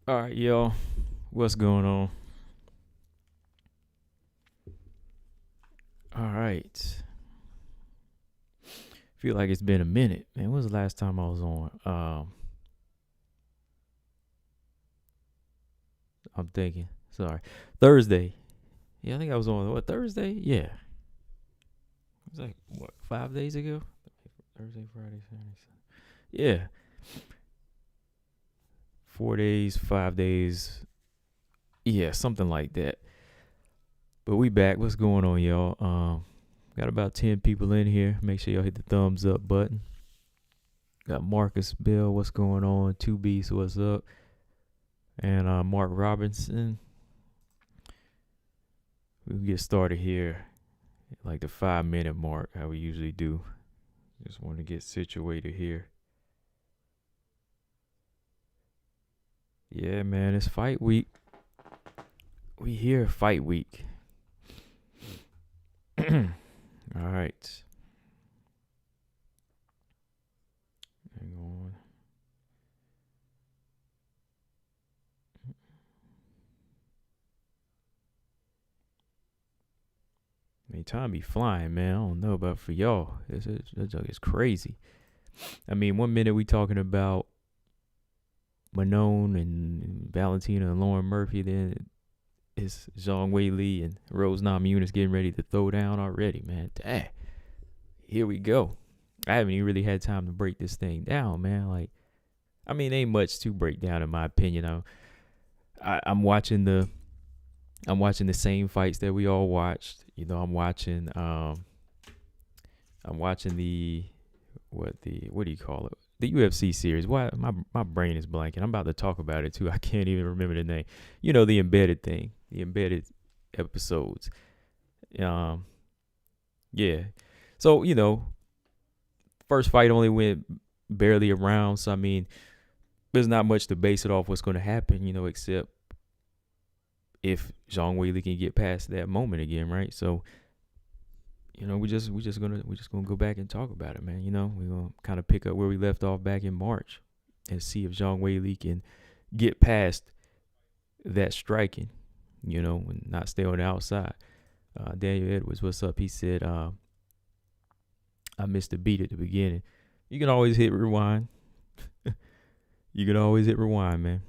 All right, y'all. What's going on? All right. Feel like it's been a minute, man. When was the last time I was on? I'm thinking. Sorry. Thursday. Yeah, I think I was on Thursday? Yeah. It was like 5 days ago? Thursday, Friday, Saturday, Sunday. Yeah. 4 days, 5 days. Yeah, something like that. But we back. What's going on, y'all? Got about 10 people in here. Make sure y'all hit the thumbs up button. Got Marcus Bill, what's going on? 2B, what's up? And Mark Robinson. We can get started here at like the 5-minute mark, how we usually do. Just want to get situated here. Yeah, man, it's fight week. We here fight week. All right. Hang on. I mean, time be flying, man. I don't know about for y'all. That jug is crazy. I mean, 1 minute we talking about Manon and Valentina and Lauren Murphy. Then it's Zhang Weili and Rose Namajunas getting ready to throw down already, man. Dang. Here we go. I haven't even really had time to break this thing down, man. Like, I mean, ain't much to break down in my opinion. I'm watching the same fights that we all watched. You know, I'm watching the what do you call it? The UFC series. Why my brain is blanking. I'm about to talk about it too. I can't even remember the name. You know, the embedded thing, the embedded episodes. Yeah. So, you know, first fight only went barely around. So I mean, there's not much to base it off what's going to happen, you know, except if Zhang Weili can get past that moment again, right? So, you know, we're just gonna go back and talk about it, man. You know, we're gonna kind of pick up where we left off back in March and see if Zhang Weili can get past that striking, you know, and not stay on the outside. Daniel Edwards, what's up? He said, I missed the beat at the beginning. You can always hit rewind. You can always hit rewind, man.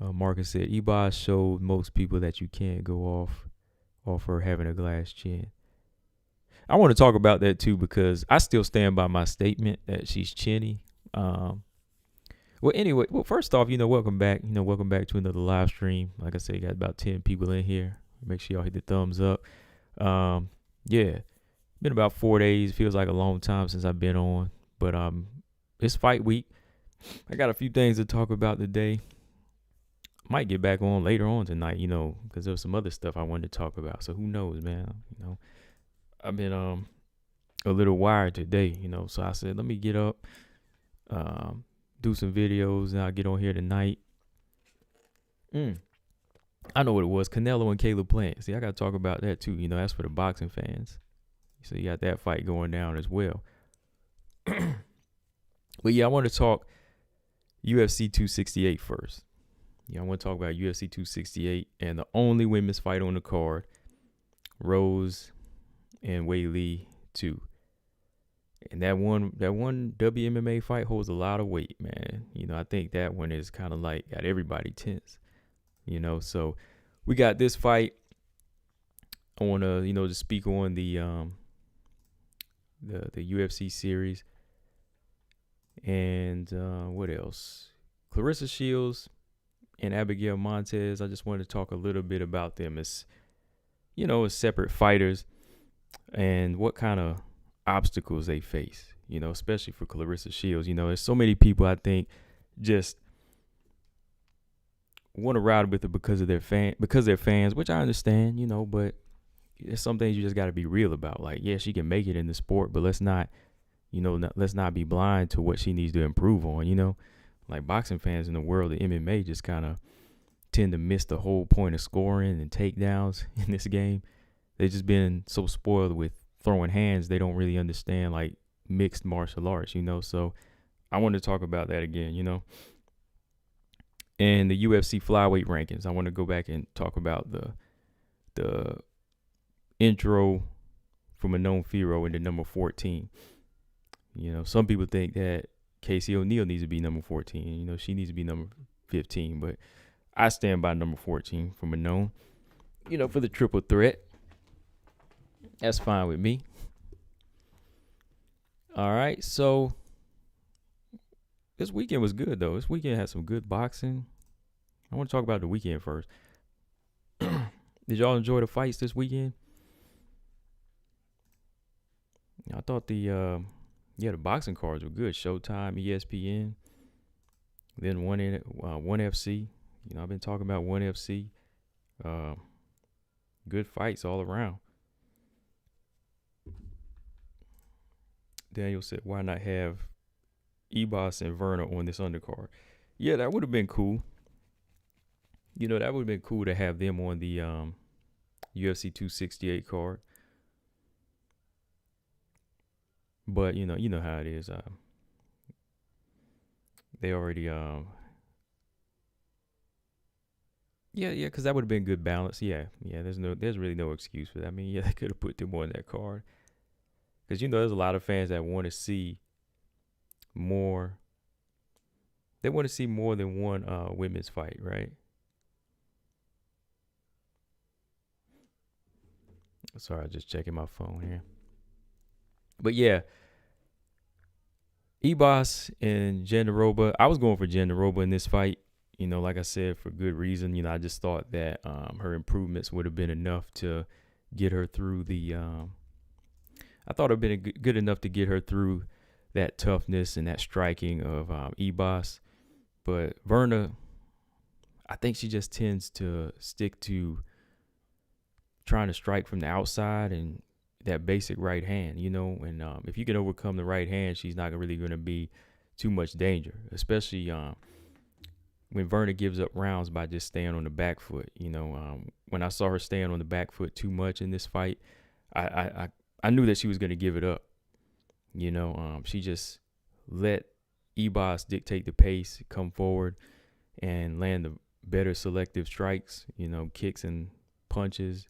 Marcus said, Ebas showed most people that you can't go off her having a glass chin. I want to talk about that too because I still stand by my statement that she's chinny. Well, anyway, first off, you know, welcome back. You know, welcome back to another live stream. Like I said, you got about 10 people in here. Make sure y'all hit the thumbs up. Yeah, been about 4 days. Feels like a long time since I've been on, but it's fight week. I got a few things to talk about today. Might get back on later on tonight, you know, because there was some other stuff I wanted to talk about. So who knows, man? You know, I've been a little wired today, you know. So I said, let me get up, do some videos, and I'll get on here tonight. I know what it was. Canelo and Caleb Plant. See, I got to talk about that too. You know, that's for the boxing fans. So you got that fight going down as well. But yeah, I want to talk UFC 268 first. Yeah, I want to talk about UFC 268 and the only women's fight on the card, Rose and Weili 2. And that one WMMA fight holds a lot of weight, man. You know, I think that one is kind of like got everybody tense. You know, so we got this fight. I want to, you know, just speak on the UFC series. And what else? Claressa Shields and Abigail Montez. I just wanted to talk a little bit about them as, you know, as separate fighters and what kind of obstacles they face, you know, especially for Claressa Shields. You know, there's so many people I think just want to ride with her because they're fans, which I understand, you know, but there's some things you just got to be real about. Like, yeah, she can make it in the sport, but let's not be blind to what she needs to improve on, you know. Like, boxing fans in the world of MMA just kind of tend to miss the whole point of scoring and takedowns in this game. They've just been so spoiled with throwing hands, they don't really understand, like, mixed martial arts, you know. So I want to talk about that again, you know. And the UFC Flyweight Rankings. I want to go back and talk about the intro from a known Firo into number 14. You know, some people think that Casey O'Neill needs to be number 14. You know, she needs to be number 15. But I stand by number 14 from a known. You know, for the triple threat. That's fine with me. All right, so this weekend was good, though. This weekend had some good boxing. I want to talk about the weekend first. Did y'all enjoy the fights this weekend? I thought the boxing cards were good. Showtime, ESPN, then ONE FC. You know, I've been talking about ONE FC. Good fights all around. Daniel said, why not have Ebos and Verna on this undercard? Yeah, that would have been cool. You know, that would have been cool to have them on the UFC 268 card. But, you know how it is. They already, because that would have been good balance. Yeah, there's really no excuse for that. I mean, yeah, they could have put them on that card. Because, you know, there's a lot of fans that want to see more. They want to see more than one women's fight, right? Sorry, I'm just checking my phone here. But yeah, Ebos and Jandiroba. I was going for Jandiroba in this fight. You know, like I said, for good reason. You know, I just thought that her improvements would have been enough to get her through the. I thought it would have been good enough to get her through that toughness and that striking of Ebos. But Verna, I think she just tends to stick to trying to strike from the outside and that basic right hand, you know. And if you can overcome the right hand, she's not really going to be too much danger, especially when Verna gives up rounds by just staying on the back foot. You know, when I saw her staying on the back foot too much in this fight, I knew that she was going to give it up. You know, she just let Ebos dictate the pace, come forward, and land the better selective strikes, you know, kicks and punches,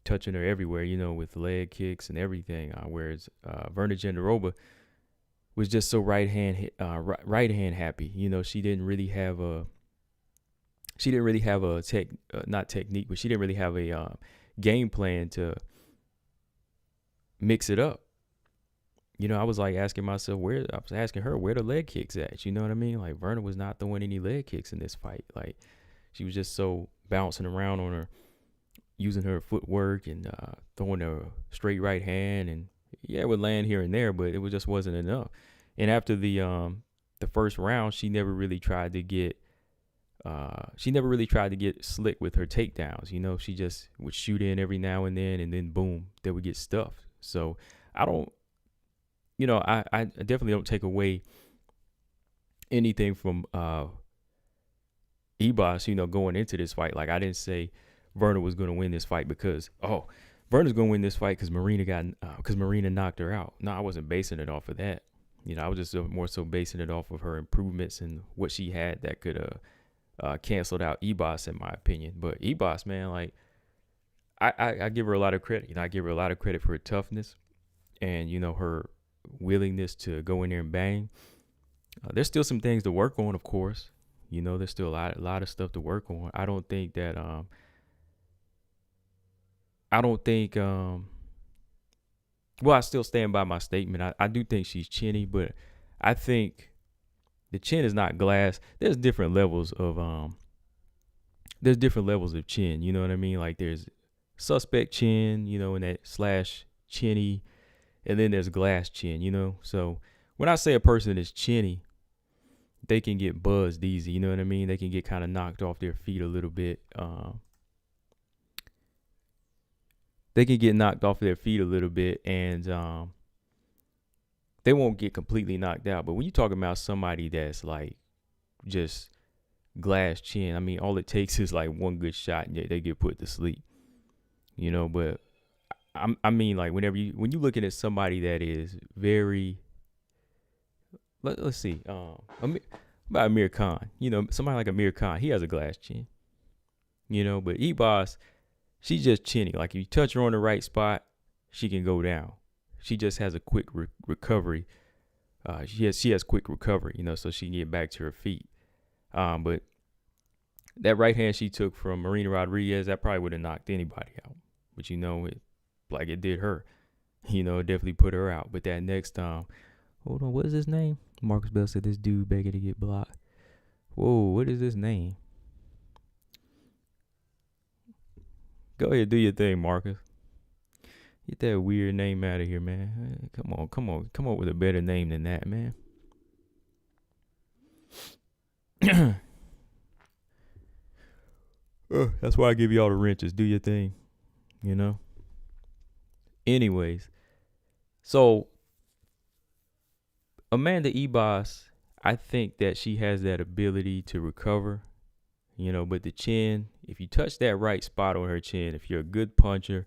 touching her everywhere, you know, with leg kicks and everything. Whereas Verna Jandiroba was just so right hand happy. You know, she didn't really have a not technique, but she didn't really have a game plan to mix it up. You know, I was like asking myself where the leg kicks at. You know what I mean? Like, Verna was not throwing any leg kicks in this fight. Like, she was just so bouncing around on her, using her footwork and throwing a straight right hand, and it would land here and there, but it just wasn't enough. And after the first round, she never really tried to get slick with her takedowns. You know, she just would shoot in every now and then boom, they would get stuffed. So I definitely don't take away anything from Ebos, you know, going into this fight. Like, I didn't say Verna was going to win this fight because, Verna's going to win this fight because Marina knocked her out. No, I wasn't basing it off of that. You know, I was just more so basing it off of her improvements and what she had that could have canceled out Ebos, in my opinion. But Ebos, man, like, I give her a lot of credit. You know, I give her a lot of credit for her toughness and, you know, her willingness to go in there and bang. There's still some things to work on, of course. You know, there's still a lot of stuff to work on. I don't think that I still stand by my statement. I do think she's chinny, but I think the chin is not glass. There's different levels of chin, you know what I mean? Like, there's suspect chin, you know, and that slash chinny, and then there's glass chin, you know. So when I say a person is chinny, they can get buzzed easy, you know what I mean? They can get kind of knocked off their feet a little bit. And they won't get completely knocked out. But when you're talking about somebody that's like just glass chin, I mean, all it takes is like one good shot and they get put to sleep, you know. But I mean, like, when you're looking at somebody that is very, let's see, about Amir Khan. Somebody like Amir Khan, he has a glass chin. But Ebos, she's just chinny. Like if you touch her on the right spot, she can go down. She just has a quick recovery. She has quick recovery, so she can get back to her feet. But that right hand she took from Marina Rodriguez, that probably would have knocked anybody out. But it did her. It definitely put her out. But that next hold on, what is his name? Marcus Bell said this dude begging to get blocked. Whoa, what is his name? Go ahead, do your thing, Marcus. Get that weird name out of here, man. Come on. Come up with a better name than that, man. That's why I give you all the wrenches. Do your thing, Anyways, so Amanda Ebos, I think that she has that ability to recover, but the chin, if you touch that right spot on her chin, if you're a good puncher,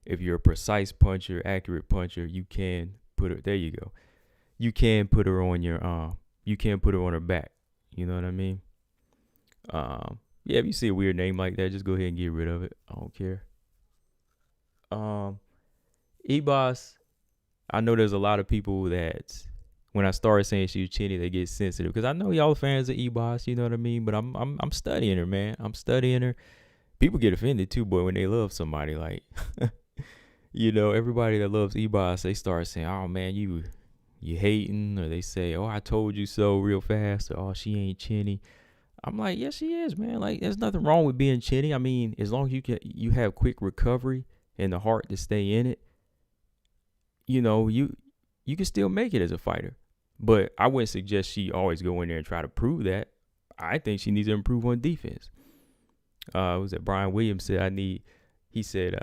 if you're a precise puncher, accurate puncher, you can put her, there you go. You can put her on your you can put her on her back. You know what I mean? Yeah, if you see a weird name like that, just go ahead and get rid of it. I don't care. Ebos, I know there's a lot of people that when I started saying she was chinny, they get sensitive because I know y'all fans of Ebos, you know what I mean? But I'm studying her, man. I'm studying her. People get offended too, boy, when they love somebody. Like, everybody that loves Ebos, they start saying, "Oh man, you hating," or they say, "Oh, I told you so," real fast, or "Oh, she ain't chinny." I'm like, yes, she is, man. Like, there's nothing wrong with being chinny. I mean, as long as you have quick recovery and the heart to stay in it, you can still make it as a fighter. But I wouldn't suggest she always go in there and try to prove that. I think she needs to improve on defense. Was it Brian Williams said he said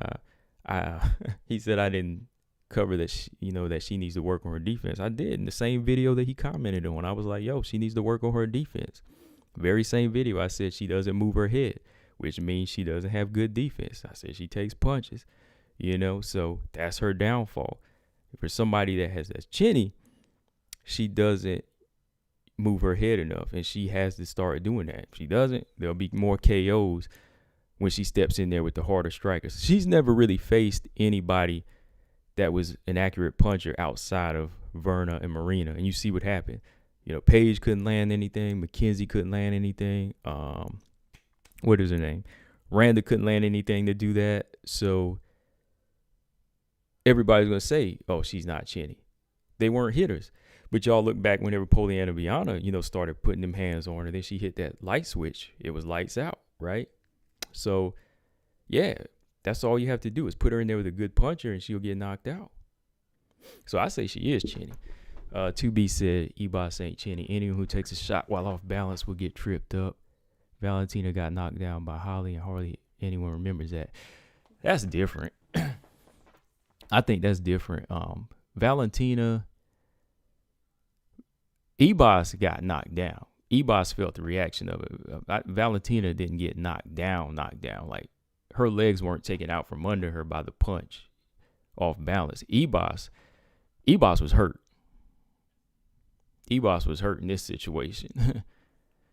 I didn't cover that that she needs to work on her defense. I did in the same video that he commented on. I was like, yo, she needs to work on her defense. Very same video, I said she doesn't move her head, which means she doesn't have good defense. I said she takes punches, so that's her downfall. For somebody that's chinny, she doesn't move her head enough, and she has to start doing that. If she doesn't, there'll be more KOs when she steps in there with the harder strikers. She's never really faced anybody that was an accurate puncher outside of Verna and Marina, and you see what happened. Paige couldn't land anything. Mackenzie couldn't land anything. What is her name? Randa couldn't land anything to do that. So everybody's going to say, oh, she's not chinny. They weren't hitters. But y'all look back whenever Poliana Viana, started putting them hands on her. Then she hit that light switch. It was lights out, right? So, yeah, that's all you have to do is put her in there with a good puncher and she'll get knocked out. So I say she is chinny. 2B said, Ebos ain't chinny. Anyone who takes a shot while off balance will get tripped up. Valentina got knocked down by Holly, and hardly anyone remembers that. That's different. I think that's different. Valentina, Ebos got knocked down. Ebos felt the reaction of it. Valentina didn't get knocked down. Like, her legs weren't taken out from under her by the punch off balance. Ebos was hurt. Ebos was hurt in this situation.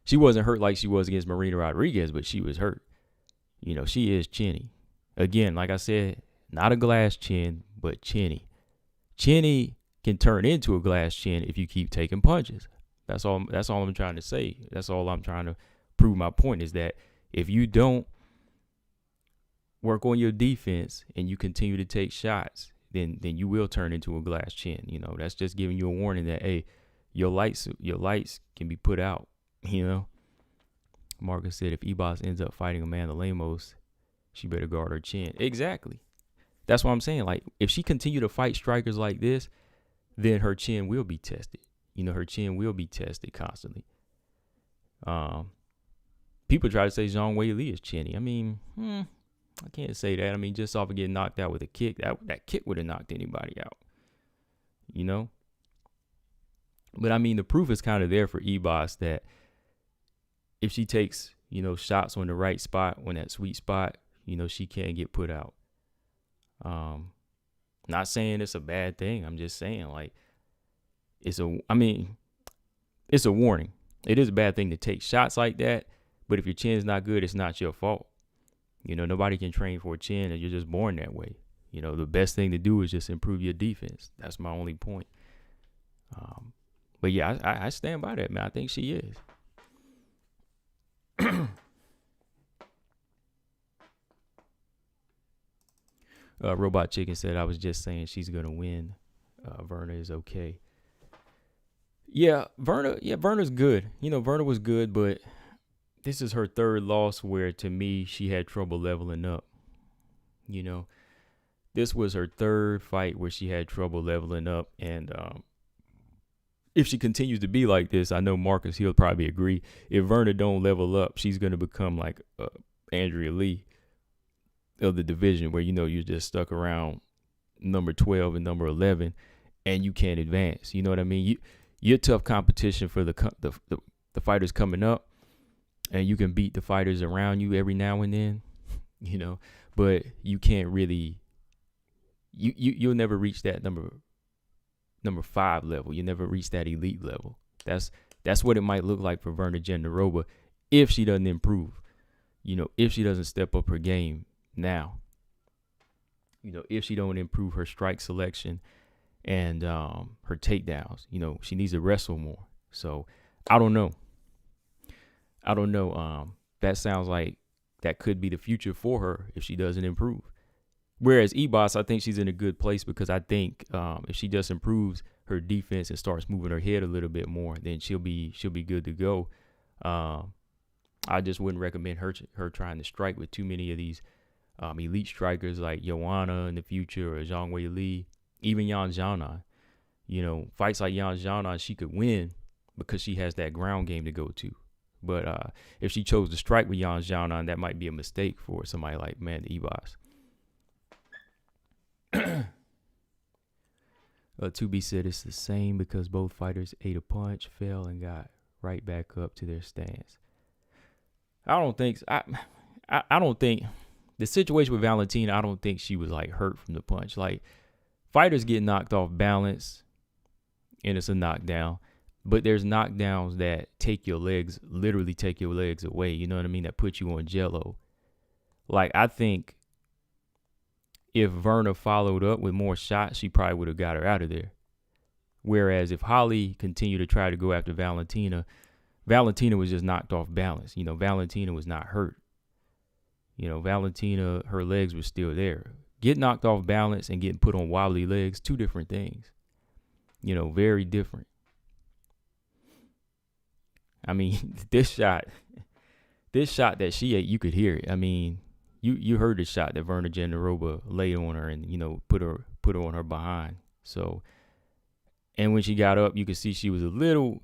She wasn't hurt like she was against Marina Rodriguez, but she was hurt. She is chinny. Again, like I said, not a glass chin, but chinny. Chinny can turn into a glass chin if you keep taking punches. That's all I'm trying to say. That's all I'm trying to prove. My point is that if you don't work on your defense and you continue to take shots, then you will turn into a glass chin. That's just giving you a warning that, hey, your lights can be put out. Marcus said if Ebos ends up fighting Amanda Lemos, she better guard her chin. Exactly. That's what I'm saying. Like, if she continue to fight strikers like this, then her chin will be tested. Her chin will be tested constantly. People try to say Zhang Weili is chinny. I mean, I can't say that. I mean, just off of getting knocked out with a kick, that kick would have knocked anybody out. But I mean, the proof is kind of there for Ebos that if she takes, shots on the right spot, on that sweet spot, she can get put out. Not saying it's a bad thing. I'm just saying, like, it's a warning. It is a bad thing to take shots like that, but if your chin's not good, it's not your fault. You know, nobody can train for a chin, and you're just born that way. You know, the best thing to do is just improve your defense. That's my only point. But yeah, I stand by that, man. I think she is. Robot Chicken said, I was just saying she's going to win. Verna is okay. Yeah, Verna's good. You know, Verna was good, but this is her third loss where, to me, she had trouble leveling up. You know, this was her third fight where she had trouble leveling up. And if she continues to be like this, I know Marcus, he'll probably agree. If Verna don't level up, she's going to become like Andrea Lee of the division, where, you know, you're just stuck around number 12 and number 11 and you can't advance. You know what I mean? You're tough competition for the fighters coming up, and you can beat the fighters around you every now and then, you know, but you can't really, you'll never reach that number 5 level. You never reach that elite level. That's what it might look like for Verna Jandiroba if she doesn't improve, you know, if she doesn't step up her game now, you know, if she don't improve her strike selection and her takedowns. You know, she needs to wrestle more. So I don't know. That sounds like that could be the future for her if she doesn't improve. Whereas Ebos, I think she's in a good place, because I think if she just improves her defense and starts moving her head a little bit more, then she'll be good to go. I just wouldn't recommend her trying to strike with too many of these elite strikers like Joanna in the future, or Zhang Weili, even Yan Xiaonan. You know, fights like Yan Xiaonan, she could win because she has that ground game to go to. But if she chose to strike with Yan Xiaonan, that might be a mistake for somebody like Amanda Ebos. To be said, it's the same because both fighters ate a punch, fell, and got right back up to their stance. I don't think the situation with Valentina, I don't think she was like hurt from the punch. Like, fighters get knocked off balance and it's a knockdown, but there's knockdowns that literally take your legs away. You know what I mean? That put you on jello. Like, I think if Verna followed up with more shots, she probably would have got her out of there. Whereas if Holly continued to try to go after Valentina was just knocked off balance. You know, Valentina was not hurt. You know, Valentina, her legs were still there. Get knocked off balance and getting put on wobbly legs, two different things. You know, very different. I mean, this shot that she ate, you could hear it. I mean, you heard the shot that Verna Jandiroba laid on her and, you know, put her on her behind. So, and when she got up, you could see she was a little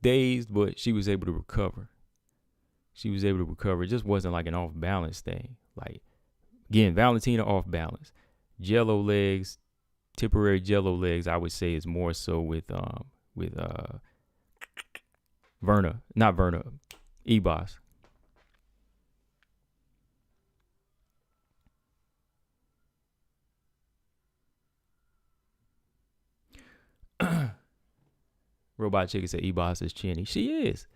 dazed, but she was able to recover. It just wasn't like an off balance thing. Like, again, Valentina off balance. Jello legs, temporary jello legs, I would say is more so with Ebos. Robot Chicken said Ebos is chinny. She is.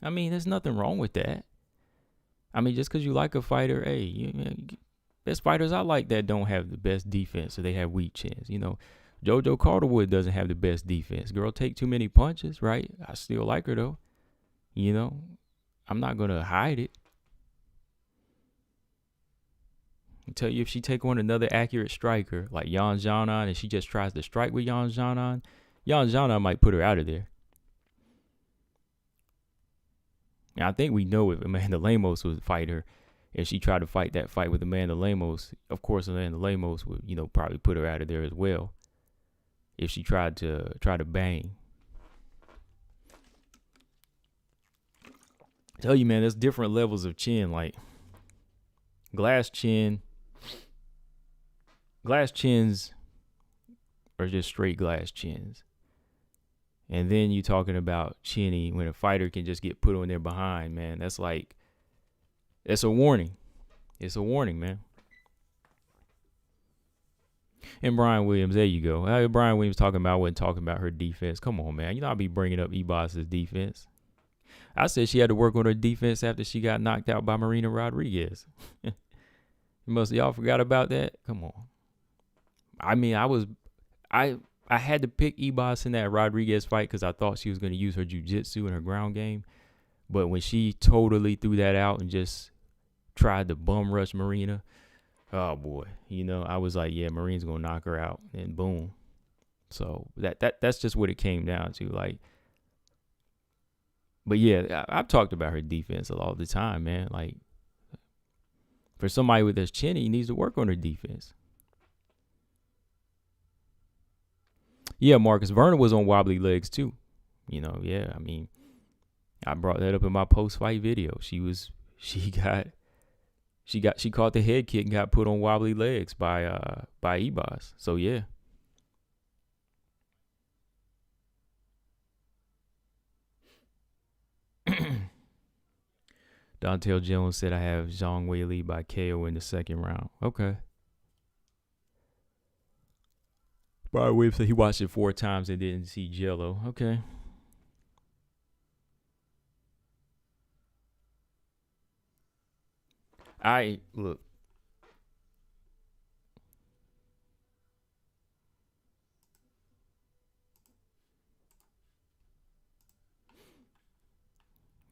I mean, there's nothing wrong with that. I mean, just because you like a fighter, hey, there's fighters I like that don't have the best defense, so they have weak chins. You know, JoJo Calderwood doesn't have the best defense. Girl take too many punches, right? I still like her, though. You know, I'm not going to hide it. I tell you, if she take on another accurate striker like Yan Xiaonan and she just tries to strike with Yan Xiaonan might put her out of there. And I think we know if Amanda Lemos would fight her, if she tried to fight that fight with Amanda Lemos, of course Amanda Lemos would, you know, probably put her out of there as well. If she tried to bang. I tell you, man, there's different levels of chin. Like, glass chins are just straight glass chins. And then you talking about chinny when a fighter can just get put on their behind, man. That's a warning. It's a warning, man. And Brian Williams, there you go. Brian Williams wasn't talking about her defense. Come on, man. You know, I'll be bringing up Ebos's defense. I said she had to work on her defense after she got knocked out by Marina Rodriguez. Most of y'all forgot about that? Come on. I mean, I had to pick Ebos in that Rodriguez fight because I thought she was going to use her jiu-jitsu and her ground game. But when she totally threw that out and just tried to bum rush Marina, oh boy, you know, I was like, yeah, Marina's gonna knock her out, and boom. So that's just what it came down to, like. But yeah, I've talked about her defense a lot of the time, man. Like, for somebody with this chin, he needs to work on her defense. Yeah, Marcus Vernon was on wobbly legs too. You know, yeah, I mean, I brought that up in my post-fight video. She caught the head kick and got put on wobbly legs by Ebos. So yeah. Dontel Jones said I have Zhang Weili by KO in the second round. Okay. Brian Williams said he watched it 4 times and didn't see Jello. Okay. Look.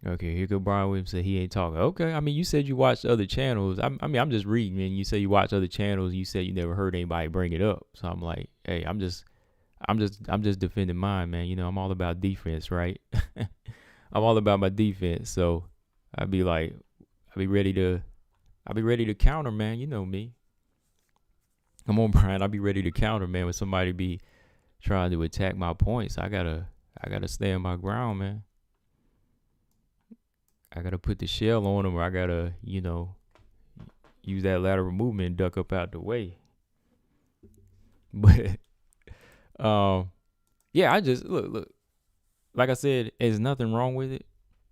Okay, here go Brian Williams said he ain't talking. Okay, I mean, you said you watched other channels. I mean, I'm just reading, and you say you watch other channels. You said you never heard anybody bring it up. So I'm like, hey, I'm just defending mine, man. You know, I'm all about defense, right? I'm all about my defense. So I'd be ready to counter, man. You know me. Come on, Brian. I'll be ready to counter, man. When somebody be trying to attack my points, I gotta stand my ground, man. I gotta put the shell on them, or I gotta, you know, use that lateral movement and duck up out the way. But, yeah, I just look. Like I said, there's nothing wrong with it.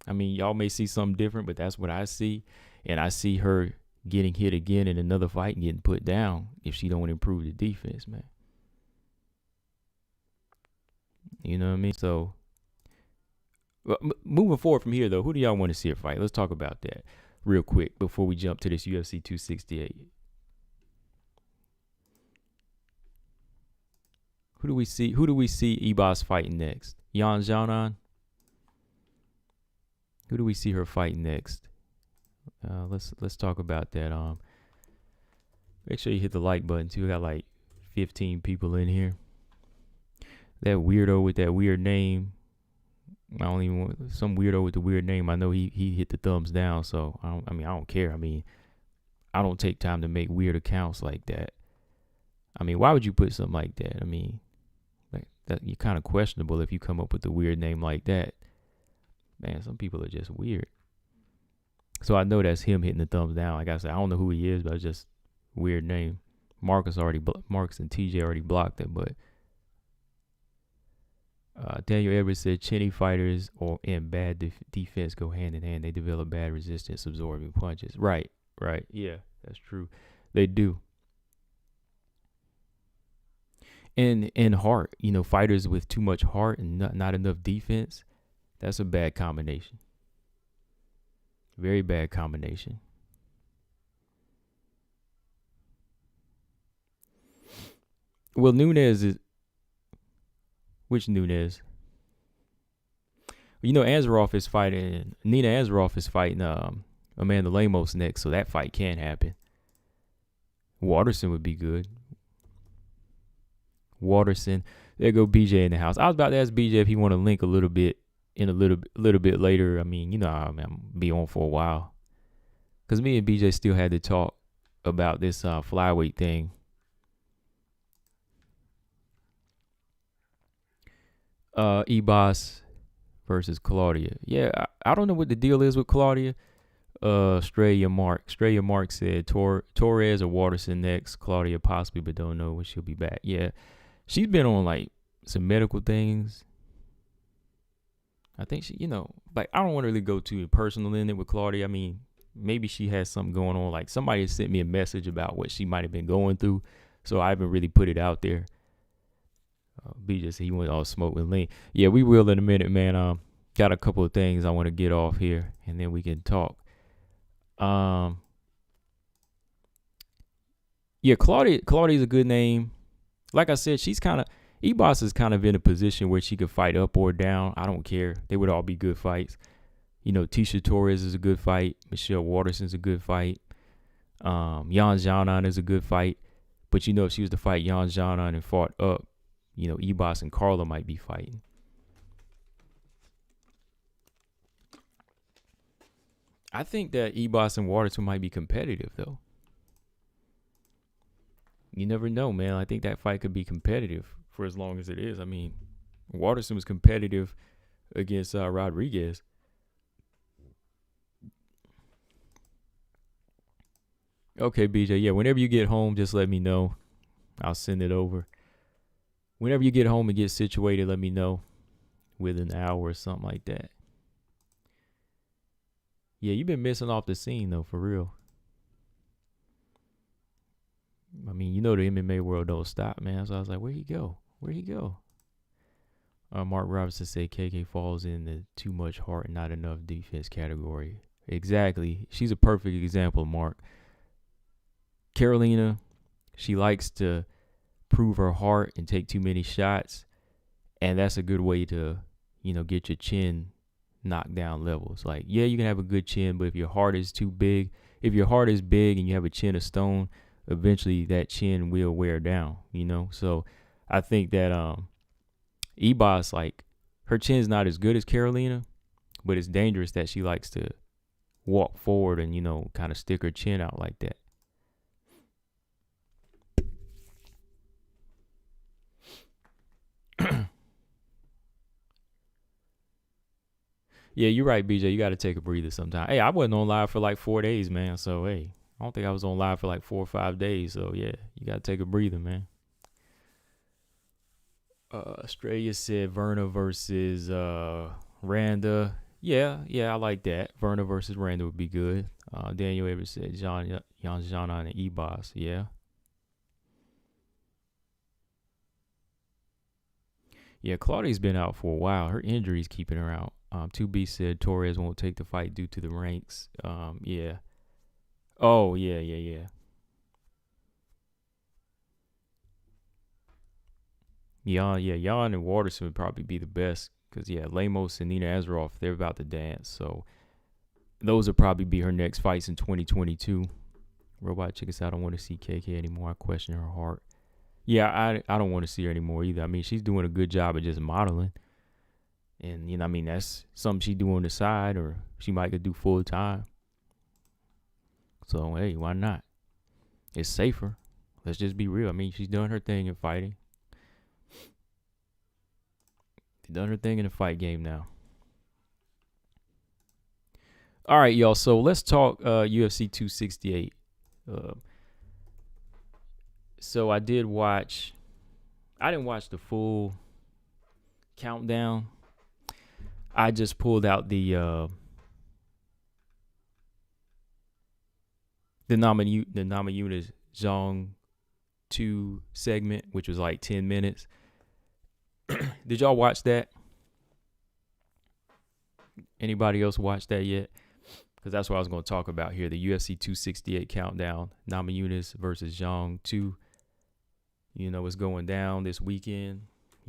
I mean, y'all may see something different, but that's what I see, and I see her getting hit again in another fight and getting put down if she don't improve the defense, man. You know what I mean? So, moving forward from here, though, who do y'all want to see her fight? Let's talk about that real quick before we jump to this UFC 268. Who do we see Ebos fighting next? Yan Xiaonan? Who do we see her fighting next? Let's talk about that. Make sure you hit the like button too. We got like 15 people in here. That weirdo with that weird name. I don't even want some weirdo with the weird name. I know he hit the thumbs down, so I don't care. I mean, I don't take time to make weird accounts like that. I mean, why would you put something like that? I mean, like that, you're kind of questionable if you come up with a weird name like that. Man, some people are just weird. So I know that's him hitting the thumbs down. Like I said, I don't know who he is, but it's just a weird name. Marcus and TJ already blocked it, but Daniel Edwards said chinny fighters and bad defense go hand in hand. They develop bad resistance, absorbing punches. Right. Yeah, that's true. They do. And heart, you know, fighters with too much heart and not enough defense, that's a bad combination. Very bad combination. Well, Nunes is... Which Nunes? You know, Nina Ansaroff is fighting Amanda Lemos next, so that fight can happen. Waterson would be good. There go BJ in the house. I was about to ask BJ if he want to link a little bit later. I mean, you know, I'm be on for a while, cause me and BJ still had to talk about this flyweight thing. Ebos versus Claudia. Yeah, I don't know what the deal is with Claudia. Straya Mark said Torres or Waterson next. Claudia possibly, but don't know when she'll be back. Yeah, she's been on like some medical things. I think she, you know, like I don't want to really go too personal in it with Claudia. I mean, maybe she has something going on. Like somebody sent me a message about what she might have been going through. so I haven't really put it out there. BJ said he went all smoke with lean. Yeah, we will in a minute, man. Got a couple of things I want to get off here, and then we can talk. Yeah, Claudia's a good name. Like I said, Ebos is kind of in a position where she could fight up or down. I don't care. They would all be good fights. Tisha Torres is a good fight. Michelle Waterson's a good fight. Yan Xiaonan is a good fight. But if she was to fight Yan Xiaonan and fought up, Ebos and Carla might be fighting. I think that Ebos and Waterson might be competitive, though. You never know, man. I think that fight could be competitive for as long as it is. I mean, Waterson was competitive against Rodriguez. Okay, BJ. Yeah, whenever you get home, just let me know. I'll send it over. Whenever you get home and get situated, let me know within an hour or something like that. Yeah, you've been missing off the scene, though, for real. I mean, the MMA world don't stop, man. So I was like, where'd he go? Mark Robinson said KK falls in the too much heart and not enough defense category. Exactly. She's a perfect example, Mark. Carolina, she likes to prove her heart and take too many shots. And that's a good way to, get your chin knocked down levels. Like, yeah, you can have a good chin, but if your heart is too big, if your heart is big and you have a chin of stone, eventually that chin will wear down, So I think that Ebos, like, her chin's not as good as Carolina, but it's dangerous that she likes to walk forward and, kind of stick her chin out like that. Yeah, you're right, BJ. You got to take a breather sometime. Hey, I wasn't on live for like 4 days, man. So, hey, I don't think I was on live for like 4 or 5 days. So, yeah, you got to take a breather, man. Australia said Verna versus Randa. Yeah, I like that. Verna versus Randa would be good. Daniel Evers said Yan Xiaonan and Ebos. Yeah. Yeah, Claudia's been out for a while. Her injury's keeping her out. 2B said Torres won't take the fight due to the ranks. Yeah. Oh, yeah. Yan and Waterson would probably be the best because, Lemos and Nina Azaroff, they're about to dance. So those would probably be her next fights in 2022. Robot Chicken said, I don't want to see KK anymore. I question her heart. Yeah, I don't want to see her anymore either. I mean, she's doing a good job of just modeling. And, that's something she do on the side or she might could do full time. So, hey, why not? It's safer. Let's just be real. I mean, she's doing her thing in fighting. She's done her thing in the fight game now. All right, y'all. So let's talk UFC 268. So I didn't watch the full countdown. I just pulled out the Namajunas Zhang 2 segment, which was like 10 minutes. Did y'all watch that? Anybody else watch that yet? Because that's what I was going to talk about here. The UFC 268 countdown. Namajunas versus Zhang 2. It's going down this weekend.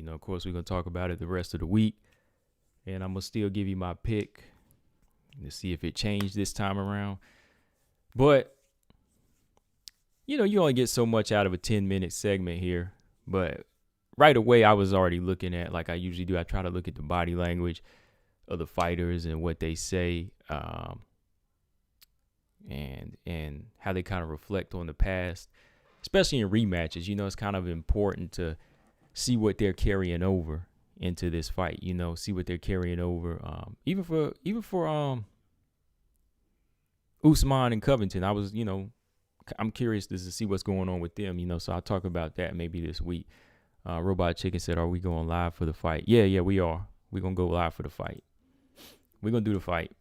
Of course, we're going to talk about it the rest of the week. And I'm going to still give you my pick to see if it changed this time around. But, you only get so much out of a 10-minute segment here. But right away, I was already looking at, like I usually do, I try to look at the body language of the fighters and what they say and how they kind of reflect on the past, especially in rematches. It's kind of important to see what they're carrying over into this fight, see what they're carrying over. Even for Usman and Covington, I was, I'm curious to see what's going on with them, so I'll talk about that maybe this week. Robot Chicken said, are we going live for the fight? Yeah, we are. We're going to go live for the fight. We're going to do the fight.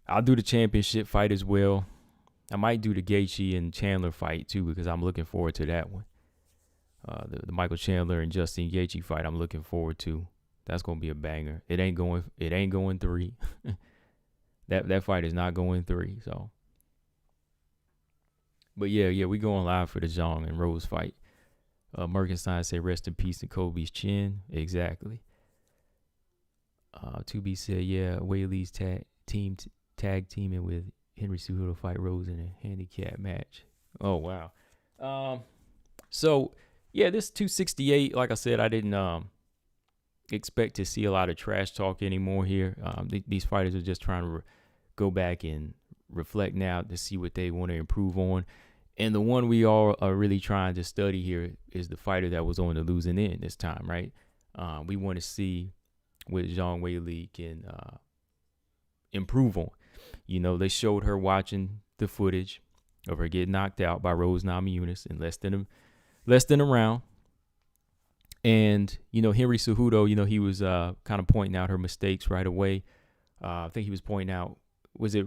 I'll do the championship fight as well. I might do the Gaethje and Chandler fight too, because I'm looking forward to that one. The Michael Chandler and Justin Gaethje fight, I'm looking forward to. That's gonna be a banger. It ain't going 3. that fight is not going 3. So, but yeah, we going live for the Zhang and Rose fight. Merkenstein say rest in peace to Kobe's chin. Exactly. 2B said, yeah, Weili's tag teaming with Henry Cejudo fight Rose in a handicap match. Oh wow. So yeah, this 268, like I said, I didn't expect to see a lot of trash talk anymore here. These fighters are just trying to go back and reflect now to see what they want to improve on. And the one we all are really trying to study here is the fighter that was on the losing end this time, right? We want to see what Zhang Weili can improve on. You know, they showed her watching the footage of her getting knocked out by Rose Namajunas in less than a round. And, you know, Henry Cejudo, you know, he was kind of pointing out her mistakes right away. I think he was pointing out, was it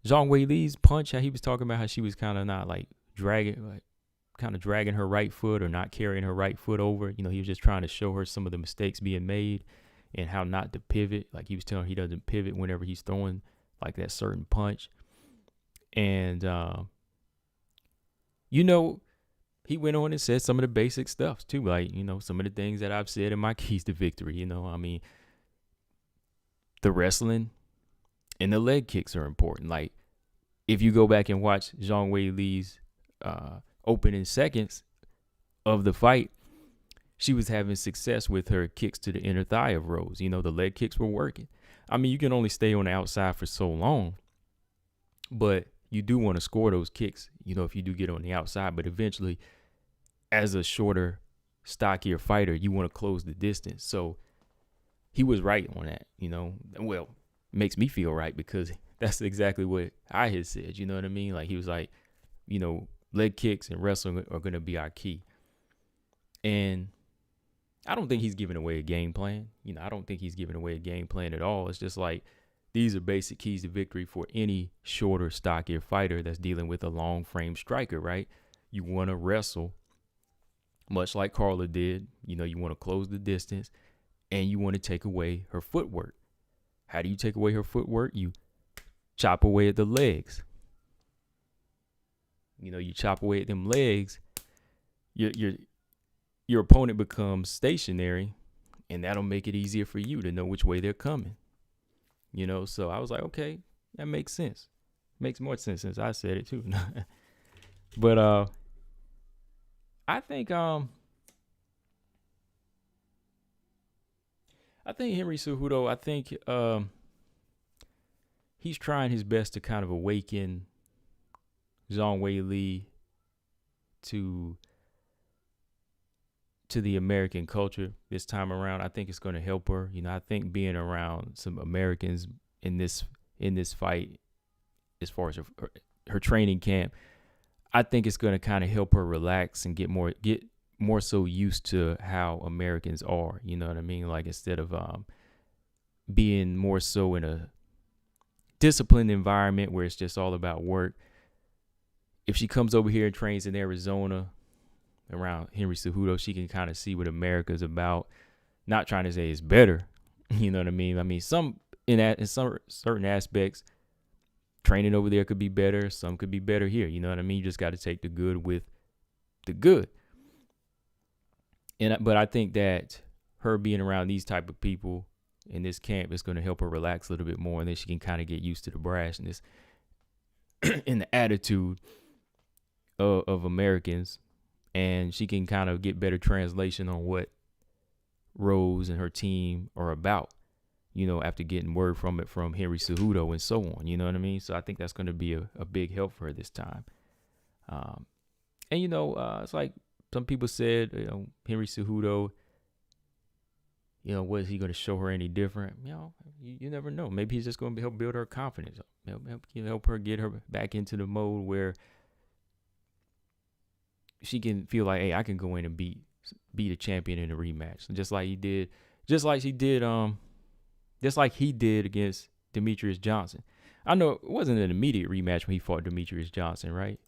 Zhang Weili's punch? How he was talking about how she was kind of not like dragging her right foot or not carrying her right foot over. You know, he was just trying to show her some of the mistakes being made and how not to pivot. Like he was telling her he doesn't pivot whenever he's throwing like that certain punch. And, you know, he went on and said some of the basic stuff too. Like, you know, some of the things that I've said in my keys to victory, you know, I mean, the wrestling and the leg kicks are important. Like if you go back and watch Zhang Weili's opening seconds of the fight, she was having success with her kicks to the inner thigh of Rose. You know, the leg kicks were working. I mean, you can only stay on the outside for so long, but you do want to score those kicks, you know, if you do get on the outside. But eventually, as a shorter, stockier fighter, you want to close the distance. So he was right on that, you know. Well, makes me feel right because that's exactly what I had said, you know what I mean? Like he was like, you know, leg kicks and wrestling are going to be our key. And I don't think he's giving away a game plan. You know, I don't think he's giving away a game plan at all. It's just like these are basic keys to victory for any shorter, stockier fighter that's dealing with a long frame striker, right? You want to wrestle much like Carla did. You know, you want to close the distance and you want to take away her footwork. How do you take away her footwork? You chop away at the legs. You know, you chop away at them legs, your opponent becomes stationary, and that'll make it easier for you to know which way they're coming. You know, so I was like, okay, that makes sense. Makes more sense since I said it too. But I think Henry Cejudo, I think he's trying his best to kind of awaken Zhang Weili to the American culture this time around. I think it's going to help her. You know, I think being around some Americans in this fight, as far as her training camp, I think it's going to kind of help her relax and get more so used to how Americans are. You know what I mean? Like instead of being more so in a disciplined environment where it's just all about work. If she comes over here and trains in Arizona around Henry Cejudo, she can kind of see what America's about. Not trying to say it's better, you know what I mean? I mean, in some certain aspects, training over there could be better. Some could be better here. You know what I mean? You just got to take the good with the good. But I think that her being around these type of people in this camp is going to help her relax a little bit more, and then she can kind of get used to the brashness and the attitude of Americans, and she can kind of get better translation on what Rose and her team are about, you know, after getting word from Henry Cejudo and so on, you know what I mean? So I think that's going to be a big help for her this time. And, you know, it's like some people said, you know, Henry Cejudo, you know, was he going to show her any different? You know, you never know. Maybe he's just going to help build her confidence, help her get her back into the mode where she can feel like, hey, I can go in and beat a champion in a rematch, just like he did against Demetrius Johnson. I know it wasn't an immediate rematch when he fought Demetrius Johnson, right?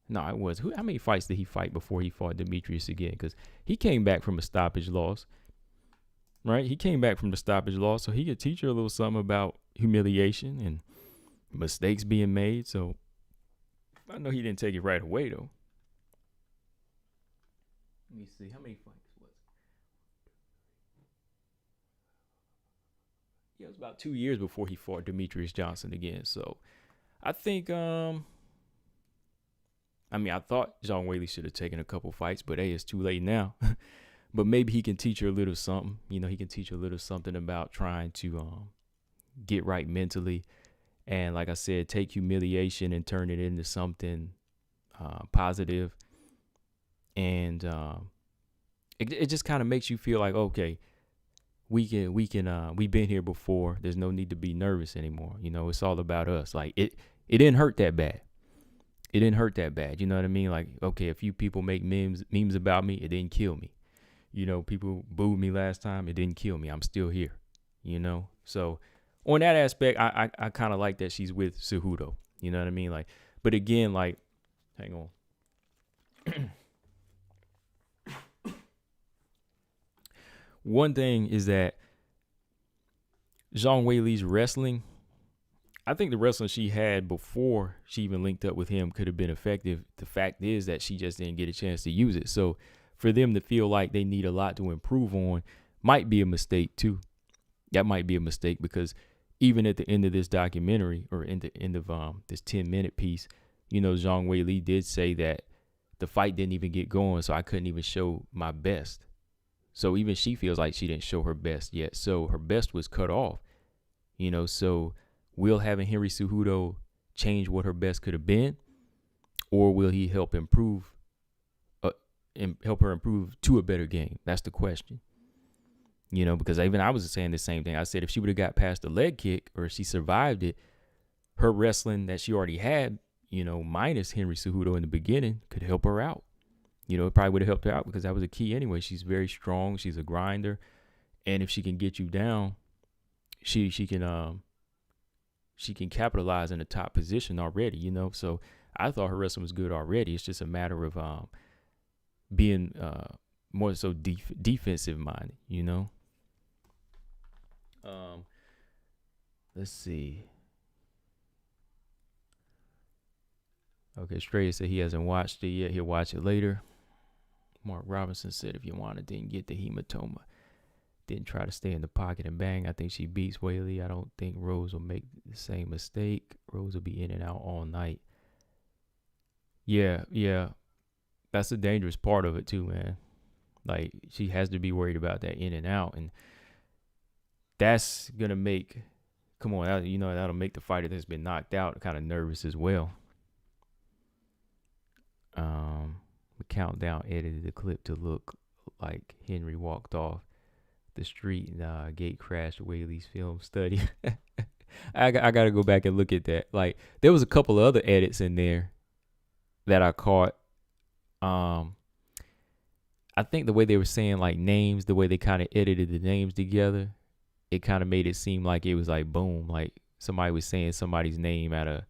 No, it was. How many fights did he fight before he fought Demetrius again? Because he came back from a stoppage loss, right? He came back from the stoppage loss, so he could teach her a little something about humiliation and mistakes being made. So I know he didn't take it right away, though. Let me see. How many fights was it? Yeah, it was about 2 years before he fought Demetrius Johnson again. So I think, I thought Zhang Weili should have taken a couple fights, but hey, it's too late now. But maybe he can teach her a little something. You know, he can teach her a little something about trying to get right mentally. And like I said, take humiliation and turn it into something positive. And it just kind of makes you feel like, okay, we've been here before. There's no need to be nervous anymore. You know, it's all about us. Like it didn't hurt that bad. It didn't hurt that bad. You know what I mean? Like, okay, a few people make memes about me. It didn't kill me. You know, people booed me last time. It didn't kill me. I'm still here. You know? So on that aspect, I kind of like that she's with Cejudo. You know what I mean? Like, but again, like, hang on. One thing is that Zhang Weili's wrestling, I think the wrestling she had before she even linked up with him could have been effective. The fact is that she just didn't get a chance to use it. So for them to feel like they need a lot to improve on might be a mistake too. That might be a mistake because even at the end of this documentary or in the end of this 10-minute piece, you know, Zhang Weili did say that the fight didn't even get going, so I couldn't even show my best. So even she feels like she didn't show her best yet. So her best was cut off, you know. So will having Henry Cejudo change what her best could have been, or will he help her improve to a better game? That's the question. You know, because even I was saying the same thing. I said if she would have got past the leg kick or if she survived it, her wrestling that she already had, you know, minus Henry Cejudo in the beginning could help her out. You know, it probably would have helped her out because that was a key anyway. She's very strong. She's a grinder. And if she can get you down, she can capitalize in the top position already, you know. So I thought her wrestling was good already. It's just a matter of being more so defensive minded, you know. Let's see. Okay, Straya said he hasn't watched it yet. He'll watch it later. Mark Robinson said if Joanna didn't get the hematoma, didn't try to stay in the pocket and bang, I think she beats Weili. I don't think Rose will make the same mistake. Rose will be in and out all night. Yeah. That's the dangerous part of it too, man. Like, she has to be worried about that in and out. And that's going to make, that'll make the fighter that's been knocked out kind of nervous as well. The Countdown edited the clip to look like Henry walked off the street and gate crashed Weili's film study. I got to go back and look at that. Like, there was a couple of other edits in there that I caught. I think the way they were saying like names, the way they kind of edited the names together, it kind of made it seem like it was like boom, like somebody was saying somebody's name at a.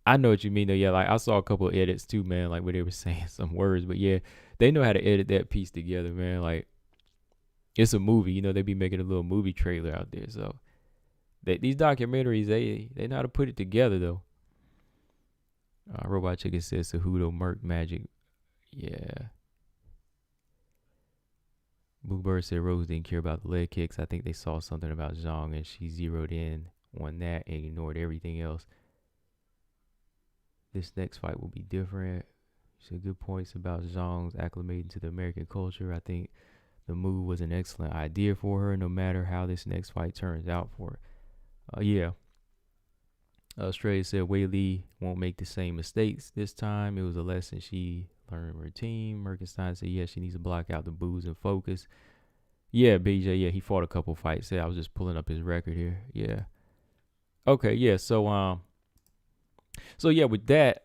I know what you mean though. Yeah, like I saw a couple of edits too, man. Like where they were saying some words, but yeah, they know how to edit that piece together, man. Like it's a movie, you know. They be making a little movie trailer out there, so these documentaries, they know how to put it together though. Robot Chicken says Cejudo Merc Magic, yeah. Bluebird said Rose didn't care about the leg kicks. I think they saw something about Zhang and she zeroed in on that and ignored everything else. This next fight will be different. She said good points about Zhang's acclimating to the American culture. I think the move was an excellent idea for her, no matter how this next fight turns out for her. Yeah. Australia said Weili won't make the same mistakes this time. It was a lesson she learned from her team. Merkenstein said, yeah, she needs to block out the boos and focus. Yeah, BJ, yeah, he fought a couple fights. Yeah, I was just pulling up his record here. Yeah. Okay, yeah, so yeah, with that,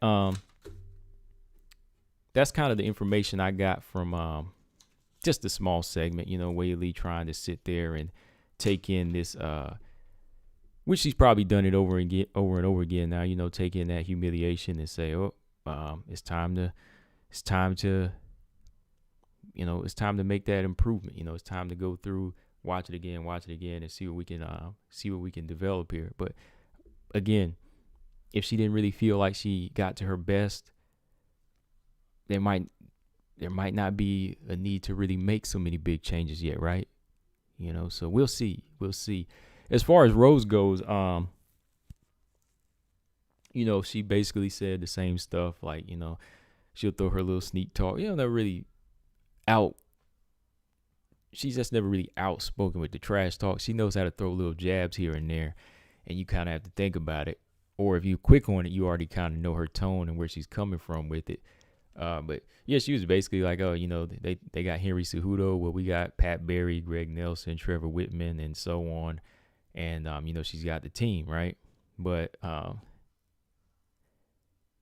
that's kind of the information I got from just a small segment, you know, Weili trying to sit there and take in this which she's probably done it over and over again now, you know, taking that humiliation and say, it's time to, you know, it's time to make that improvement. You know, it's time to go through, watch it again, and see what we can develop here. But again, if she didn't really feel like she got to her best, there might not be a need to really make so many big changes yet, right? You know, so we'll see. As far as Rose goes, you know, she basically said the same stuff. Like, you know, she'll throw her little sneak talk. You know, not really out. She's just never really outspoken with the trash talk. She knows how to throw little jabs here and there, and you kind of have to think about it. Or if you're quick on it, you already kind of know her tone and where she's coming from with it. But yeah, she was basically like, oh, you know, they got Henry Cejudo. Well, we got Pat Barry, Greg Nelson, Trevor Whitman, and so on. And, you know, she's got the team, right? But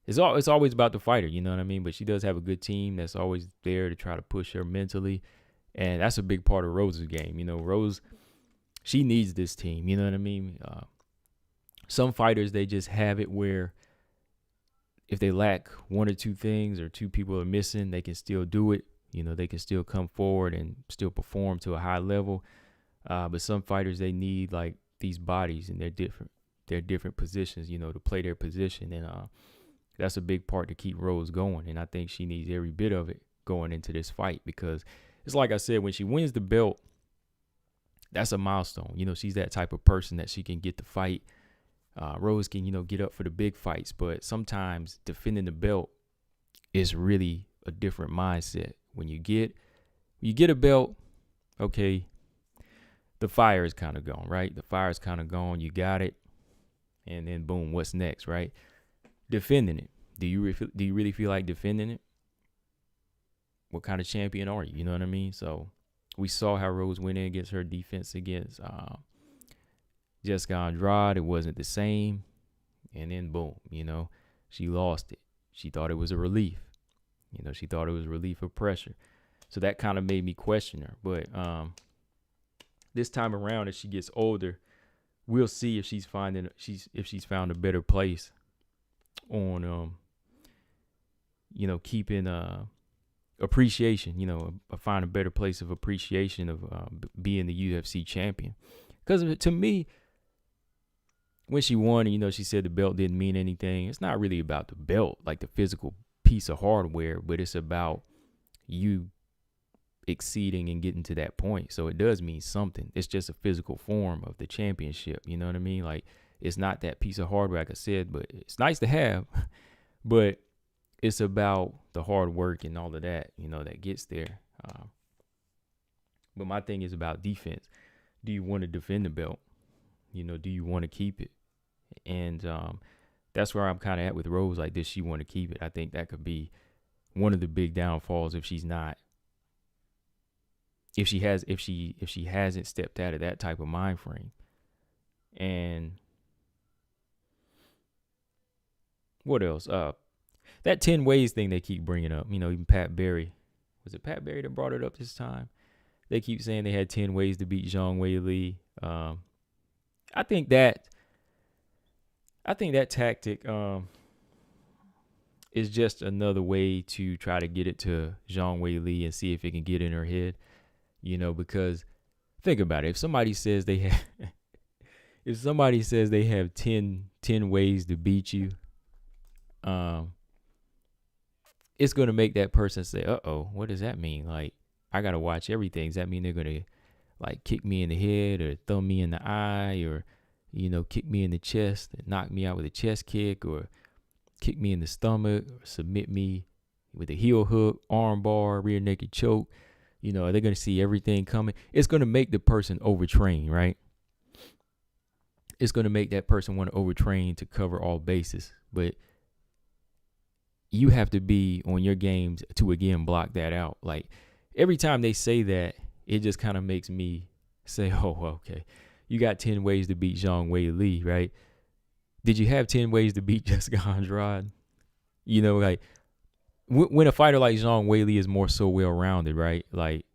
it's always about the fighter, you know what I mean? But she does have a good team that's always there to try to push her mentally. And that's a big part of Rose's game. You know, Rose, she needs this team, you know what I mean? Some fighters, they just have it where if they lack one or two things or two people are missing, they can still do it. You know, they can still come forward and still perform to a high level. But some fighters, they need like these bodies, and they're different positions, you know, to play their position. And that's a big part to keep Rose going. And I think she needs every bit of it going into this fight, because it's like I said, when she wins the belt, that's a milestone. You know, she's that type of person that she can get the fight. Rose can, you know, get up for the big fights, but sometimes defending the belt is really a different mindset. When you get a belt, okay, the fire is kind of gone, right? The fire is kind of gone. You got it, and then boom, what's next, right? Defending it. Do you really feel like defending it? What kind of champion are you? You know what I mean? So we saw how Rose went in against her defense against Jessica Andrade. It wasn't the same. And then boom, you know, she lost it. She thought it was a relief. You know, she thought it was relief of pressure. So that kind of made me question her. But this time around, as she gets older, we'll see if she's found a better place on you know, keeping appreciation, you know, find a better place of appreciation of being the UFC champion. Because to me, when she won, you know, she said the belt didn't mean anything. It's not really about the belt, like the physical piece of hardware, but it's about you exceeding and getting to that point. So it does mean something. It's just a physical form of the championship. You know what I mean? Like, it's not that piece of hardware, like I said, but it's nice to have. But it's about the hard work and all of that, you know, that gets there. But my thing is about defense. Do you want to defend the belt? You know, do you want to keep it? And that's where I'm kind of at with Rose. Like, does she want to keep it? I think that could be one of the big downfalls if she hasn't stepped out of that type of mind frame. And what else? That 10 ways thing they keep bringing up. You know, even Pat Barry. Was it Pat Barry that brought it up this time? They keep saying they had 10 ways to beat Zhang Weili. I think that tactic is just another way to try to get it to Zhang Weili and see if it can get in her head. You know, because think about it. If somebody says they have 10 ways to beat you, it's going to make that person say, uh-oh, what does that mean? Like, I got to watch everything. Does that mean they're going to, like, kick me in the head or thumb me in the eye or, you know, kick me in the chest and knock me out with a chest kick or kick me in the stomach or submit me with a heel hook, arm bar, rear naked choke? You know, are they going to see everything coming? It's going to make the person overtrain, right? It's going to make that person want to overtrain to cover all bases. But you have to be on your games to, again, block that out. Like, every time they say that, it just kind of makes me say, oh, okay, you got 10 ways to beat Zhang Weili, right? Did you have 10 ways to beat Jessica Andrade? You know, like, when a fighter like Zhang Weili is more so well-rounded, right? Like,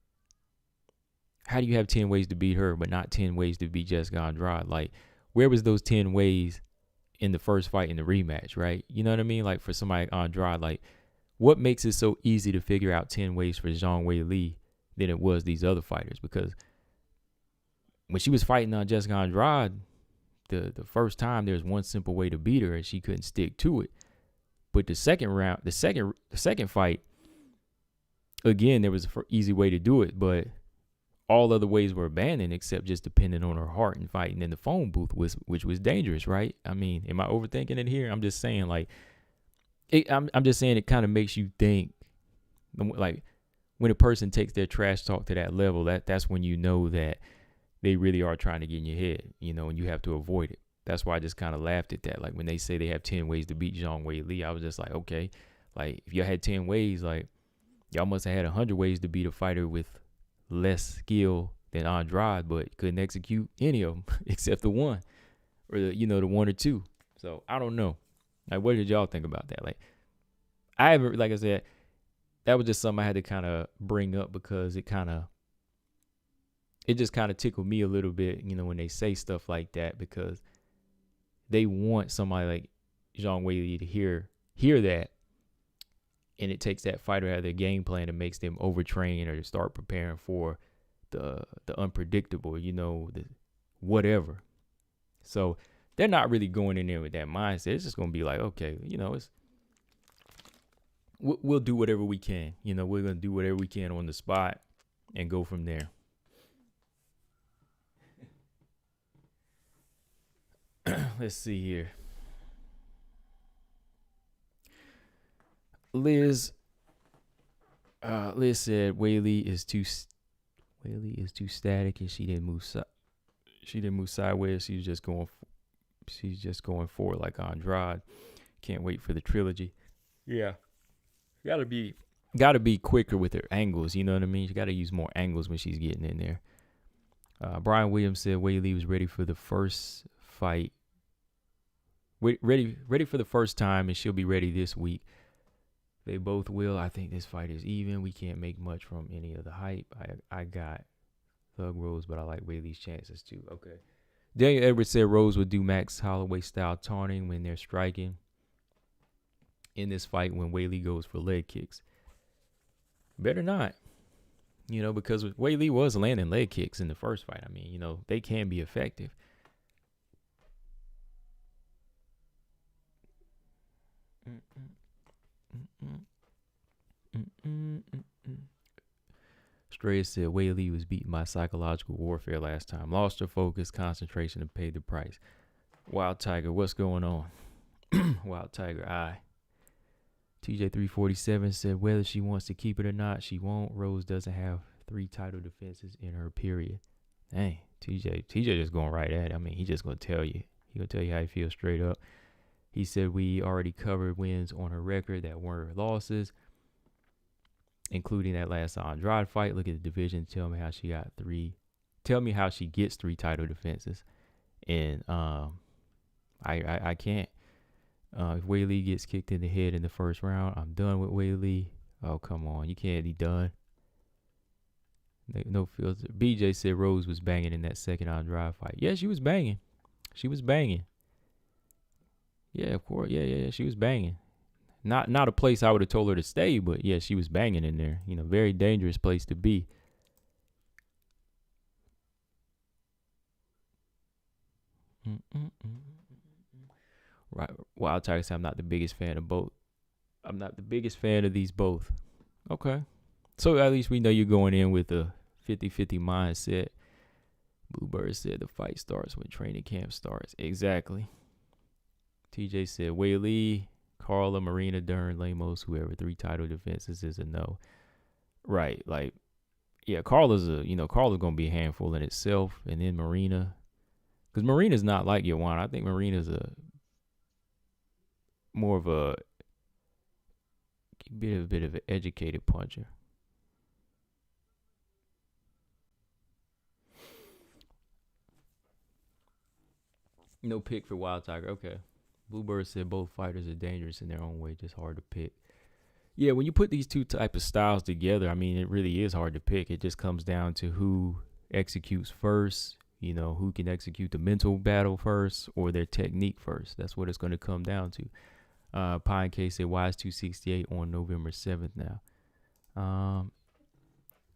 how do you have 10 ways to beat her but not 10 ways to beat Jessica Andrade? Like, where was those 10 ways in the first fight in the rematch, right? You know what I mean? Like for somebody like Andrade, like what makes it so easy to figure out 10 ways for Zhang Weili than it was these other fighters? Because when she was fighting on Jessica Andrade, the first time, there's one simple way to beat her and she couldn't stick to it. But the second fight, again, there was an easy way to do it, but all other ways were abandoned except just depending on her heart and fighting in the phone booth, which was dangerous, right? I mean, am I overthinking it here? I'm just saying, like, I'm just saying it kind of makes you think, like, when a person takes their trash talk to that level, that's when you know that they really are trying to get in your head, you know, and you have to avoid it. That's why I just kind of laughed at that. Like when they say they have 10 ways to beat Zhang Weili, I was just like, okay, like if y'all had 10 ways, like y'all must have had 100 ways to beat a fighter with less skill than Andrade, but couldn't execute any of them except the one, or the one or two. So I don't know. Like, what did y'all think about that? Like, I haven't, like I said, that was just something I had to kind of bring up because it just kind of tickled me a little bit, you know, when they say stuff like that, because they want somebody like Zhang Weili to hear that, and it takes that fighter out of their game plan and makes them overtrain or to start preparing for the unpredictable, you know, the whatever. So they're not really going in there with that mindset. It's just going to be like, okay, you know, we'll do whatever we can. You know, we're going to do whatever we can on the spot and go from there. Let's see here. Liz said Weili is too static and she didn't move sideways. She's just going forward like Andrade. Can't wait for the trilogy. Yeah. Gotta be quicker with her angles, you know what I mean? She gotta use more angles when she's getting in there. Brian Williams said Weili was ready for the first fight. Ready for the first time, and she'll be ready this week. They both will. I think this fight is even. We can't make much from any of the hype. I got Thug Rose, but I like Weili's chances too. Okay. Daniel Edwards said Rose would do Max Holloway style taunting when they're striking in this fight when Weili goes for leg kicks. Better not. You know, because Weili was landing leg kicks in the first fight. I mean, you know, they can be effective. Stray said Weili was beaten by psychological warfare last time. Lost her focus, concentration, and paid the price. Wild Tiger, what's going on? Wild Tiger, aye. TJ347 said whether she wants to keep it or not, she won't. Rose doesn't have 3 title defenses in her period. Dang, TJ just going right at it. I mean, he just going to tell you. He going to tell you how he feels straight up. He said we already covered wins on her record that weren't losses, including that last Andrade fight. Look at the division. Tell me how she gets 3 title defenses. And I can't. If Weili gets kicked in the head in the first round, I'm done with Weili. Oh, come on. You can't be done. No filter. BJ said Rose was banging in that second Andrade fight. Yeah, she was banging. Yeah, of course. Yeah. She was banging. Not a place I would have told her to stay, but yeah, she was banging in there. You know, very dangerous place to be. Right. Wild Tiger said I'm not the biggest fan of both. I'm not the biggest fan of these both. Okay. So at least we know you're going in with a 50-50 mindset. Bluebird said the fight starts when training camp starts. Exactly. TJ said Weili, Carla, Marina, Dern, Lemos, whoever, 3 title defenses is a no. Right. Like, yeah, Carla's going to be a handful in itself. And then Marina. Because Marina's not like Joanna. I think Marina's more of a bit of an educated puncher. No pick for Wild Tiger. Okay. Bluebird said both fighters are dangerous in their own way, just hard to pick. Yeah, when you put these two type of styles together, I mean, it really is hard to pick. It just comes down to who executes first, You know, who can execute the mental battle first or their technique first. That's what it's going to come down to. Pine K said Wise 268 on November 7th now.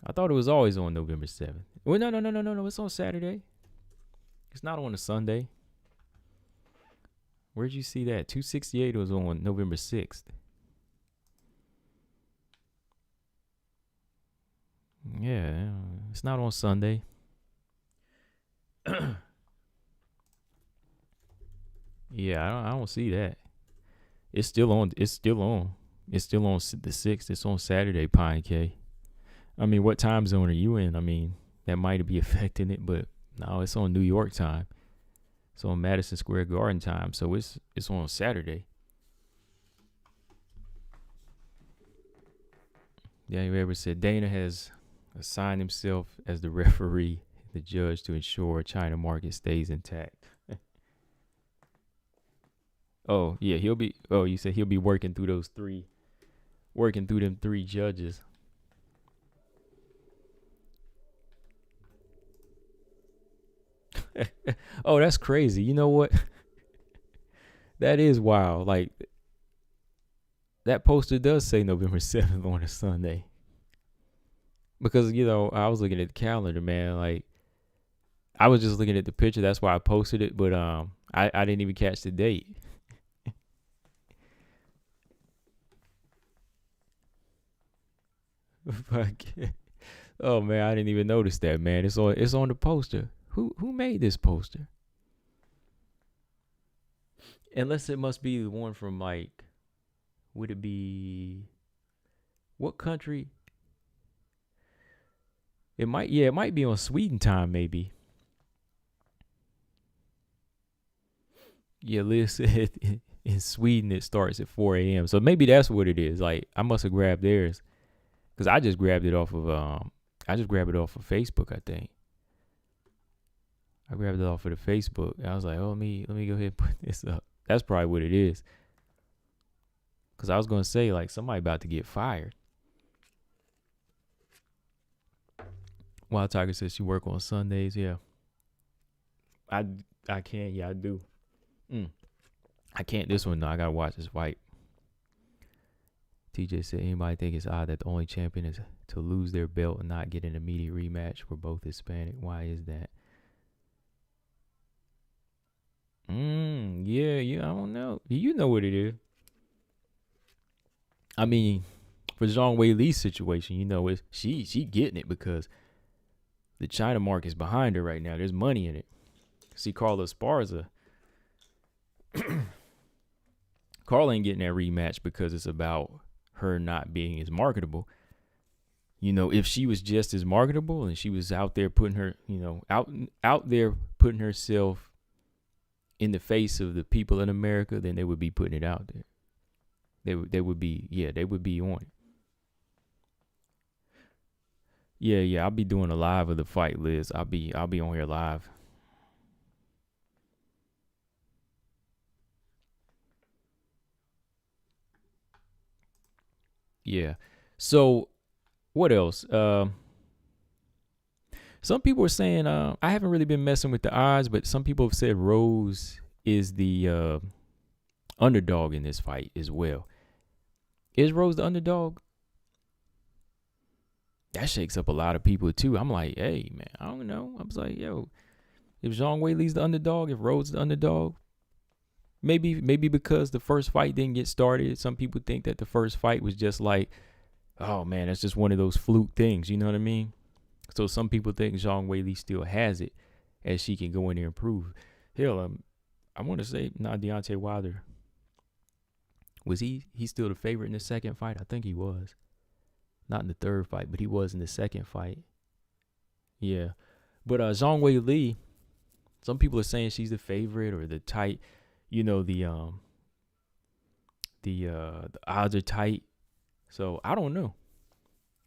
I thought it was always on November 7th. Well, no. It's on Saturday. It's not on a Sunday. Where'd you see that? 268 was on November 6th. Yeah, it's not on Sunday. Yeah, I don't see that. It's still on. It's still on the 6th. It's on Saturday, Pine K. I mean, what time zone are you in? I mean, that might be affecting it, but no, it's on New York time. It's on Madison Square Garden time, so it's on Saturday. Daniel Edwards said Dana has assigned himself as the referee, the judge, to ensure China market stays intact. Oh, yeah, you said he'll be working through them three judges. Oh, that's crazy. You know what? That is wild. Like, that poster does say November 7th on a Sunday. Because, you know, I was looking at the calendar, man. Like, I was just looking at the picture. That's why I posted it. But I didn't even catch the date. Oh, man, I didn't even notice that, man. It's on the poster. Who made this poster? Unless it must be the one from, like, would it be, what country? It might be on Sweden time, maybe. Yeah, Liz said in Sweden it starts at 4 a.m. So maybe that's what it is. Like, I must have grabbed theirs, because I just grabbed it off of Facebook, I think. I grabbed it off of the Facebook. I was like, oh, let me go ahead and put this up. That's probably what it is. Because I was going to say, like, somebody about to get fired. Wild Tiger says she work on Sundays. Yeah. I can't. Yeah, I do. I can't this one, though. I got to watch this fight. TJ said, anybody think it's odd that the only champion is to lose their belt and not get an immediate rematch for both Hispanic? Why is that? Yeah, I don't know. You know what it is. I mean, for Zhang Weili's situation, you know, she getting it because the China market is behind her right now. There's money in it. See, Carla Esparza, Carla ain't getting that rematch because it's about her not being as marketable. You know, if she was just as marketable and she was out there putting her, you know, out there putting herself in the face of the people in America, then they would be putting it out there. They would be on it. Yeah, I'll be doing a live of the fight, Liz. I'll be on here live. Yeah. So what else? Some people are saying, I haven't really been messing with the odds, but some people have said Rose is the underdog in this fight as well. Is Rose the underdog? That shakes up a lot of people too. I'm like, hey, man, I don't know. I was like, yo, if Zhang Weili's the underdog, if Rose is the underdog, maybe because the first fight didn't get started, some people think that the first fight was just like, oh, man, that's just one of those fluke things. You know what I mean? So some people think Zhang Weili still has it, as she can go in there and prove. Hell, I want to say, Deontay Wilder, was he still the favorite in the second fight? I think he was. Not in the third fight, but he was in the second fight. Yeah. But Zhang Weili, some people are saying she's the favorite or the tight, you know, the odds are tight. So I don't know.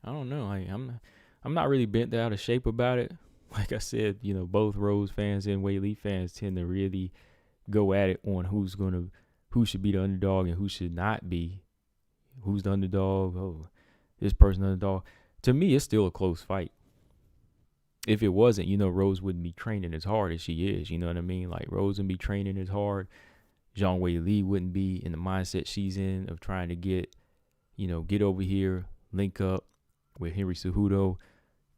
I'm not really bent out of shape about it. Like I said, you know, both Rose fans and Weili fans tend to really go at it on who should be the underdog and who should not be. Who's the underdog? Oh, this person underdog. To me, it's still a close fight. If it wasn't, Rose wouldn't be training as hard as she is. You know what I mean? Like, Rose wouldn't be training as hard. Zhang Weili wouldn't be in the mindset she's in of trying to get over here, link up with Henry Cejudo,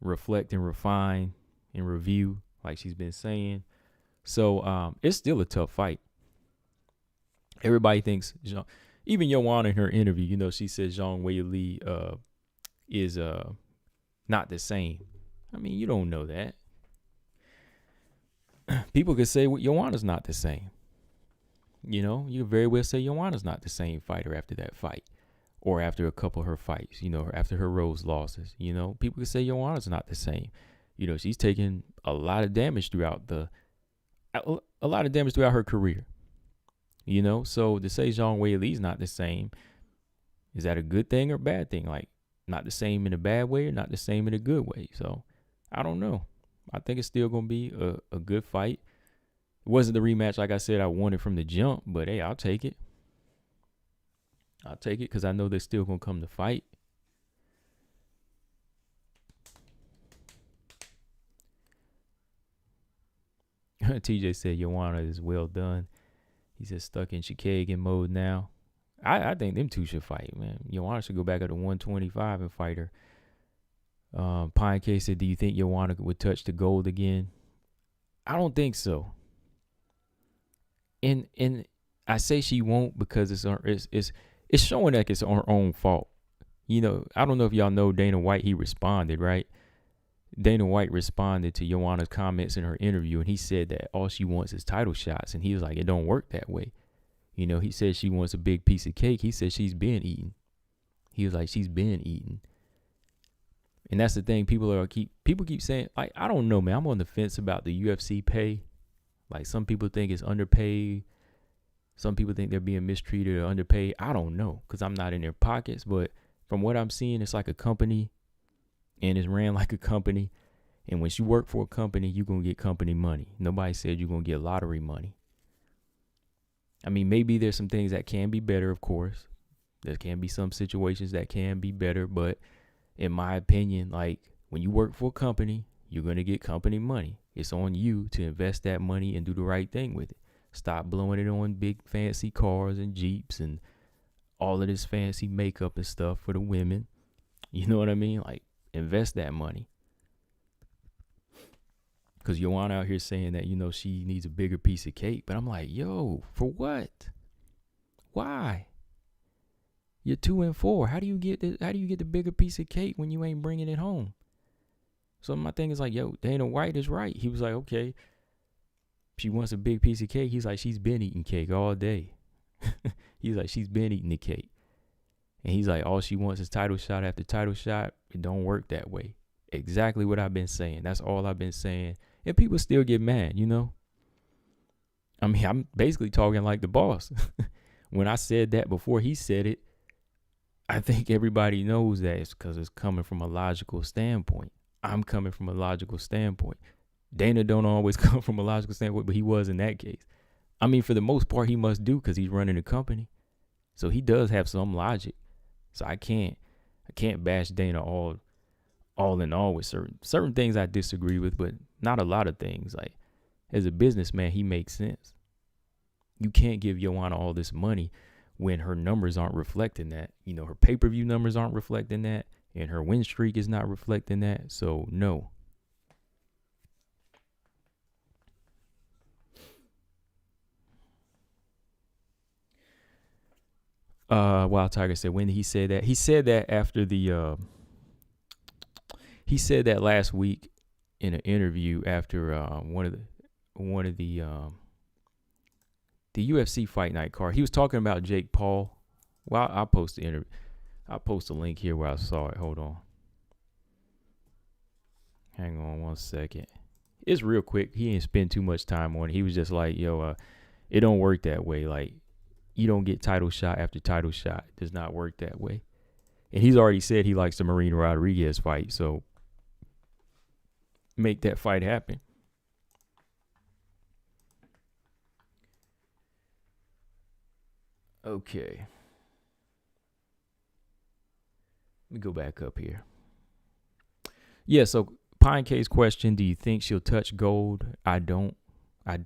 reflect and refine and review, like she's been saying. So it's still a tough fight. Everybody thinks, even Joanna in her interview, she says Zhang Weili is not the same. I mean, you don't know that. People could say Joanna's not the same. You could very well say Joanna's not the same fighter after that fight, or after a couple of her fights, after her Rose losses. People could say Joanna's not the same. She's taken a lot of damage throughout her career. So to say Zhang Weili's not the same, is that a good thing or bad thing? Like, not the same in a bad way or not the same in a good way? So I don't know. I think it's still going to be a good fight. It wasn't the rematch, like I said, I wanted from the jump, but hey, I'll take it. I'll take it because I know they're still going to come to fight. TJ said Joanna is well done. He said stuck in Chicago mode now. I think them two should fight, man. Joanna should go back up to 125 and fight her. Pine K said, do you think Joanna would touch the gold again? I don't think so. And I say she won't because it's showing like it's her own fault. I don't know if y'all know Dana White, he responded, right? Dana White responded to Joanna's comments in her interview, and he said that all she wants is title shots. And he was like, it don't work that way. He said she wants a big piece of cake. He said she's been eating. He was like, she's been eating. And that's the thing. People keep saying, like, I don't know, man. I'm on the fence about the UFC pay. Like, some people think it's underpaid. Some people think they're being mistreated or underpaid. I don't know because I'm not in their pockets. But from what I'm seeing, it's like a company. And it's ran like a company. And when you work for a company, you're going to get company money. Nobody said you're going to get lottery money. I mean, maybe there's some things that can be better, of course. There can be some situations that can be better. But in my opinion, like, when you work for a company, you're going to get company money. It's on you to invest that money and do the right thing with it. Stop blowing it on big fancy cars and Jeeps and all of this fancy makeup and stuff for the women. You know what I mean? Like, invest that money. Because Joanna out here saying that, she needs a bigger piece of cake. But I'm like, yo, for what? Why? You're 2-4. How do you get the bigger piece of cake when you ain't bringing it home? So my thing is like, yo, Dana White is right. He was like, okay, she wants a big piece of cake. He's like, she's been eating cake all day. He's like, she's been eating the cake. And he's like, all she wants is title shot after title shot. It don't work that way. Exactly what I've been saying. That's all I've been saying. And people still get mad, I mean, I'm basically talking like the boss. When I said that before he said it, I think everybody knows that it's because it's coming from a logical standpoint. I'm coming from a logical standpoint. Dana don't always come from a logical standpoint, but he was in that case. I mean, for the most part, he must do because he's running a company. So he does have some logic. So I can't bash Dana all in all with certain things I disagree with, but not a lot of things. Like, as a businessman, he makes sense. You can't give Joanna all this money when her numbers aren't reflecting that. Her pay-per-view numbers aren't reflecting that, and her win streak is not reflecting that. So, no. Wild Tiger said, when did he say that? He said that after he said that last week in an interview after one of the UFC Fight Night card. He was talking about Jake Paul. Well, I'll post a link here where I saw it. Hold on. Hang on one second. It's real quick. He didn't spend too much time on it. He was just like, yo, it don't work that way. Like, you don't get title shot after title shot. It does not work that way. And he's already said he likes the Marina Rodriguez fight. So make that fight happen. Okay. Let me go back up here. Yeah, so Pine Case question: do you think she'll touch gold? I don't. And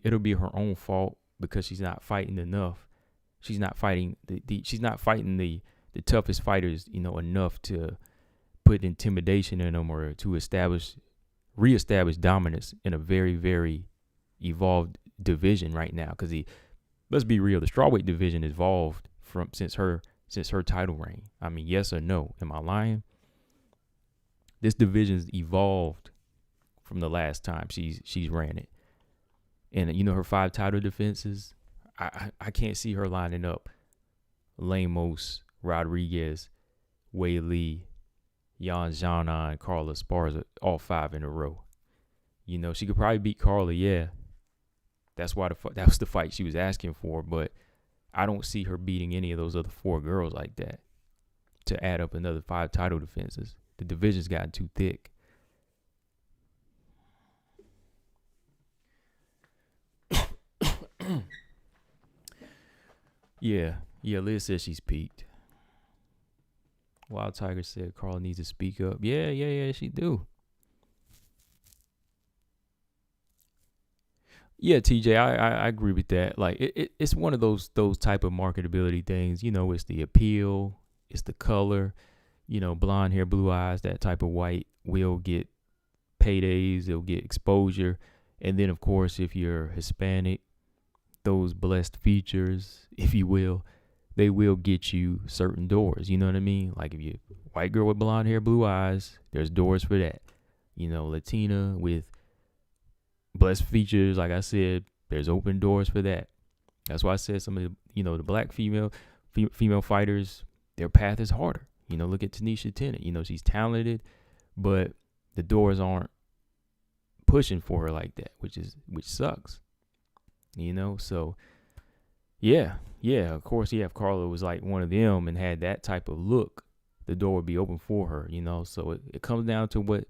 it'll be her own fault because she's not fighting enough. She's not fighting she's not fighting the toughest fighters, enough to put intimidation in them or to reestablish dominance in a very, very evolved division right now. Because let's be real, the strawweight division evolved since her title reign. I mean, yes or no? Am I lying? This division's evolved from the last time she's ran it. And her 5 title defenses, I can't see her lining up Lemos, Rodriguez, Weili, Zhang, Carla Esparza, all 5 in a row. She could probably beat Carla, yeah. That's why that was the fight she was asking for, but I don't see her beating any of those other 4 girls like that to add up another 5 title defenses. The division's gotten too thick. Yeah, Liz says she's peaked. Wild Tiger said Carla needs to speak up. Yeah, she do. Yeah, TJ, I agree with that. Like it's one of those type of marketability things. It's the appeal, it's the color. Blonde hair, blue eyes, that type of white will get paydays, it'll get exposure. And then, of course, if you're Hispanic, those blessed features, if you will, they will get you certain doors. You know what I mean? Like if you're a white girl with blonde hair, blue eyes, there's doors for that. Latina with blessed features, like I said, there's open doors for that. That's why I said some of the, the black female fighters, their path is harder. Look at Tanisha Tennant. She's talented, but the doors aren't pushing for her like that, which sucks. So yeah. Of course, if Carla was like one of them and had that type of look, the door would be open for her. So it comes down to what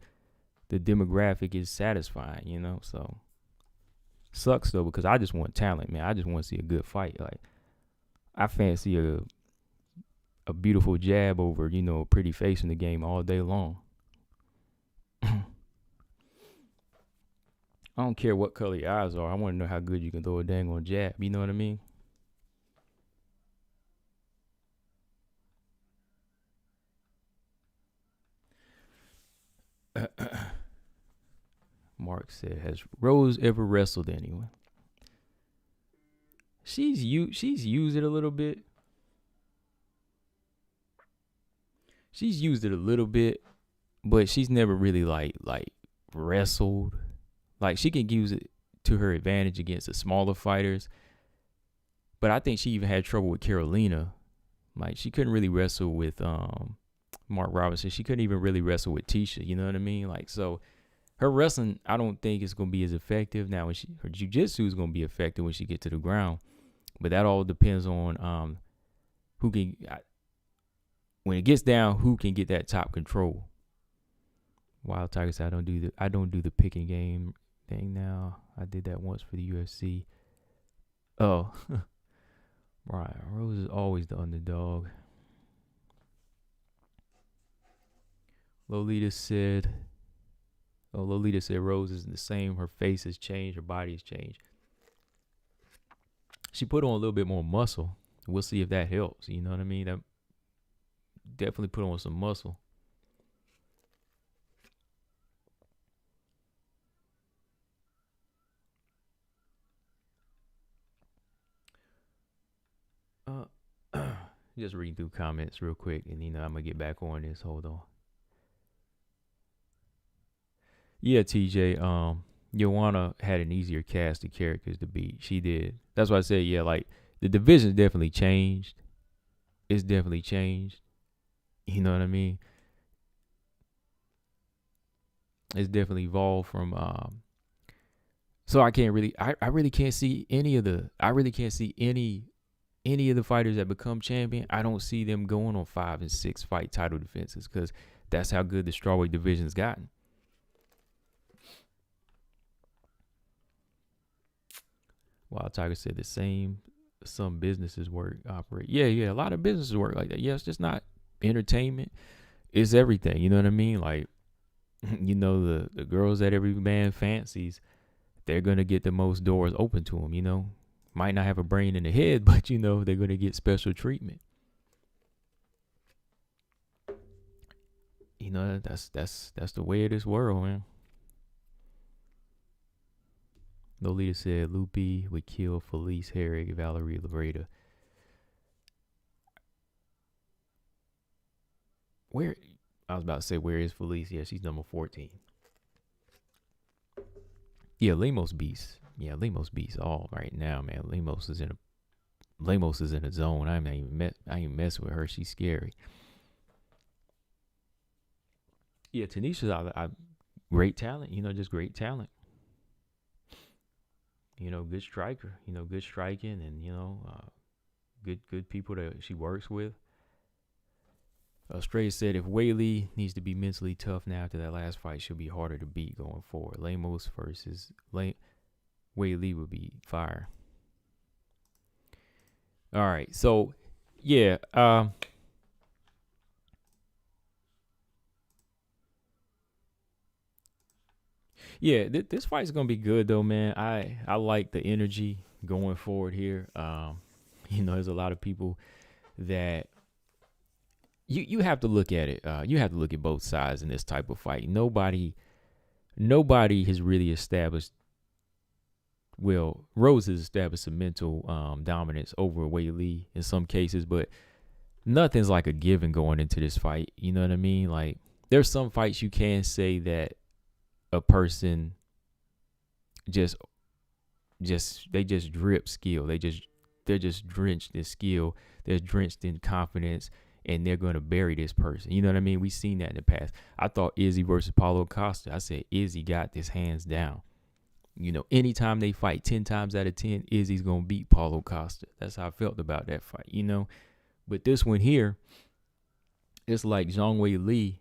the demographic is satisfying. So sucks though, because I just want talent, man. I just want to see a good fight. Like I fancy a beautiful jab over, a pretty face in the game all day long. I don't care what color your eyes are. I want to know how good you can throw a dang on jab. You know what I mean? Mark said, has Rose ever wrestled anyone? She's used it a little bit. She's used it a little bit, but she's never really like wrestled. Like she can use it to her advantage against the smaller fighters. But I think she even had trouble with Carolina. Like she couldn't really wrestle with Mark Robinson. She couldn't even really wrestle with Tisha. You know what I mean? Like so, her wrestling I don't think is gonna be as effective. Now her jiu-jitsu is gonna be effective when she gets to the ground. But that all depends on who can. When it gets down, who can get that top control? Wild Tiger said, I don't do the picking game thing now. I did that once for the UFC. Oh, right. Rose is always the underdog. Lolita said Rose is the same. Her face has changed. Her body has changed. She put on a little bit more muscle. We'll see if that helps. You know what I mean? That definitely put on some muscle. Just reading through comments real quick, and I'm gonna get back on this. Hold on. Yeah, TJ. Joanna had an easier cast of characters to beat. She did. That's why I said, yeah, like the division's definitely changed. It's definitely changed. You know what I mean? It's definitely evolved from so I really can't see any of the fighters that become champion. I don't see them going on 5 and 6 fight title defenses because that's how good the strawweight division's gotten. Wild Tiger said the same. Some businesses operate. Yeah. A lot of businesses work like that. Yeah, it's just not entertainment. It's everything. You know what I mean? Like you know, the girls that every man fancies, they're going to get the most doors open to them, you know. Might not have a brain in the head, but, you know, they're going to get special treatment. You know, that's the way of this world, man. Lolita said Lupe would kill Felice Herrig, Valerie Loretta. Where, I was about to say, where is Felice? Yeah, she's number 14. Yeah, Lemos beast. Yeah, Lemos beast all right now, man. Lemos is in a zone. I ain't messing with her. She's scary. Yeah, Tanisha's I great talent. You know, just great talent. You know, good striker. You know, good striking, and you know, good people that she works with. Stray said if Weili needs to be mentally tough now after that last fight, she'll be harder to beat going forward. Lemos versus Weili would be fire. All right, so yeah, yeah, this fight's gonna be good though, man. I like the energy going forward here. You know, there's a lot of people that you have to look at it. You have to look at both sides in this type of fight. Nobody has really established. Well, Rose has established a mental dominance over Weili in some cases, but nothing's like a given going into this fight. You know what I mean? Like, there's some fights you can say that a person just drip skill. They're just drenched in skill. They're drenched in confidence, and they're gonna bury this person. You know what I mean? We've seen that in the past. I thought Izzy versus Paulo Costa. I said Izzy got this hands down. You know, anytime they fight, 10 times out of 10, Izzy's gonna beat Paulo Costa. That's how I felt about that fight. You know, but this one here, it's like Zhang Weili.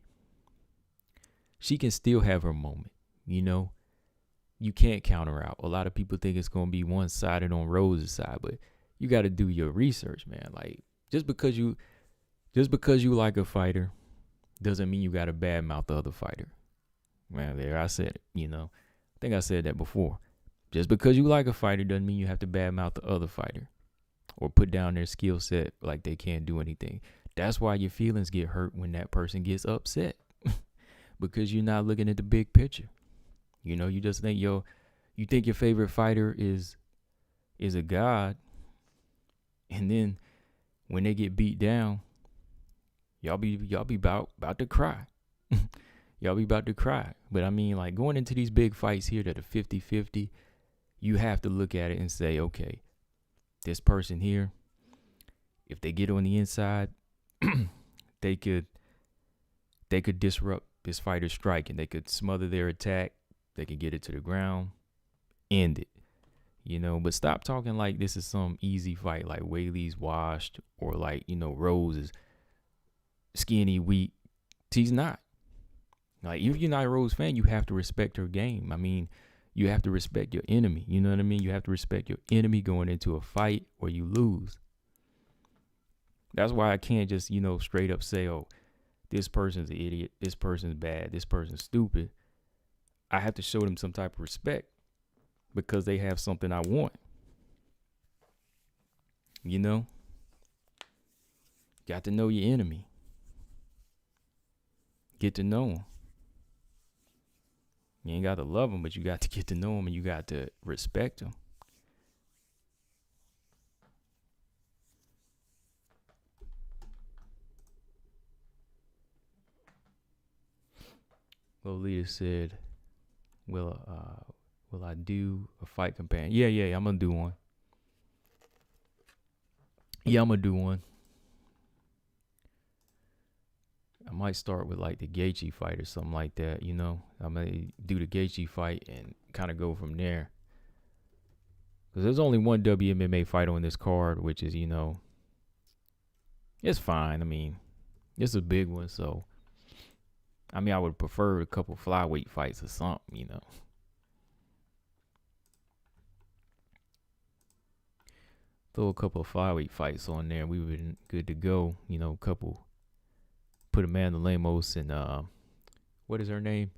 She can still have her moment. You know, you can't count her out. A lot of people think it's gonna be one-sided on Rose's side, but you got to do your research, man. Like, just because you like a fighter doesn't mean you got to badmouth the other fighter. Man, there, I said it. You know, I think I said that before. Just because you like a fighter doesn't mean you have to badmouth the other fighter or put down their skill set like they can't do anything. That's why your feelings get hurt when that person gets upset because you're not looking at the big picture. You know, you just think you think your favorite fighter is a god, and then when they get beat down, y'all be about to cry. Y'all be about to cry. But I mean, like, going into these big fights here that are 50-50, you have to look at it and say, okay, this person here, if they get on the inside, they could disrupt this fighter's strike, and they could smother their attack. They could get it to the ground, end it. You know, but stop talking like this is some easy fight, like Weili's washed, or like, you know, Rose is skinny, weak. She's not. Like, if you're not a Rose fan, you have to respect her game. I mean, you have to respect your enemy. You know what I mean? You have to respect your enemy going into a fight where you lose. That's why I can't just, you know, straight up say, oh, this person's an idiot, this person's bad, this person's stupid. I have to show them some type of respect because they have something I want. You know? Got to know your enemy. Get to know them. You ain't got to love them, but you got to get to know them, and you got to respect them. Lolita said, will I do a fight companion? Yeah, I'm going to do one. Yeah, I'm going to do one. I might start with like the Gaethje fight or something like that, you know. I may do the Gaethje fight and kind of go from there. Because there's only one WMMA fight on this card, which is, you know, it's fine. I mean, it's a big one, so I mean, I would prefer a couple flyweight fights or something, you know. Throw a couple of flyweight fights on there, we would be good to go. You know, put Amanda Lemos and what is her name?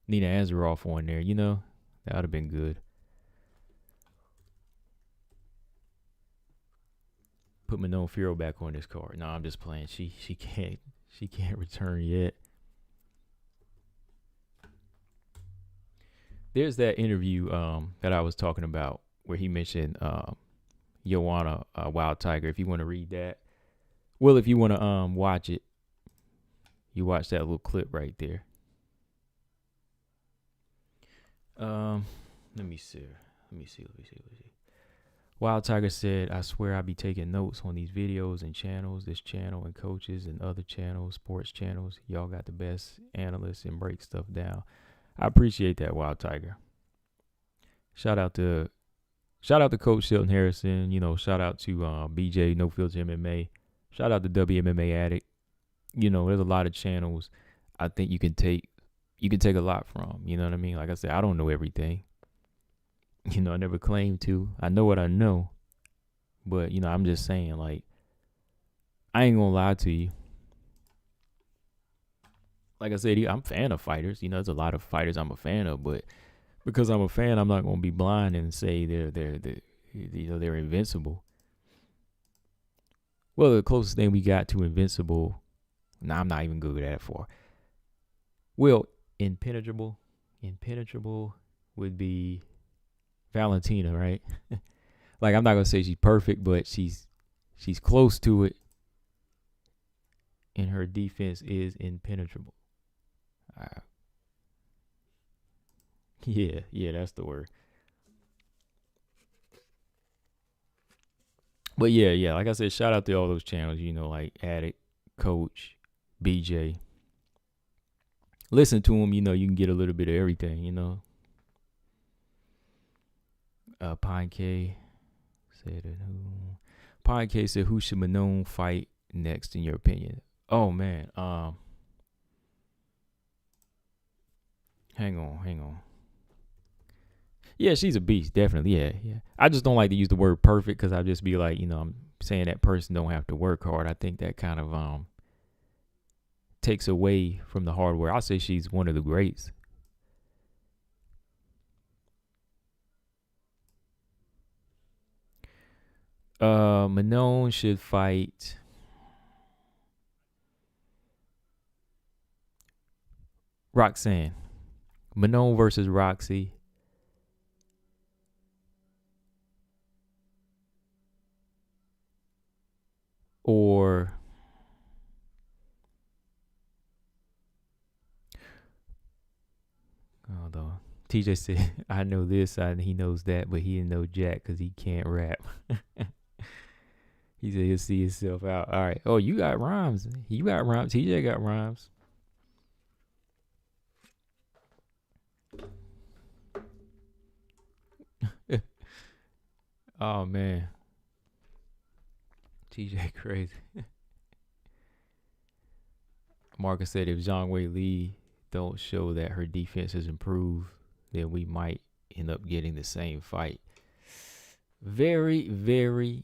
Nina Ansaroff on there, you know? That would have been good. Put Manon Fiorot back on this card. No, I'm just playing. She can't return yet. There's that interview that I was talking about where he mentioned Joanna Wild Tiger. If you want to read that, well, if you want to watch it, you watch that little clip right there. Let me see. Wild Tiger said, I swear I'll be taking notes on these videos and channels, this channel and coaches and other channels, sports channels. Y'all got the best analysts and break stuff down. I appreciate that, Wild Tiger. Shout out to Coach Shelton Harrison. You know, shout out to BJ No Filter MMA. Shout out to WMMA Addict. You know, there's a lot of channels I think you can take a lot from. You know what I mean? Like I said, I don't know everything. You know, I never claimed to. I know what I know. But, you know, I'm just saying, like, I ain't gonna lie to you. Like I said, I'm a fan of fighters. You know, there's a lot of fighters I'm a fan of, but because I'm a fan, I'm not gonna be blind and say they're invincible. Well, the closest thing we got to invincible, I'm not even good at it for. Well, impenetrable would be Valentina, right? Like, I'm not gonna say she's perfect, but she's close to it, and her defense is impenetrable. Yeah, that's the word. But yeah, like I said, shout out to all those channels, you know, like Addict, Coach, BJ. Listen to them, you know, you can get a little bit of everything, you know. Pine K said it. Pine K said, who should Manon fight next in your opinion? Oh man, hang on. Yeah, she's a beast, definitely. Yeah. I just don't like to use the word perfect because I'll just be like, you know, I'm saying that person don't have to work hard. I think that kind of takes away from the hard work. I'll say she's one of the greats. Manon should fight Roxanne. Manon versus Roxy. Or although TJ said, I know this, he knows that, but he didn't know Jack because he can't rap. He said he'll see himself out. All right. Oh, you got rhymes. You got rhymes. TJ got rhymes. Oh, man. TJ crazy. Marcus said if Zhang Weili don't show that her defense has improved, then we might end up getting the same fight. Very, very,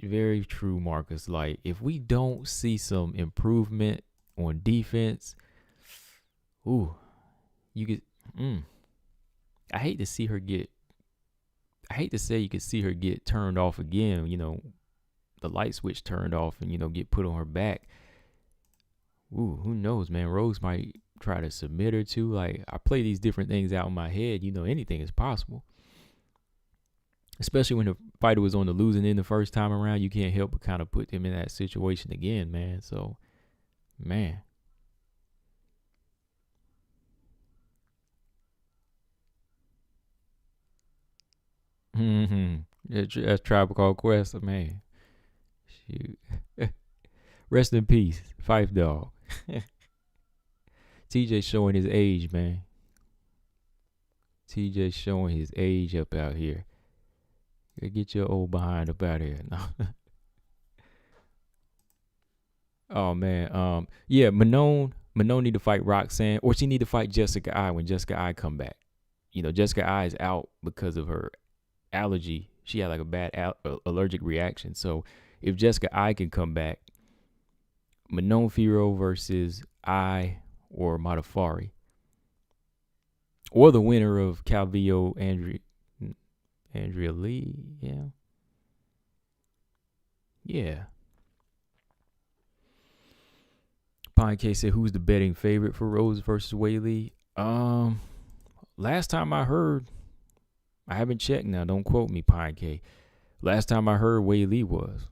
very true, Marcus. Like, if we don't see some improvement on defense, you could. I hate to say you could see her get turned off again. You know, the light switch turned off, and get put on her back. Who knows, man? Rose might try to submit her too. Like, I play these different things out in my head. Anything is possible. Especially when the fighter was on the losing end the first time around, you can't help but kind of put them in that situation again, man. So, man. That's Tribe Called Quest, man. Shoot. Rest in peace, Fife Dog. TJ showing his age, man. TJ showing his age up out here. Get your old behind up out here. No. Oh man. Yeah, Manon need to fight Roxanne, or she need to fight Jessica I when Jessica I come back. Jessica I is out because of her allergy. She had like a bad allergic reaction. So if Jessica I can come back, Manon Fiorot versus I or Matafari. or the winner of Calvillo Andrea Lee. Yeah. Pine K said, "Who's the betting favorite for Rose versus Weili?" Last time I heard, I haven't checked now. Don't quote me, Pine K. Last time I heard, Weili was,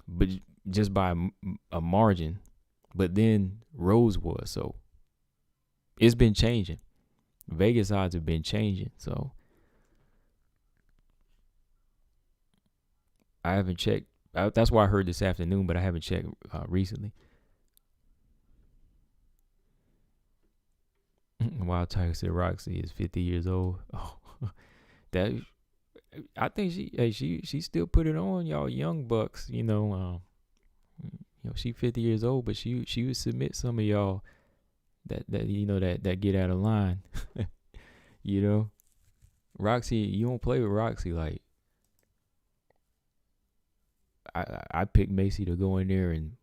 but just by a margin. But then Rose was, so it's been changing. Vegas odds have been changing, so I haven't checked. That's why I heard this afternoon, but I haven't checked recently. Wild Tiger said Roxy is 50 years old. Oh, that I think she still put it on, y'all young bucks. She 50 years old, but she would submit some of y'all that get out of line. Roxy, you don't play with Roxy. Like I picked Macy to go in there and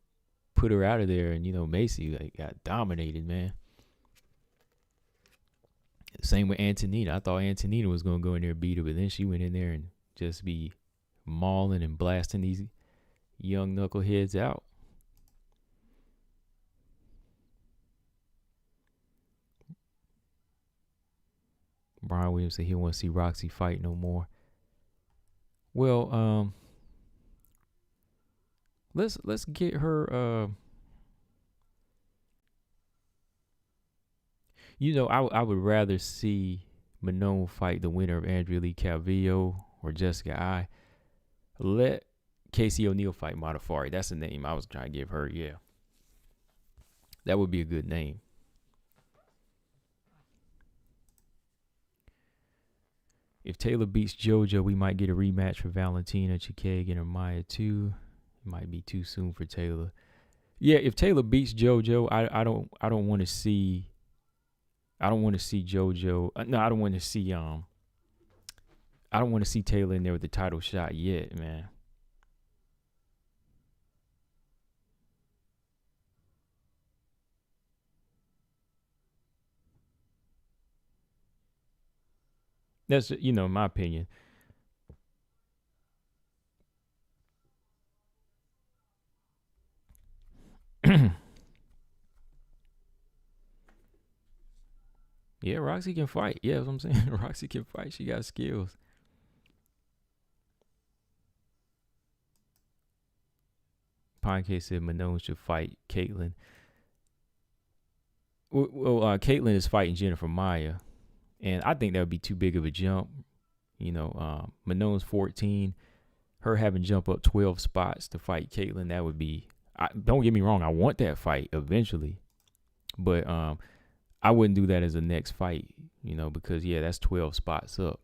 put her out of there, and Macy got dominated, man. Same with Antonina. I thought Antonina was gonna go in there and beat her, but then she went in there and just be mauling and blasting these young knuckleheads out. Brian Williams said he wants to see Roxy fight no more. Well, let's get her. I would rather see Manon fight the winner of Andrea Lee Calvillo or Jessica I. Let Casey O'Neill fight Modafari. That's the name I was trying to give her. Yeah, that would be a good name. If Taylor beats JoJo, we might get a rematch for Valentina, Chikagan, or Maya too. It might be too soon for Taylor. Yeah, if Taylor beats JoJo, I don't want to see. I don't want to see JoJo. No, I don't want to see I don't want to see Taylor in there with the title shot yet, man. That's my opinion. Yeah, Roxy can fight. Yeah, that's what I'm saying. Roxy can fight. She got skills. Pinecase said Manon should fight Caitlyn. Well, Caitlyn is fighting Jennifer Maya, and I think that would be too big of a jump. Manon's 14. Her having jump up 12 spots to fight Caitlyn, that would be. Don't get me wrong. I want that fight eventually, but I wouldn't do that as a next fight, because that's 12 spots up.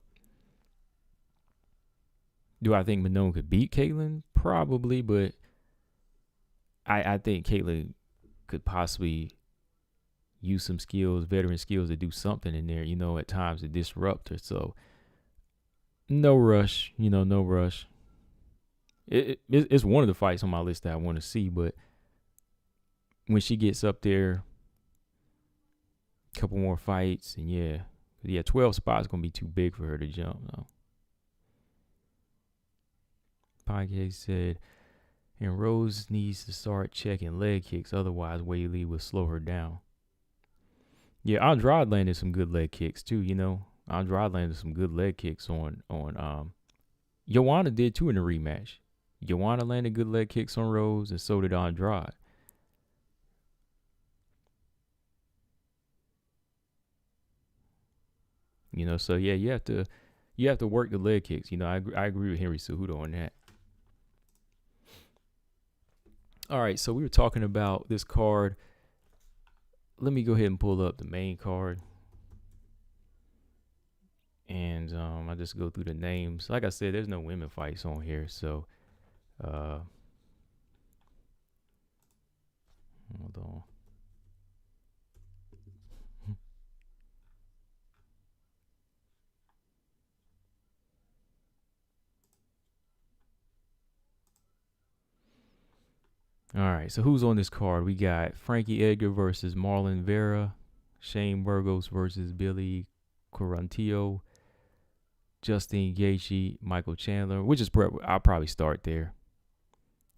Do I think Manon could beat Caitlyn? Probably, but I think Caitlyn could possibly use some skills, veteran skills, to do something in there, at times to disrupt her. So no rush, no rush. It's one of the fights on my list that I want to see, but when she gets up there, a couple more fights, and 12 spots gonna be too big for her to jump. No. Podcast said, and Rose needs to start checking leg kicks, otherwise Weili will slow her down. Yeah, Andrade landed some good leg kicks too. Andrade landed some good leg kicks on Joanna did too in the rematch. Joanna landed good leg kicks on Rose, and so did Andrade. So yeah, you have to work the leg kicks. I agree with Henry Cejudo on that. All right, so we were talking about this card. Let me go ahead and pull up the main card. And I just go through the names. Like I said, there's no women fights on here, so hold on. All right, so who's on this card? We got Frankie Edgar versus Marlon Vera, Shane Burgos versus Billy Quarantillo, Justin Gaethje, Michael Chandler, which is I'll probably start there.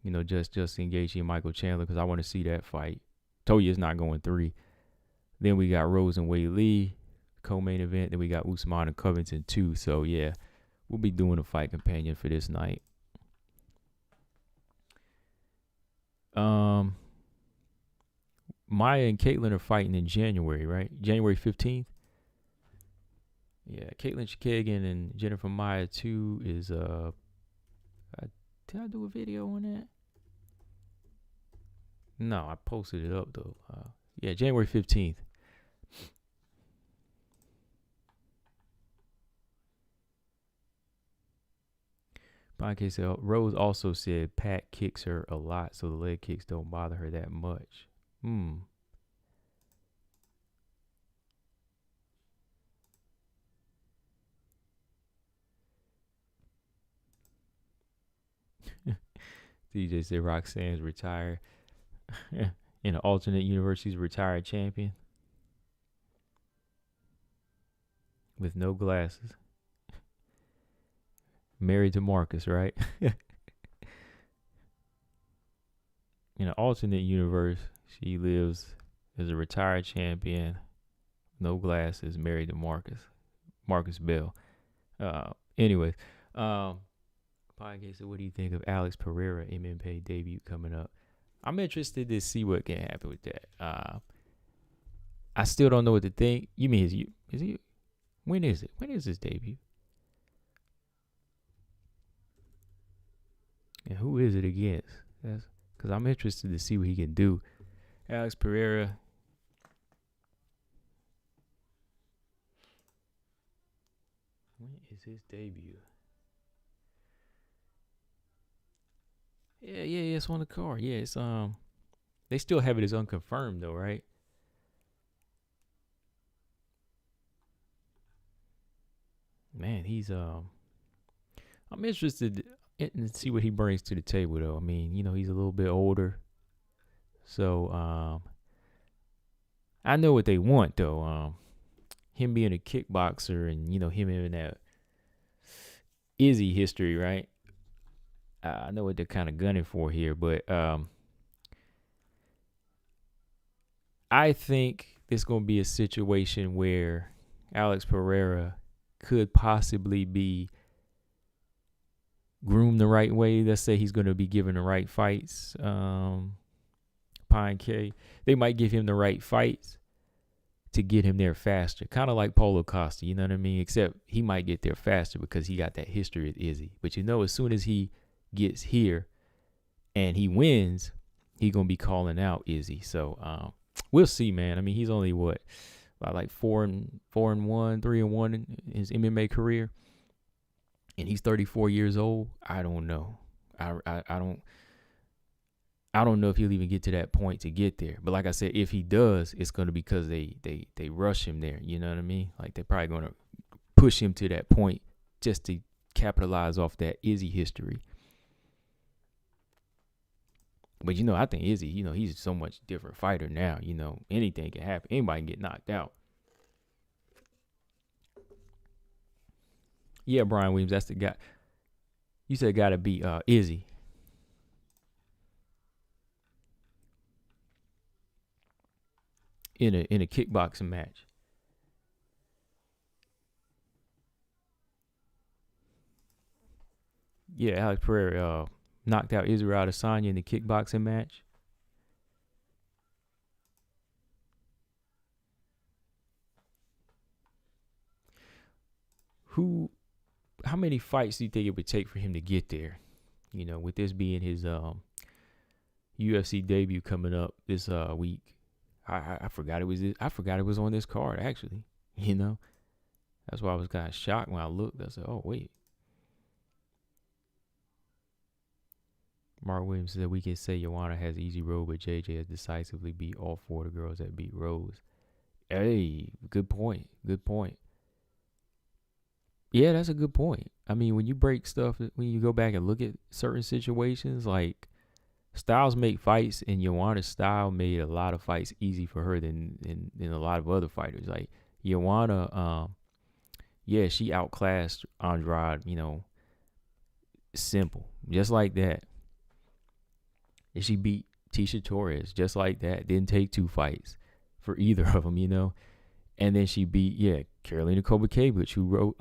Justin Gaethje and Michael Chandler, because I want to see that fight. Told you it's not going 3. Then we got Rose and Weili, co-main event. Then we got Usman and Covington 2. So yeah, we'll be doing a fight companion for this night. Maya and Caitlin are fighting in January, right? January 15th. Yeah, Caitlin Chikagan and Jennifer Maya 2 is did I do a video on that? No, I posted it up though. Yeah, January 15th. Rose also said Pat kicks her a lot, so the leg kicks don't bother her that much. DJ said Roxanne's retired. In an alternate universe, she's a retired champion. With no glasses. Married to Marcus, right? In an alternate universe, she lives as a retired champion, no glasses, married to Marcus Bell. Anyways, podcast. So what do you think of Alex Pereira MMA debut coming up? I'm interested to see what can happen with that. I still don't know what to think. You mean is he? When is it? When is his debut? And who is it against? Because I'm interested to see what he can do. Alex Pereira. When is his debut? Yeah, it's on the card. Yeah, it's they still have it as unconfirmed though, right? Man, he's I'm interested in see what he brings to the table though. I mean, he's a little bit older. So I know what they want though. Him being a kickboxer and him having that Izzy history, right? I know what they're kind of gunning for here, but I think it's going to be a situation where Alex Pereira could possibly be groomed the right way. Let's say he's going to be given the right fights. Pine K, they might give him the right fights to get him there faster. Kind of like Paulo Costa, you know what I mean? Except he might get there faster because he got that history with Izzy. But as soon as he gets here and he wins, he gonna be calling out Izzy. So we'll see, man. I mean, he's only like 4-1, 3-1 in his MMA career, and he's 34 years old. I don't know. I don't know if he'll even get to that point to get there. But like I said, if he does, it's gonna be because they rush him there. You know what I mean? Like they're probably gonna push him to that point just to capitalize off that Izzy history. But I think Izzy, he's so much different fighter now. Anything can happen. Anybody can get knocked out. Yeah, Brian Williams, that's the guy. You said gotta be Izzy. In a kickboxing match. Yeah, Alex Pereira knocked out Israel Adesanya in the kickboxing match. How many fights do you think it would take for him to get there? With this being his UFC debut coming up this week. I forgot it was on this card actually. That's why I was kind of shocked when I looked. I said, "Oh wait." Mark Williams said we can say Joanna has easy road, but JJ has decisively beat all 4 of the girls that beat Rose. Hey, good point. Yeah, that's a good point. I mean, when you break stuff, when you go back and look at certain situations, like styles make fights, and Joanna's style made a lot of fights easy for her than a lot of other fighters. Like Joanna, yeah, she outclassed Andrade, simple, just like that. And she beat Tisha Torres just like that. Didn't take 2 fights for either of them, And then she beat, Karolina Kowalkiewicz, who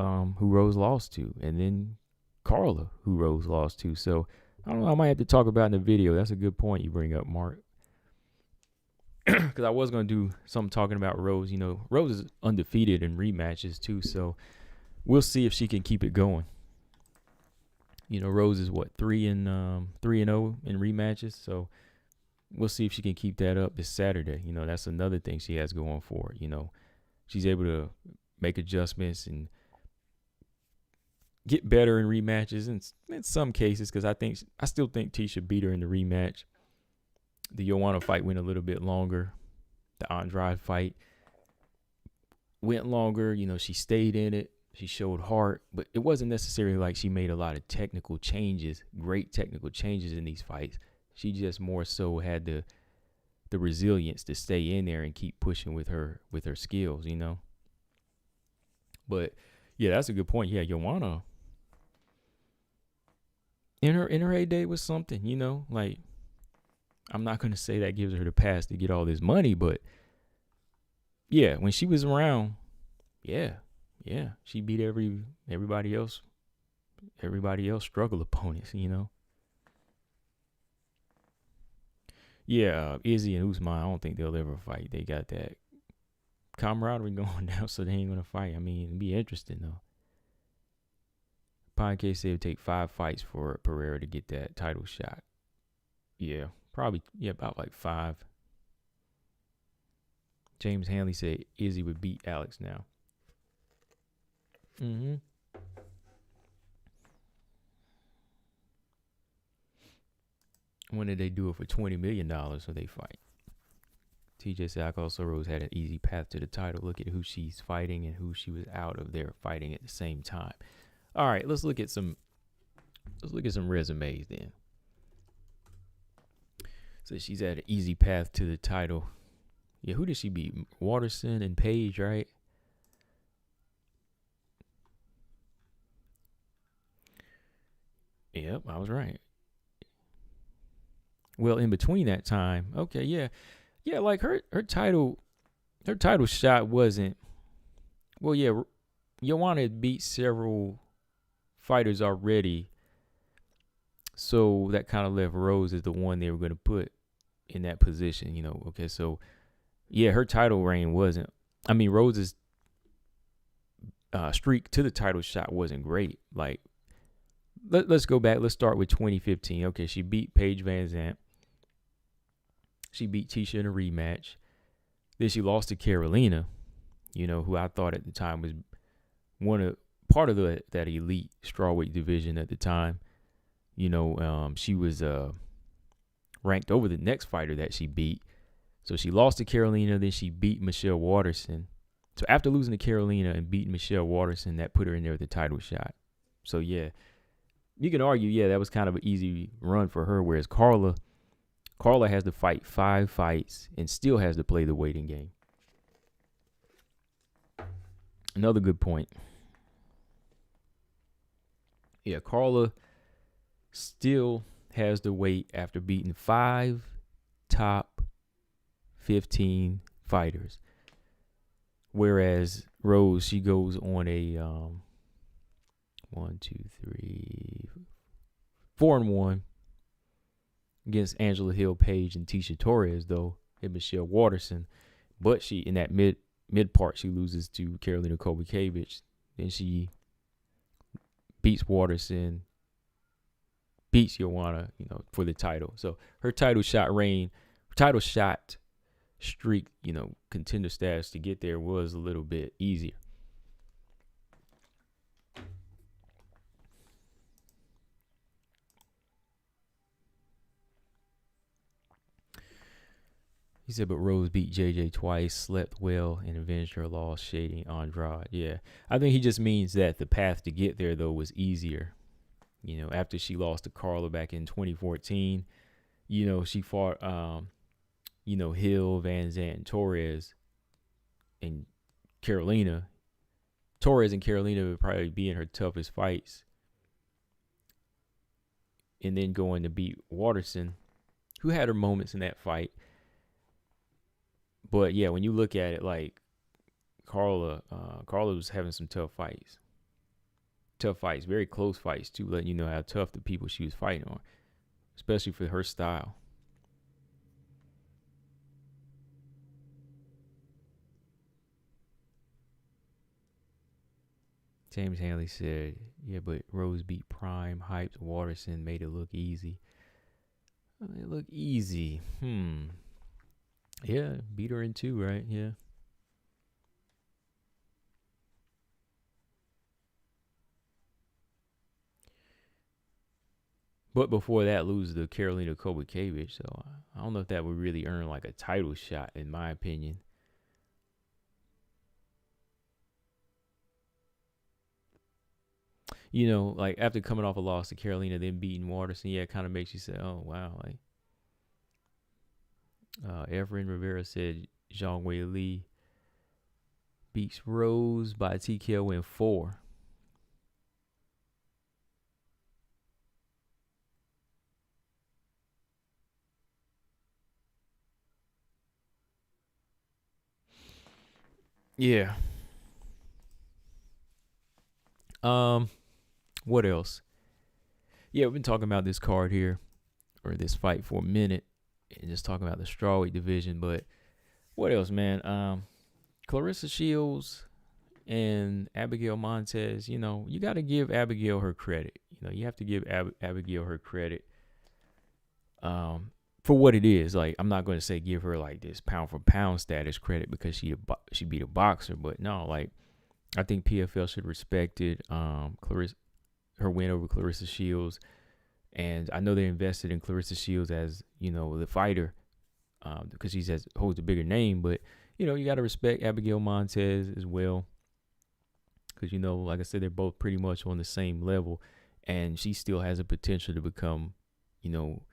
Rose lost to, and then Carla, who Rose lost to. So I don't know. I might have to talk about in the video. That's a good point you bring up, Mark. Because I was going to do something talking about Rose. Rose is undefeated in rematches too. So we'll see if she can keep it going. Rose is 3-0 in rematches. So we'll see if she can keep that up this Saturday. That's another thing she has going for her. She's able to make adjustments and get better in rematches in some cases, because I still think Tisha beat her in the rematch. The Joanna fight went a little bit longer. The Andrade fight went longer. She stayed in it. She showed heart, but it wasn't necessarily like she made a lot of technical changes, great technical changes in these fights. She just more so had the resilience to stay in there and keep pushing with her skills, But yeah, that's a good point. Yeah, Joanna in her heyday was something, Like, I'm not gonna say that gives her the pass to get all this money, but yeah, when she was around, yeah, she beat everybody else struggle opponents, Yeah, Izzy and Usman, I don't think they'll ever fight. They got that camaraderie going now, so they ain't gonna fight. I mean, it'd be interesting though. Podcast said it would take 5 fights for Pereira to get that title shot. Yeah, probably. Yeah, about like 5. James Hanley said Izzy would beat Alex now. When did they do it for $20 million so they fight? TJ said also Rose had an easy path to the title. Look at who she's fighting and who she was out of there fighting at the same time. All right, let's look at some resumes then. So she's had an easy path to the title. Yeah, who did she beat? Waterson and Page, right? Yep, I was right. Well, in between that time, okay, yeah, like her title shot wasn't. Well, yeah, Joanna had beat several fighters already, so that kind of left Rose as the one they were going to put in that position. Okay, so yeah, her title reign wasn't. I mean, Rose's streak to the title shot wasn't great. Like, let's go back. Let's start with 2015. Okay, she beat Paige Van Zandt. She beat Tisha in a rematch. Then she lost to Carolina, who I thought at the time was part of that elite strawweight division at the time. She was ranked over the next fighter that she beat. So she lost to Carolina, then she beat Michelle Waterson. So after losing to Carolina and beating Michelle Waterson, that put her in there with the title shot. So yeah, you can argue, that was kind of an easy run for her, whereas Carla has to fight 5 fights and still has to play the waiting game. Another good point. Yeah, Carla still has to wait after beating 5 top 15 fighters. Whereas Rose, she goes on a 4-1 against Angela Hill, Page, and Tisha Torres, though, and Michelle Waterson. But she, in that mid part, she loses to Karolina Kowalkiewicz. Then she beats Waterson, beats Joanna, for the title. So her title shot streak, contender status to get there was a little bit easier. He said, but Rose beat JJ twice, slept well, and avenged her loss, shading Andrade. Yeah, I think he just means that the path to get there, though, was easier. After she lost to Carla back in 2014, she fought, Hill, Van Zandt, Torres, and Carolina. Torres and Carolina would probably be in her toughest fights. And then going to beat Waterson, who had her moments in that fight. But yeah, when you look at it, like Carla was having some tough fights. Tough fights, very close fights too, letting you know how tough the people she was fighting are, especially for her style. James Hanley said, yeah, but Rose beat Prime, hyped Waterson, made it look easy. It looked easy. Yeah, beat her in 2, right? Yeah. But before that, lose to Karolina Kowalkiewicz. So I don't know if that would really earn like a title shot, in my opinion. You know, like after coming off a loss to Carolina, then beating Waterson, yeah, it kind of makes you say, oh, wow. Like, Efren Rivera said Zhang Weili beats Rose by TKO in 4. Yeah. What else? Yeah, we've been talking about this card here, or this fight, for a minute, and just talking about the strawweight division. But what else, man? Claressa Shields and Abigail Montez. You know, you got to give Abigail her credit. You know, you have to give Abigail her credit. For what it is. Like, I'm not going to say give her like this pound for pound status credit because she beat a boxer, but no, like, I think PFL should respect it. Her win over Claressa Shields, and I know they invested in Claressa Shields as, you know, the fighter, because she holds a bigger name. But you know, you got to respect Abigail Montez as well, because, you know, like I said, they're both pretty much on the same level, and she still has a potential to become, you know,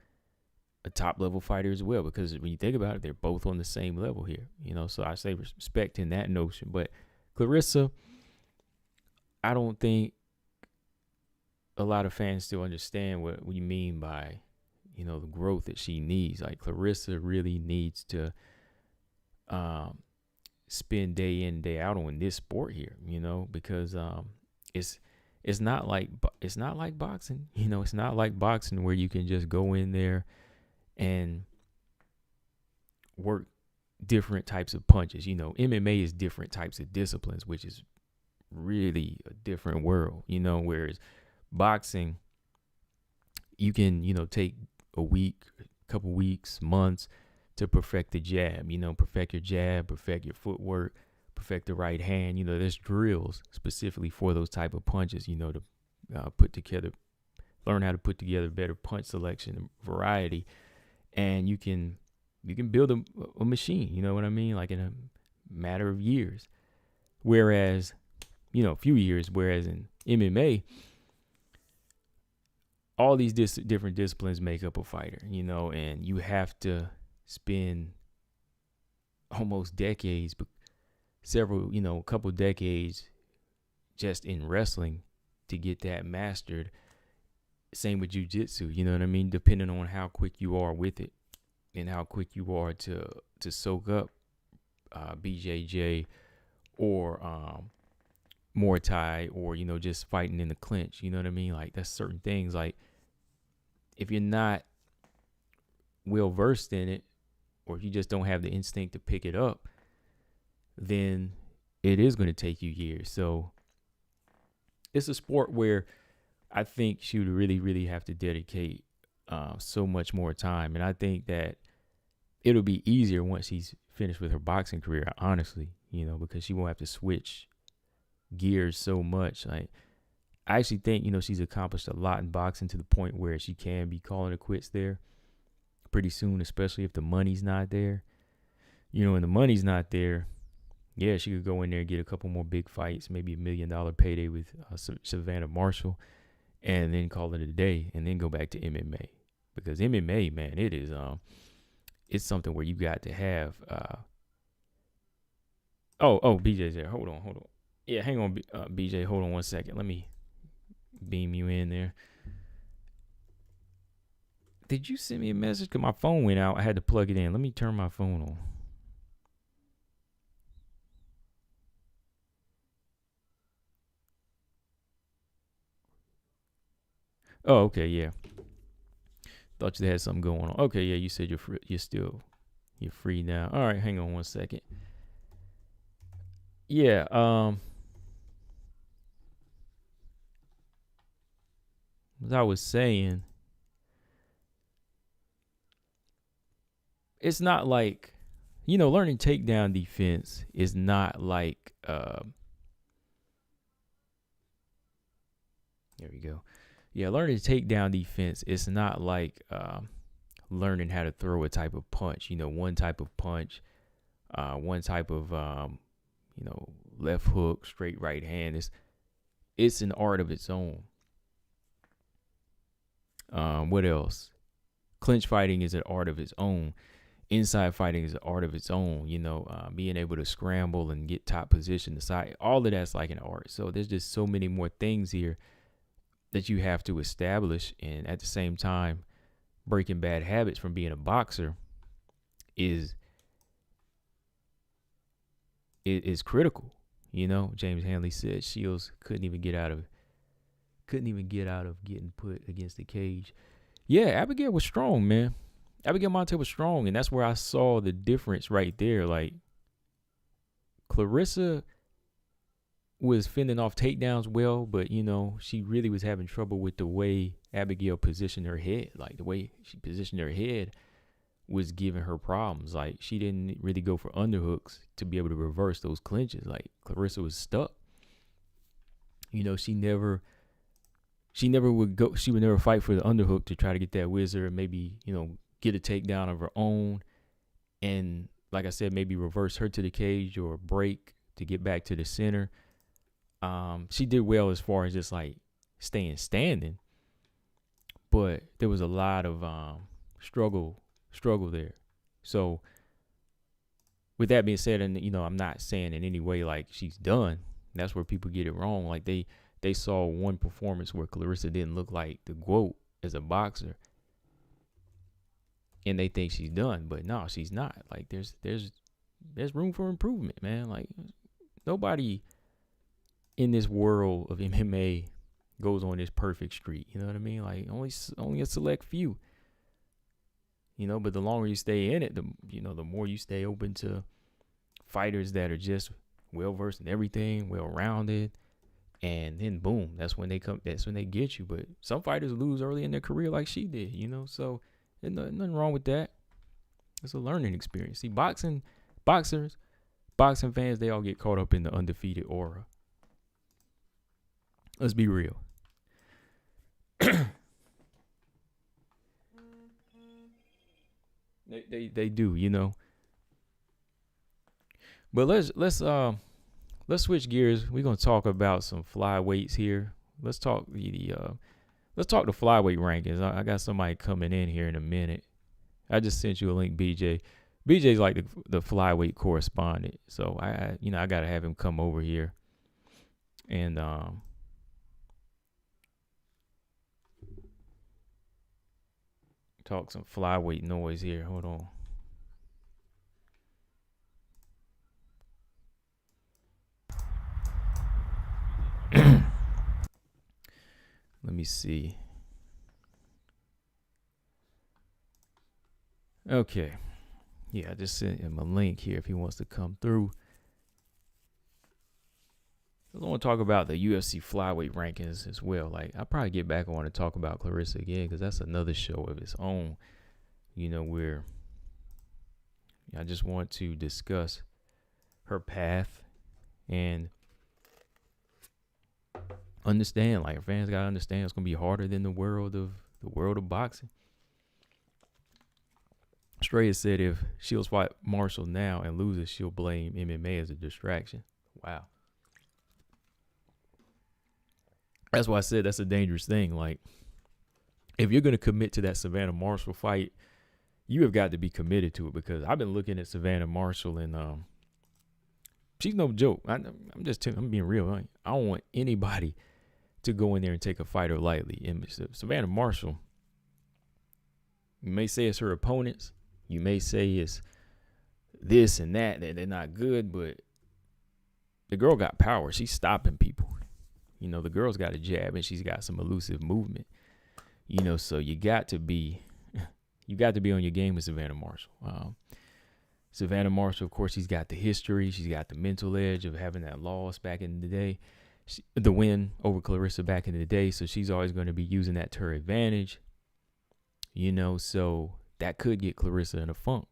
a top level fighter as well, because when you think about it, they're both on the same level here, you know. So I say respect in that notion. But Claressa, I don't think a lot of fans still understand what you mean by, you know, the growth that she needs. Like, Claressa really needs to spend day in, day out on this sport here, you know, because it's not like boxing, you know. It's not like boxing where you can just go in there and work different types of punches. You know, MMA is different types of disciplines, which is really a different world, you know, whereas boxing, you can, you know, take a week, a couple weeks, months to perfect the jab, you know, perfect your jab, perfect your footwork, perfect the right hand. You know, there's drills specifically for those type of punches, you know, to learn how to put together better punch selection and variety. And you can build a machine, you know what I mean? Like, in a matter of years. Whereas, you know, a few years, whereas in MMA, all these different disciplines make up a fighter, you know, and you have to spend almost decades, several, you know, a couple decades just in wrestling to get that mastered. Same with jiu-jitsu, you know what I mean? Depending on how quick you are with it and how quick you are to soak up BJJ or Muay Thai, or, you know, just fighting in the clinch, you know what I mean? Like, that's certain things. Like, if you're not well versed in it, or if you just don't have the instinct to pick it up, then it is going to take you years. So it's a sport where I think she would really, really have to dedicate so much more time. And I think that it'll be easier once she's finished with her boxing career, honestly, you know, because she won't have to switch gears so much. Like, I actually think, you know, she's accomplished a lot in boxing to the point where she can be calling it quits there pretty soon, especially if the money's not there. You know, and the money's not there, yeah, she could go in there and get a couple more big fights, maybe $1 million payday with Savannah Marshall, and then call it a day, and then go back to MMA. Because MMA, man, it is it's something where you got to have BJ's there. Hold on. Yeah, hang on, BJ. Hold on one second. Let me beam you in there. Did you send me a message? Because my phone went out. I had to plug it in. Let me turn my phone on. Oh, okay, yeah. Thought you had something going on. Okay, yeah, you said you're free, you're free now. All right, hang on one second. Yeah, as I was saying, it's not like, learning takedown defense is not like there we go. Yeah, learning takedown defense, it's not like learning how to throw a type of punch, one type of punch, one type of left hook, straight right hand. It's an art of its own. What else? Clinch fighting is an art of its own. Inside fighting is an art of its own. Being able to scramble and get top position, the side, all of that's like an art. So there's just so many more things here that you have to establish, and at the same time, breaking bad habits from being a boxer is critical. James Hanley said Shields couldn't even get out of getting put against the cage. Yeah, Abigail was strong, man. Abigail Monte was strong, and that's where I saw the difference right there. Like, Claressa was fending off takedowns well, but she really was having trouble with the way Abigail positioned her head. Like, the way she positioned her head was giving her problems. Like, she didn't really go for underhooks to be able to reverse those clinches. Like, Claressa was stuck. She would never fight for the underhook to try to get that whizzer and maybe, get a takedown of her own. And like I said, maybe reverse her to the cage or break to get back to the center. She did well as far as just like staying standing, but there was a lot of struggle there. So with that being said, and I'm not saying in any way like she's done. That's where people get it wrong. Like they saw one performance where Claressa didn't look like the GOAT as a boxer, and they think she's done, but no, she's not. Like there's room for improvement, man. Like nobody in this world of MMA goes on this perfect streak. You know what I mean? Like only a select few. But the longer you stay in it, the more you stay open to fighters that are just well versed in everything, well rounded, and then boom, that's when they get you. But some fighters lose early in their career, like she did. So there's nothing wrong with that. It's a learning experience. See, boxing fans, they all get caught up in the undefeated aura. Let's be real. They do, But let's switch gears. We're gonna talk about some flyweights here. Let's talk the flyweight rankings. I got somebody coming in here in a minute. I just sent you a link, BJ. BJ's like the flyweight correspondent, so I gotta have him come over here and talk some flyweight noise here. Hold on. Let me see. Okay. Yeah, I just sent him a link here if he wants to come through. I want to talk about the UFC flyweight rankings as well. Like, I'll probably get back on to talk about Claressa again because that's another show of its own. Where I just want to discuss her path and understand. Like, fans gotta understand it's gonna be harder than the world of boxing. Straya said if Shields fight Marshall now and loses, she'll blame MMA as a distraction. Wow. That's why I said that's a dangerous thing. Like, if you're going to commit to that Savannah Marshall fight, you have got to be committed to it, because I've been looking at Savannah Marshall and she's no joke. I'm being real. I don't want anybody to go in there and take a fighter lightly. And Savannah Marshall, you may say it's her opponents. You may say it's this and that they're not good, but the girl got power. She's stopping people. The girl's got a jab and she's got some elusive movement. So you got to be on your game with Savannah Marshall. Savannah Marshall, of course, she's got the history. She's got the mental edge of having that loss back in the day, the win over Claressa back in the day. So she's always going to be using that to her advantage. So that could get Claressa in a funk.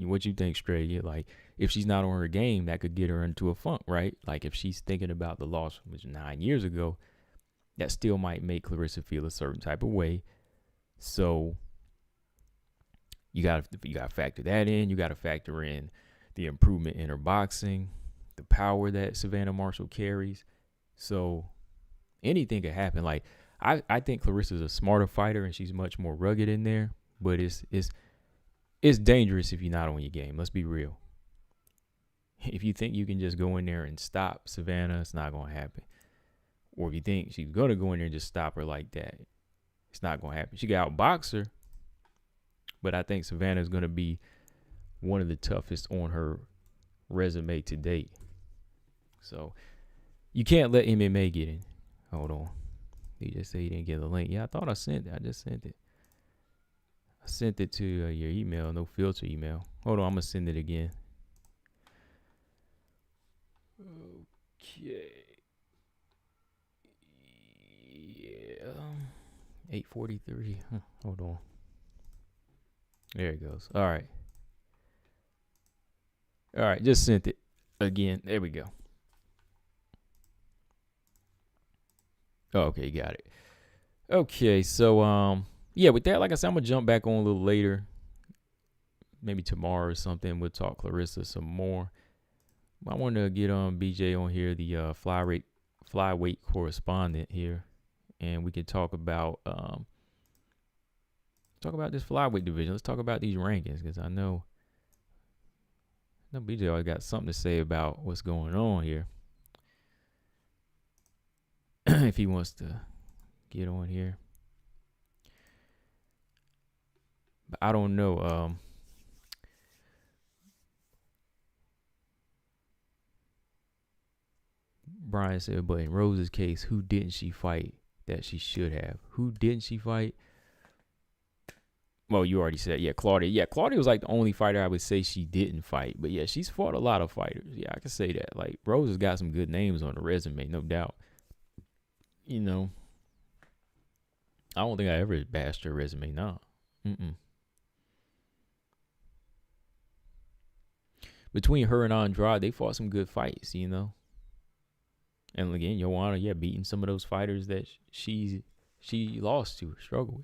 What you think, Stray? Yeah, like if she's not on her game, that could get her into a funk, right? Like if she's thinking about the loss from 9 years ago, that still might make Claressa feel a certain type of way. So you got to factor that in. You got to factor in the improvement in her boxing, the power that Savannah Marshall carries. So anything could happen. Like I think Claressa's a smarter fighter and she's much more rugged in there, but it's dangerous if you're not on your game. Let's be real. If you think you can just go in there and stop Savannah, it's not going to happen. Or if you think she's going to go in there and just stop her like that, it's not going to happen. She can outbox her, but I think Savannah is going to be one of the toughest on her resume to date. So you can't let MMA get in. Hold on. He just said he didn't get the link. Yeah, I thought I sent it. I just sent it. I sent it to your email, no filter email. Hold on, I'm going to send it again. Okay. Yeah. 8:43. Hold on. There it goes. All right. All right, just sent it again. There we go. Oh, okay, got it. Okay, so yeah, with that, like I said, I'm gonna jump back on a little later. Maybe tomorrow or something. We'll talk Claressa some more. I want to get BJ on here, the flyweight correspondent here, and we can talk about this flyweight division. Let's talk about these rankings because I know BJ always got something to say about what's going on here. If he wants to get on here. But I don't know. Brian said, but in Rose's case, who didn't she fight that she should have? Who didn't she fight? Well, you already said, yeah, Claudia. Yeah, Claudia was like the only fighter I would say she didn't fight. But yeah, she's fought a lot of fighters. Yeah, I can say that. Like, Rose has got some good names on the resume, no doubt. I don't think I ever bashed her resume. No. Between her and Andrade, they fought some good fights, And again, Joanna, beating some of those fighters that she lost to, struggled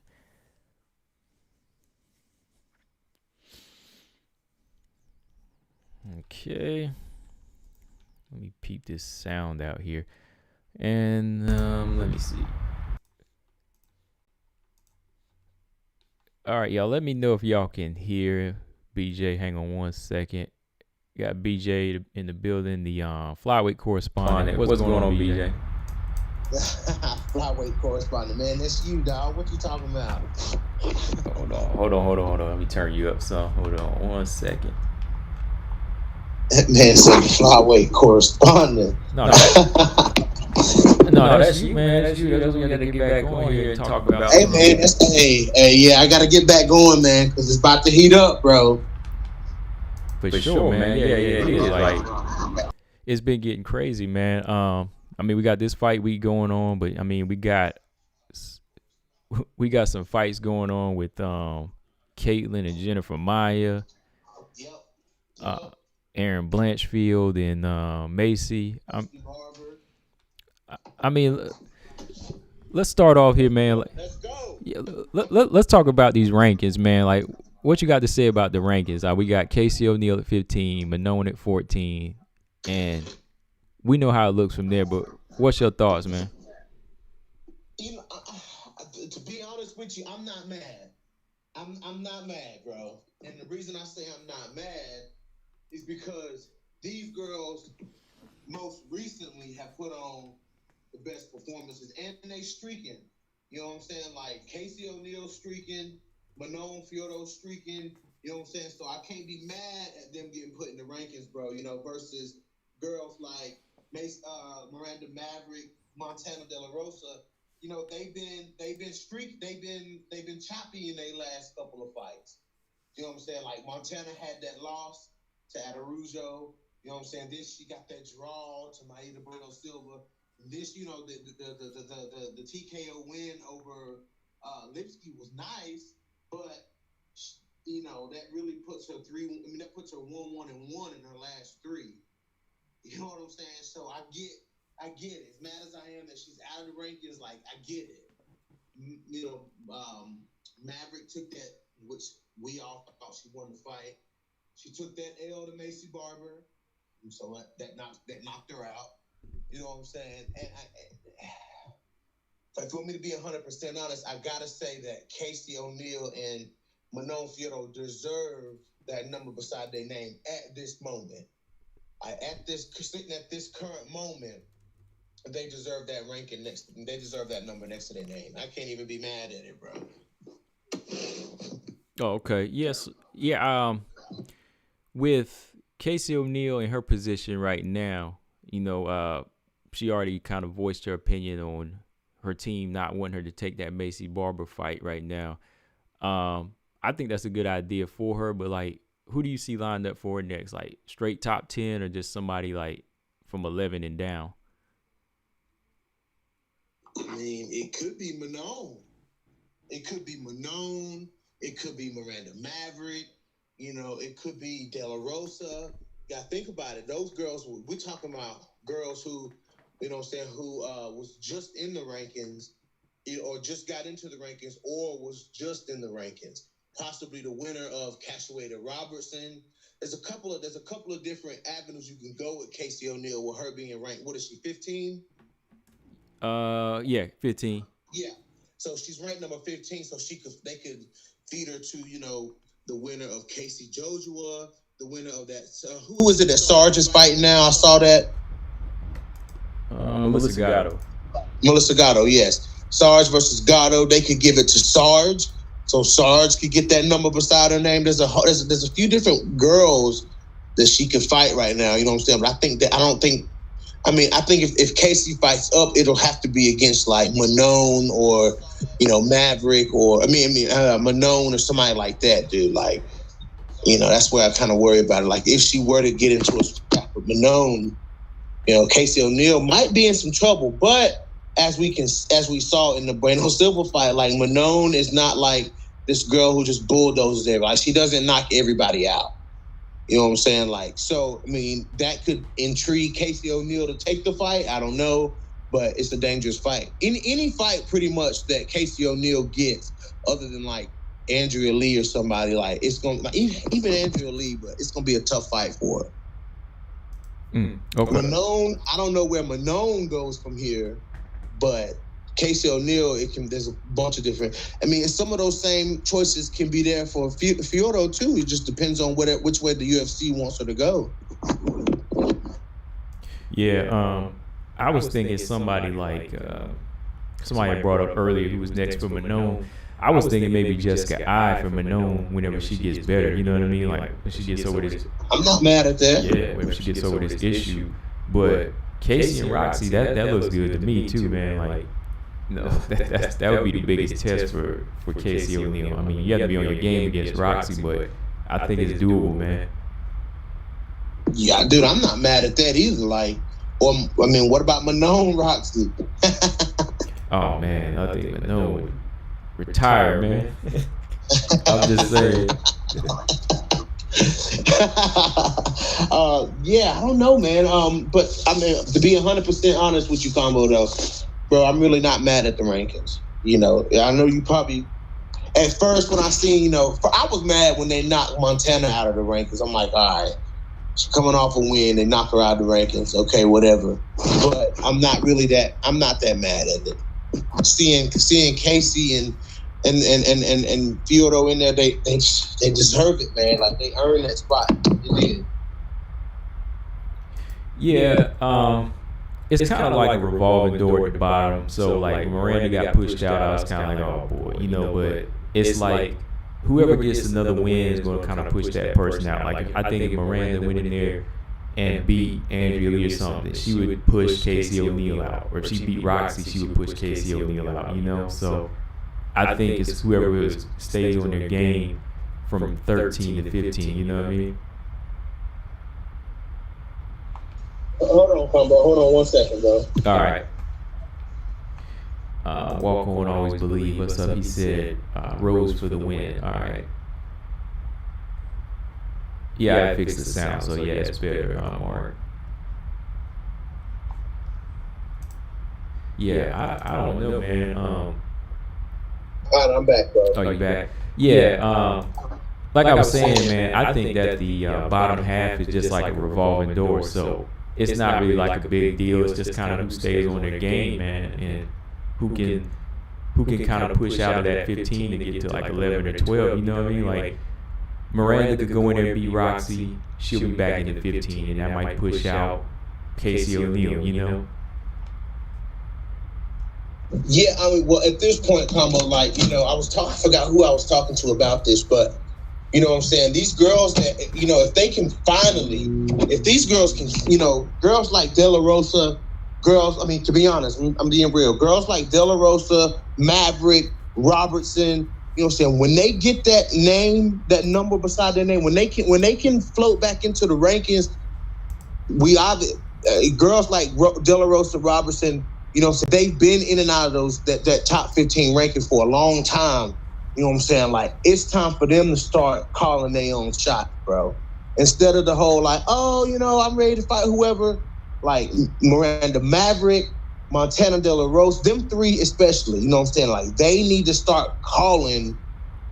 with. Okay. Let me peep this sound out here. And let me see. All right, y'all, let me know if y'all can hear BJ. Hang on one second. Got BJ in the building, the flyweight correspondent. What's going on, BJ? Flyweight correspondent, man. That's you, dog. What you talking about? Hold on. Let me turn you up some. Hold on one second. That man said flyweight correspondent. No, that's you, man. That's you. That's what we got to get back on here and talk about. Hey, man. Yeah, I got to get back going, man, because it's about to heat up, bro. For sure, man. Yeah, it is. Like, it's been getting crazy, man. We got this fight week going on, but we got some fights going on with Caitlin and Jennifer Maia, Aaron Blanchfield and Macy. Let's start off here, man. Let's go. Yeah, let's talk about these rankings, man. Like, what you got to say about the rankings? We got Casey O'Neill at 15, Manon at 14, and we know how it looks from there. But what's your thoughts, man? To be honest with you, I'm not mad. I'm not mad, bro. And the reason I say I'm not mad is because these girls most recently have put on the best performances, and they streaking. You know what I'm saying? Like Casey O'Neill streaking, Manon Fiorito streaking. You know what I'm saying? So I can't be mad at them getting put in the rankings, bro. You know, versus girls like Miranda Maverick, Montana De La Rosa. You know, they've been choppy in their last couple of fights. You know what I'm saying? Like Montana had that loss to Aderujo. You know what I'm saying? Then she got that draw to Maida Bueno Silva. This, you know, the TKO win over Lipsky was nice, but you know that really puts her that puts her 1-1-1 in her last 3. You know what I'm saying? So I get it. As mad as I am that she's out of the rankings, like I get it. You know, Maverick took that, which we all thought she won the fight. She took that L to Macy Barber, and so that knocked her out. You know what I'm saying? And if you want me to be 100% honest, I gotta say that Casey O'Neill and Manon Fiorito deserve that number beside their name at this moment. Sitting at this current moment, they deserve that ranking next. They deserve that number next to their name. I can't even be mad at it, bro. Oh, okay. Yes. Yeah. With Casey O'Neill in her position right now, you know, she already kind of voiced her opinion on her team not wanting her to take that Macy Barber fight right now. I think that's a good idea for her, but like, who do you see lined up for her next? Like straight top 10 or just somebody like from 11 and down? I mean, it could be Manon. It could be Manon. It could be Miranda Maverick. You know, it could be De La Rosa. You gotta think about it. Those girls, we're talking about girls who, you know what I'm saying, who was just in the rankings, or just got into the rankings, or was just in the rankings. Possibly the winner of Cashapp Robertson. There's a couple of different avenues you can go with Casey O'Neill with her being ranked. What is she, 15? Yeah, 15. Yeah. So she's ranked number 15, so they could feed her to, you know, the winner of Casey Jojua, the winner of that. Who is it that Sarge is fighting now? I saw that. Melissa Gatto. Melissa Gatto, yes. Sarge versus Gatto. They could give it to Sarge, so Sarge could get that number beside her name. There's a few different girls that she could fight right now. You know what I'm saying? But I think if Casey fights up, it'll have to be against like Manon or, you know, Maverick or Manon or somebody like that, dude. Like, you know, that's where I kind of worry about it. Like, if she were to get into a scrap with Manon, you know, Casey O'Neill might be in some trouble. But as we saw in the Bueno Silva fight, like Manon is not like this girl who just bulldozes everybody. Like, she doesn't knock everybody out. You know what I'm saying? Like, so, I mean, that could intrigue Casey O'Neill to take the fight. I don't know, but it's a dangerous fight. Any fight pretty much that Casey O'Neill gets, other than like Andrea Lee or somebody, like, it's going to, like, even Andrea Lee, but it's going to be a tough fight for her. Okay. Manon, I don't know where Manon goes from here, but Casey O'Neill, there's a bunch of different. I mean, some of those same choices can be there for Fiorito too. It just depends on which way the UFC wants her to go. Yeah, I was thinking somebody like somebody brought up earlier who was next for Manon. I was thinking maybe Jessica I for Manon whenever she gets better. You know what I mean? Like when she gets over this. I'm not mad at that. Yeah, when she gets over this issue. But Casey and Roxy, that looks good to me too, man. Like, no, that would be the biggest test for Casey O'Neill. I mean, you have to be on your game against Roxy, but I think it's doable, man. Yeah, dude, I'm not mad at that either. Like, or I mean, what about Manon Roxy? Oh man, I think Manon would retire, man. I'm just saying. Yeah, I don't know, man. But I mean, to be 100% honest with you, Combo, though, bro, I'm really not mad at the rankings. You know, I know you probably, at first when I seen, you know, I was mad when they knocked Montana out of the rankings. I'm like, all right, she's coming off a win, they knock her out of the rankings. Okay, whatever. But I'm not that mad at it. Seeing Casey and Fiorito in there, they deserve it, man. Like, they earned that spot. They did. Yeah. It's kind of like a revolving door at the bottom. So like Miranda got pushed out, I was kind of like, oh boy, but it's like whoever gets another win is going to kind of push that person out. Like I think if Miranda went in there and beat Andrea Lee or something, she would push Casey O'Neill out. Or if she beat Roxy, she would push Casey O'Neill out, So I think it's whoever stays on their game from 13 to 15, you know what I mean? Hold on, Combo. Hold on 1 second, bro. All right. Walk on, always believe. What's up? He said, Rose for the win. All right. Yeah, I fixed the sound, so yeah, it's better, Mark. Yeah, I don't know, man. All right, I'm back, bro. Oh, you back? Yeah. Like I was saying, man, I think that the bottom half is just like a revolving door, so it's not really like a big deal. It's just kind of who stays on their game, man, and who can kind of push out of that 15 to get to like 11 or 12. You know what I mean? Like Miranda could go in there and beat Roxy. She'll be back into 15, and that might push out Casey O'Neill. Yeah, I mean, well, at this point, Combo, like, I forgot who I was talking to about this, but you know what I'm saying? These girls that, if they can if these girls can, girls like De La Rosa, to be honest, I'm being real. Girls like De La Rosa, Maverick, Robertson, you know what I'm saying? When they get that name, that number beside their name, when they can float back into the rankings, girls like De La Rosa, Robertson, so they've been in and out of that top 15 ranking for a long time. You know what I'm saying? Like, it's time for them to start calling their own shot, bro. Instead of the whole, like, I'm ready to fight whoever. Like, Miranda Maverick, Montana De La Rosa, them three especially, you know what I'm saying? Like, they need to start calling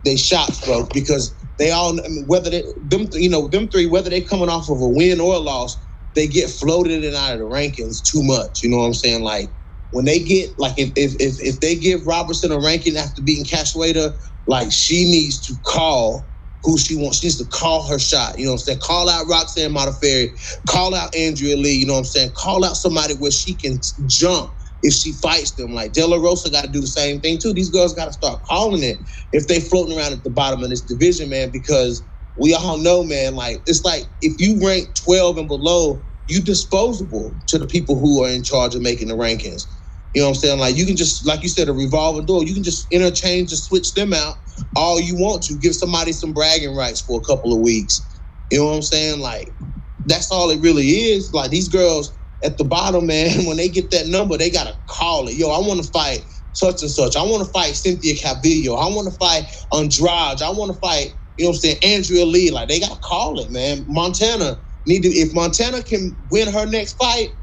their shots, bro, because they all, them three, whether they're coming off of a win or a loss, they get floated in and out of the rankings too much. You know what I'm saying? Like, when they get, like, if they give Robertson a ranking after beating Cashapp, like, she needs to call who she wants. She needs to call her shot. You know what I'm saying? Call out Roxanne Modafferi. Call out Andrea Lee. You know what I'm saying? Call out somebody where she can jump if she fights them. Like, De La Rosa got to do the same thing, too. These girls got to start calling it if they floating around at the bottom of this division, man, because we all know, man, like, it's like if you rank 12 and below, you disposable to the people who are in charge of making the rankings. You know what I'm saying? Like, you can just, like you said, a revolving door. You can just interchange and switch them out all you want to. Give somebody some bragging rights for a couple of weeks. You know what I'm saying? Like, that's all it really is. Like, these girls at the bottom, man, when they get that number, they got to call it. Yo, I want to fight such and such. I want to fight Cynthia Calvillo. I want to fight Andrade. I want to fight, you know what I'm saying, Andrea Lee. Like, they got to call it, man. If Montana can win her next fight,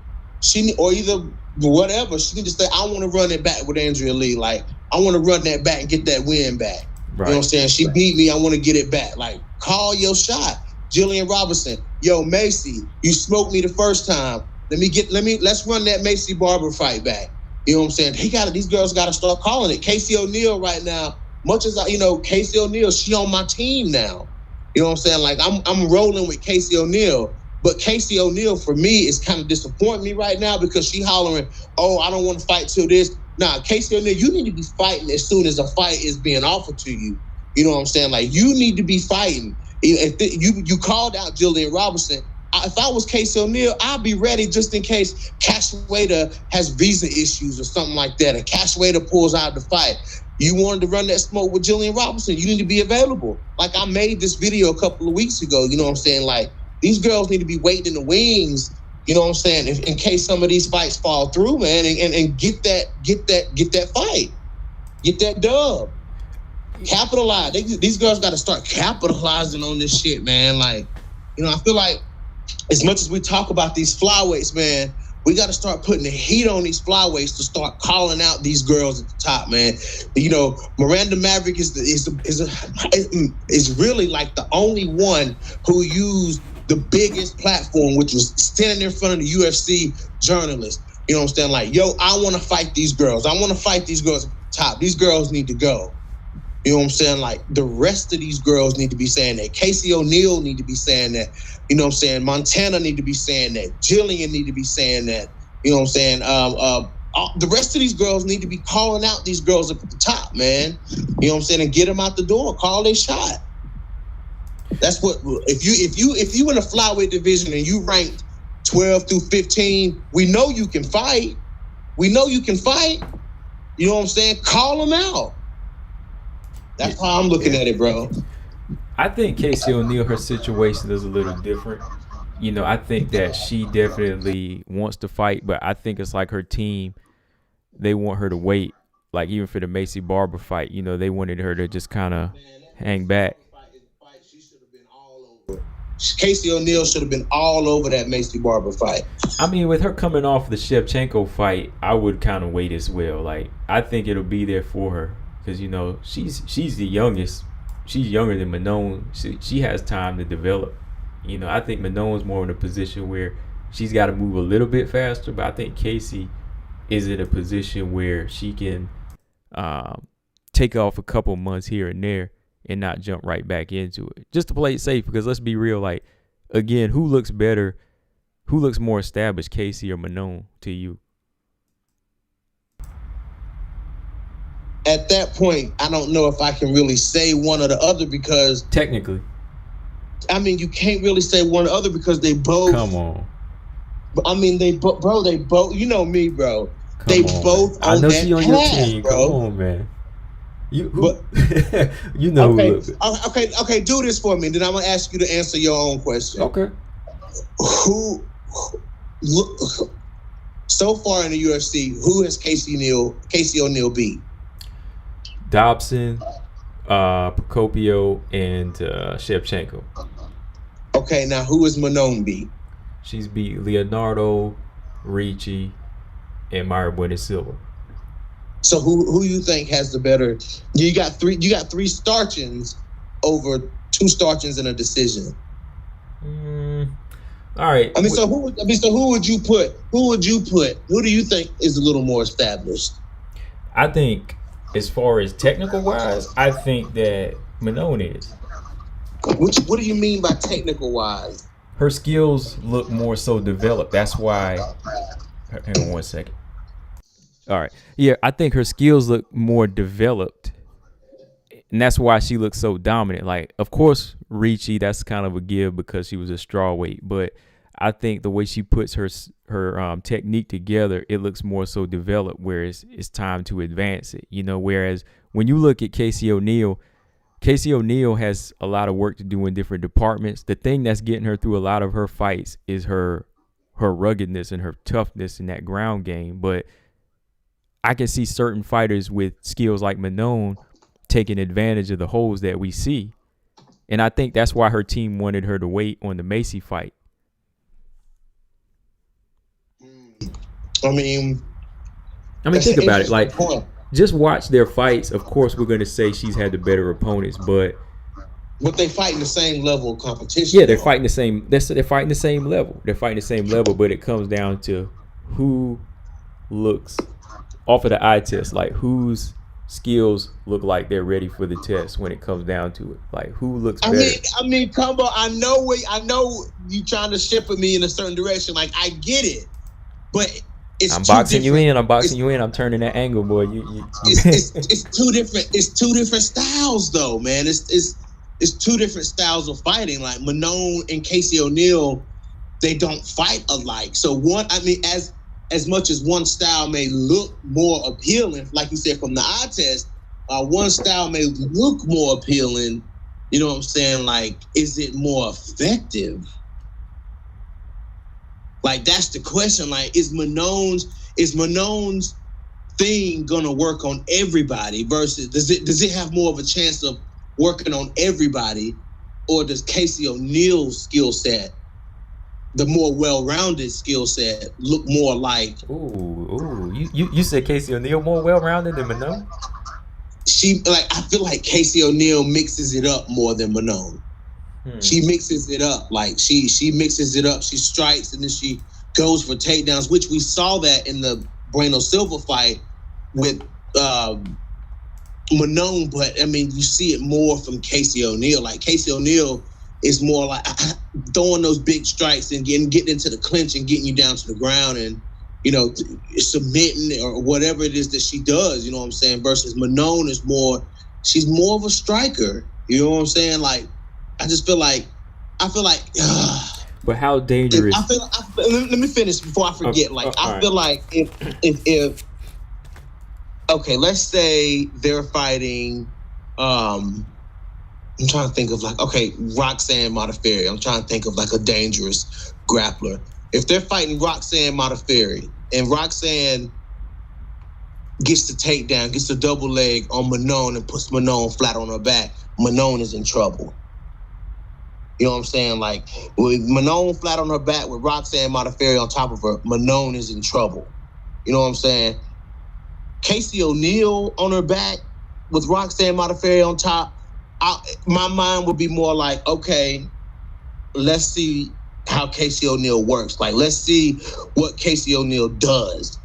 or either whatever, she can just say, I want to run it back with Andrea Lee. Like, I want to run that back and get that win back. Right. You know what I'm saying? She beat me, I want to get it back. Like, call your shot. Jillian Robinson, yo, Macy, you smoked me the first time. Let's run that Macy Barber fight back. You know what I'm saying? These girls got to start calling it. Casey O'Neill right now, much as Casey O'Neill, she on my team now. You know what I'm saying? Like, I'm rolling with Casey O'Neill. But Casey O'Neill, for me, is kind of disappointing me right now because she hollering, oh, I don't want to fight till this. Nah, Casey O'Neill, you need to be fighting as soon as a fight is being offered to you. You know what I'm saying? Like, you need to be fighting. You called out Jillian Robinson. If I was Casey O'Neill, I'd be ready just in case Cashapp has visa issues or something like that, and Cashapp pulls out the fight. You wanted to run that smoke with Jillian Robinson, you need to be available. Like, I made this video a couple of weeks ago, you know what I'm saying? Like, these girls need to be waiting in the wings, you know what I'm saying, in case some of these fights fall through, man, and get that fight. Get that dub. Capitalize. These girls got to start capitalizing on this shit, man. Like, I feel like as much as we talk about these flyweights, man, we got to start putting the heat on these flyweights to start calling out these girls at the top, man. Miranda Maverick is really like the only one who used the biggest platform, which was standing in front of the UFC journalists. You know what I'm saying? Like, yo, I want to fight these girls. I want to fight these girls at the top. These girls need to go. You know what I'm saying? Like, the rest of these girls need to be saying that. Casey O'Neill need to be saying that. You know what I'm saying? Montana need to be saying that. Jillian need to be saying that. You know what I'm saying? The rest of these girls need to be calling out these girls up at the top, man. You know what I'm saying? And get them out the door. Call their shot. That's what, if you in a flyweight division and you ranked 12 through 15, we know you can fight. We know you can fight. You know what I'm saying? Call them out. That's how I'm looking at it, bro. I think Casey O'Neill, her situation is a little different. You know, I think that she definitely wants to fight, but I think it's like her team, they want her to wait. Like, even for the Macy Barber fight, you know, they wanted her to just kind of hang back. Casey O'Neill should have been all over that Macy Barber fight. I mean, with her coming off the Shevchenko fight, I would kind of wait as well. Like, I think it'll be there for her because, you know, she's the youngest. She's younger than Manon. She has time to develop. You know, I think Manon's more in a position where she's got to move a little bit faster, but I think Casey is in a position where she can take off a couple months here and there and not jump right back into it, just to play it safe. Because let's be real, like, again, who looks better, who looks more established, Casey or Manon to you? At that point, I don't know if I can really say one or the other because technically, I mean, you can't really say one or the other because they both. Come on. I mean, they both. You know me, bro. Come on, both. I know she on your team, bro. Come on, man. You know. Okay. Do this for me. Then I'm gonna ask you to answer your own question. Okay. Who so far in the UFC, who has Casey O'Neill beat? Dobson, Procopio, and Shevchenko. Okay, now who is Manon beat? She's beat Leonardo, Ricci, and Mayra Bueno Silva. So who you think has the better? You got three starchins over two starchins in a decision. All right. So who would you put? Who do you think is a little more established? I think, as far as technical wise, I think that Manon is. What do you mean by technical wise? Her skills look more so developed. That's why. Hang on one second. All right. Yeah, I think her skills look more developed. And that's why she looks so dominant. Like, of course, Ricci, that's kind of a give because she was a strawweight. But I think the way she puts her technique together, it looks more so developed, where it's time to advance it. You know, whereas when you look at Casey O'Neill has a lot of work to do in different departments. The thing that's getting her through a lot of her fights is her ruggedness and her toughness in that ground game. But I can see certain fighters with skills like Manon taking advantage of the holes that we see. And I think that's why her team wanted her to wait on the Macy fight. I mean, think about it. Like, just watch their fights. Of course, we're going to say she's had the better opponents, but they fighting the same level of competition. Yeah, they're fighting the same. They're fighting the same level. They're fighting the same level, but it comes down to who looks off of the eye test, like whose skills look like they're ready for the test when it comes down to it. Like, who looks better? I mean, Combo, I know you trying to shepherd me in a certain direction. Like, I get it, but I'm boxing you in. I'm turning that angle, boy. It's two different. It's two different styles, though, man. It's two different styles of fighting. Like, Manon and Casey O'Neill, they don't fight alike. So one, I mean, as much as one style may look more appealing, like you said, from the eye test, one style may look more appealing. You know what I'm saying? Like, is it more effective? Like, that's the question. Like, is Manon's thing gonna work on everybody versus does it have more of a chance of working on everybody, or does Casey O'Neill's skill set, the more well-rounded skill set, look more like? You said Casey O'Neill more well-rounded than Manon? I feel like Casey O'Neill mixes it up more than Manon. She mixes it up. Like, she mixes it up. She strikes and then she goes for takedowns, which we saw that in the Bueno Silva fight with Casey O'Neill. You know what I'm saying? Like, she mixes it up. Like, she mixes it up. She strikes and then she goes for takedowns, which we saw that in the Bueno Silva fight with Casey O'Neill. Manon, but I mean, you see it more from Casey O'Neill. Like Casey O'Neill is more like throwing those big strikes and getting into the clinch and getting you down to the ground and, you know, submitting or whatever it is that she does, you know what I'm saying? Versus Manon is she's more of a striker. You know what I'm saying? Like, I feel like. But how dangerous? Let me finish before I forget. I feel like if okay, let's say they're fighting. I'm trying to think of Roxanne Modafferi. I'm trying to think of like a dangerous grappler. If they're fighting Roxanne Modafferi and Roxanne gets the takedown, gets the double leg on Manon and puts Manon flat on her back, Manon is in trouble. You know what I'm saying? Like, with Manon flat on her back with Roxanne Modafferi on top of her, Manon is in trouble. You know what I'm saying? Casey O'Neill on her back with Roxanne Modafferi on top, my mind would be more like, okay, let's see how Casey O'Neill works. Like, let's see what Casey O'Neill does.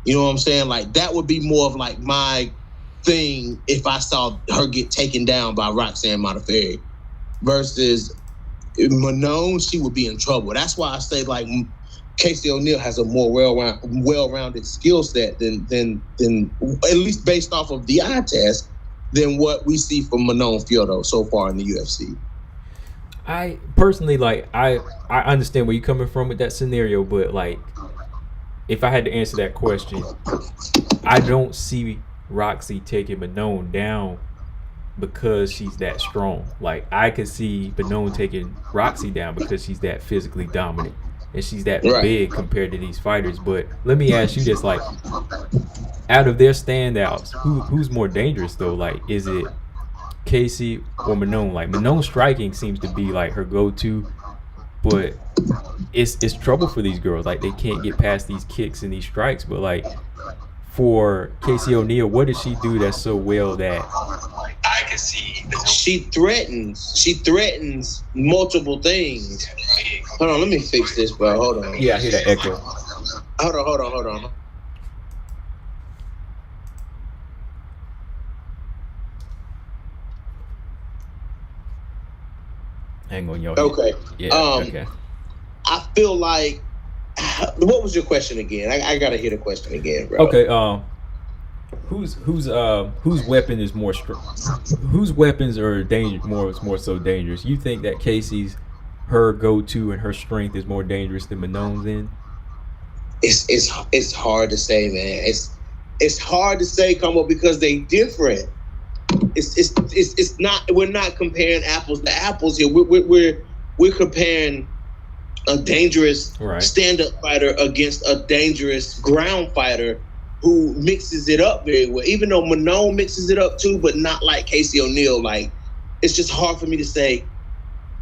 You know what I'm saying? Like, that would be more of like my thing if I saw her get taken down by Roxanne Modafferi versus Manon. She would be in trouble. That's why I say like Casey O'Neill has a more well-rounded skill set than at least based off of the eye test than what we see from Manon Fiordo so far in the UFC. I personally I understand where you're coming from with that scenario, but like if I had to answer that question, I don't see Roxy taking Manon down because she's that strong. Like I could see Manon taking Roxy down because she's that physically dominant and she's that big compared to these fighters. But let me ask you this: like, out of their standouts, who's more dangerous though? Like, is it Casey or Manon? Like Manon striking seems to be like her go-to, but it's trouble for these girls. Like they can't get past these kicks and these strikes. But like for Casey O'Neill, what does she do that's so well that I can see she threatens multiple things. Hold on, let me fix this, bro. Hold on. Yeah, I hear that echo. Hold on. Hang on, y'all. Okay. Yeah. Okay. I feel like. What was your question again? I gotta hear the question again, bro. Okay. Whose weapon is more strong? Whose weapons are more so dangerous? You think that Casey's her go-to and her strength is more dangerous than Manon's in? It's hard to say, man. It's hard to say, Como, because they different. It's not. We're not comparing apples to apples here. We're comparing a dangerous stand-up fighter against a dangerous ground fighter who mixes it up very well. Even though Manon mixes it up too, but not like Casey O'Neill. Like, it's just hard for me to say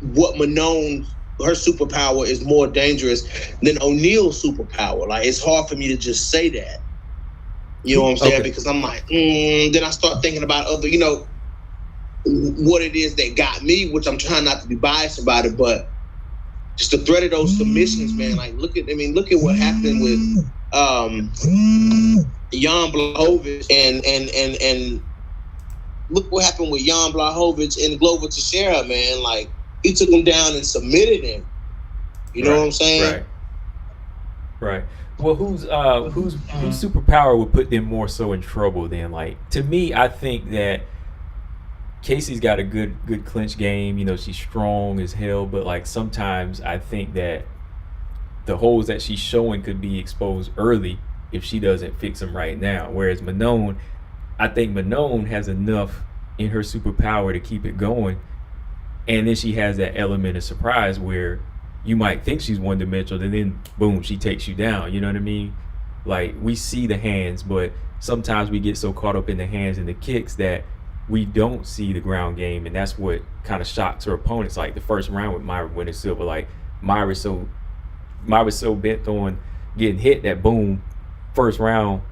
what Manon, her superpower is more dangerous than O'Neill's superpower. Like, it's hard for me to just say that. You know what I'm saying? Because I'm like, then I start thinking about other, you know, what it is that got me, which I'm trying not to be biased about it, but just the threat of those submissions, man. Like, look at what happened with Jan Blachowicz and look what happened with Jan Blachowicz and Glover Teixeira, man. Like, he took him down and submitted him. You know what I'm saying? Right. Well, whose superpower would put them more so in trouble than, like, to me, I think that Casey's got a good clinch game. You know, she's strong as hell, but like sometimes I think that the holes that she's showing could be exposed early if she doesn't fix them right now. Whereas Manon, I think Manon has enough in her superpower to keep it going, and then she has that element of surprise where you might think she's one-dimensional, and then boom, she takes you down. You know what I mean? Like, we see the hands, but sometimes we get so caught up in the hands and the kicks that we don't see the ground game, and that's what kind of shocks her opponents. Like the first round with Myra winning silver, like Myra's so bent on getting hit that boom, first round,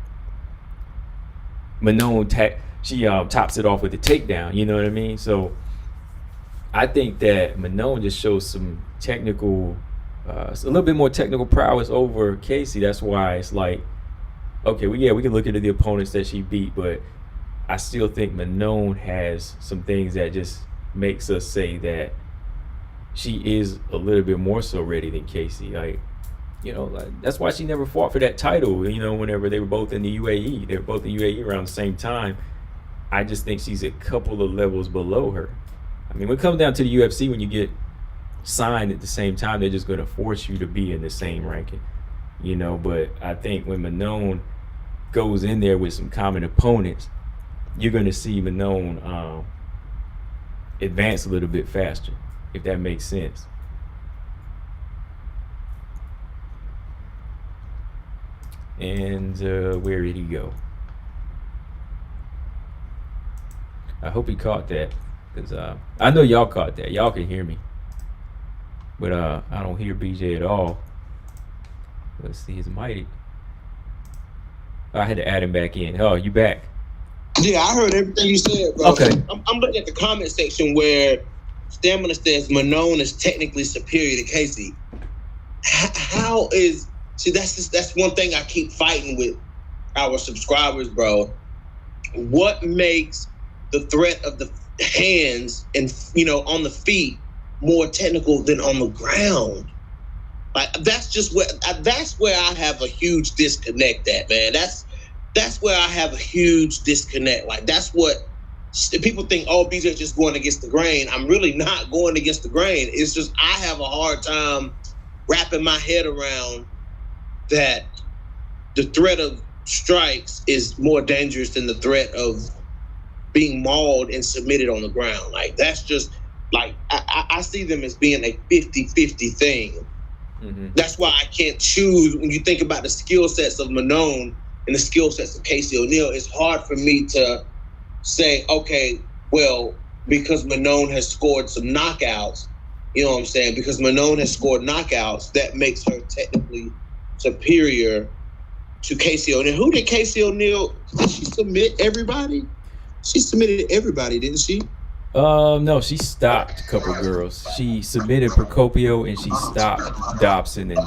Manon tops it off with the takedown. You know what I mean? So I think that Manon just shows some technical, a little bit more technical prowess over Casey. That's why it's like, okay, we can look into the opponents that she beat, but I still think Manon has some things that just makes us say that she is a little bit more so ready than Casey. Like, like, that's why she never fought for that title. Whenever they were both in the UAE, they were both in UAE around the same time. I just think she's a couple of levels below her. I mean, when it comes down to the UFC, when you get signed at the same time, they're just going to force you to be in the same ranking. But I think when Manon goes in there with some common opponents, you're going to see Manon advance a little bit faster, if that makes sense. And where did he go? I hope he caught that, because I know y'all caught that. Y'all can hear me, but I don't hear BJ at all. Let's see his mic. I had to add him back in. Oh, you back? Yeah, I heard everything you said, bro. Okay. I'm looking at the comment section where Stamina says Manon is technically superior to Casey. How is... See, that's one thing I keep fighting with our subscribers, bro. What makes the threat of the hands and, on the feet more technical than on the ground? Like, that's where I have a huge disconnect at, man. That's where I have a huge disconnect. Like, that's what people think, oh, BJ's just going against the grain. I'm really not going against the grain. It's just I have a hard time wrapping my head around that the threat of strikes is more dangerous than the threat of being mauled and submitted on the ground. Like, that's just, like, I see them as being a 50-50 thing. Mm-hmm. That's why I can't choose. When you think about the skill sets of Manon and the skill sets of Casey O'Neill, it's hard for me to say, okay, well, because Manon has scored some knockouts, you know what I'm saying? Because Manon has scored knockouts, that makes her technically superior to Casey O'Neill. Who did Casey O'Neill? Did she submit everybody? She submitted everybody, didn't she? No, she stopped a couple girls. She submitted Procopio and she stopped Dobson and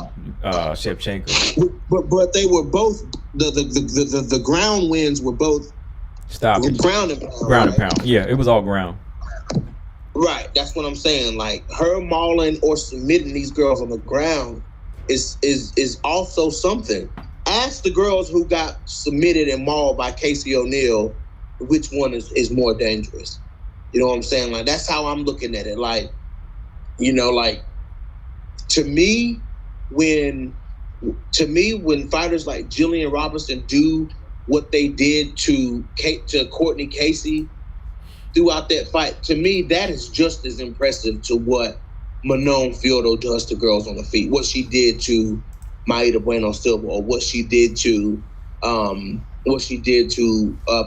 Shevchenko. But they were both the ground wins were both stopped. Ground and pound. Ground and pound. Yeah, it was all ground. Right, that's what I'm saying. Like, her mauling or submitting these girls on the ground is also something. Ask the girls who got submitted and mauled by Casey O'Neill, which one is more dangerous. You know what I'm saying? Like, that's how I'm looking at it. Like, like, to me, when fighters like Jillian Robinson do what they did to Courtney Casey throughout that fight, to me, that is just as impressive to what Manon Fiordo does to girls on the feet. What she did to Maida Bueno Silva, or what she did to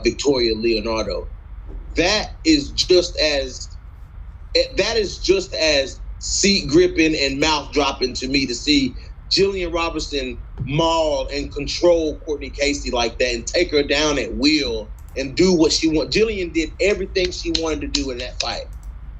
Victoria Leonardo. That is just as seat gripping and mouth dropping to me to see Jillian Robinson maul and control Courtney Casey like that and take her down at will and do what she wants. Jillian did everything she wanted to do in that fight.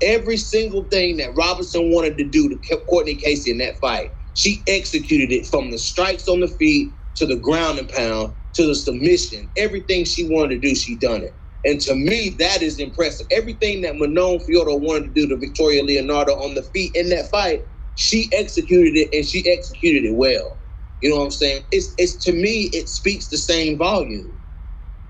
Every single thing that Robinson wanted to do to Courtney Casey in that fight, she executed it, from the strikes on the feet to the ground and pound to the submission. Everything she wanted to do, she done it. And to me, that is impressive. Everything that Manon Fiordo wanted to do to Victoria Leonardo on the feet in that fight, she executed it, and she executed it well. You know what I'm saying? It's to me, it speaks the same volume.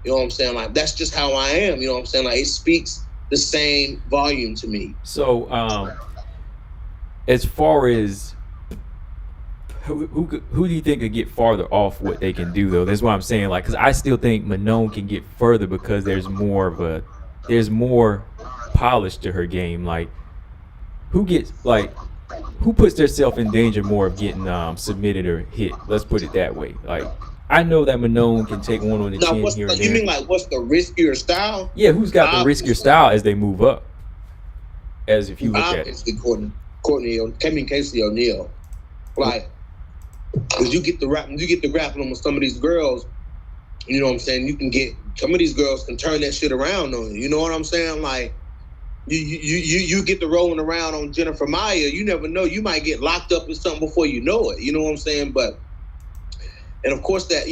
You know what I'm saying? Like, that's just how I am. You know what I'm saying? Like, it speaks the same volume to me. So, as far as who do you think could get farther off what they can do, though? That's what I'm saying. Like, because I still think Manon can get further because there's more polish to her game. Like, who puts themselves in danger more of getting submitted or hit? Let's put it that way. Like, I know that Manon can take one on the chin here and there. You mean, like, what's the riskier style? Yeah, who's got the riskier style as they move up? As if you look at it. Obviously, Casey O'Neill. Like, because you get the grappling with some of these girls, you know what I'm saying? You can get, some of these girls can turn that shit around on you. You know what I'm saying? Like, you get the rolling around on Jennifer Maia, you never know. You might get locked up in something before you know it. You know what I'm saying? But, and of course that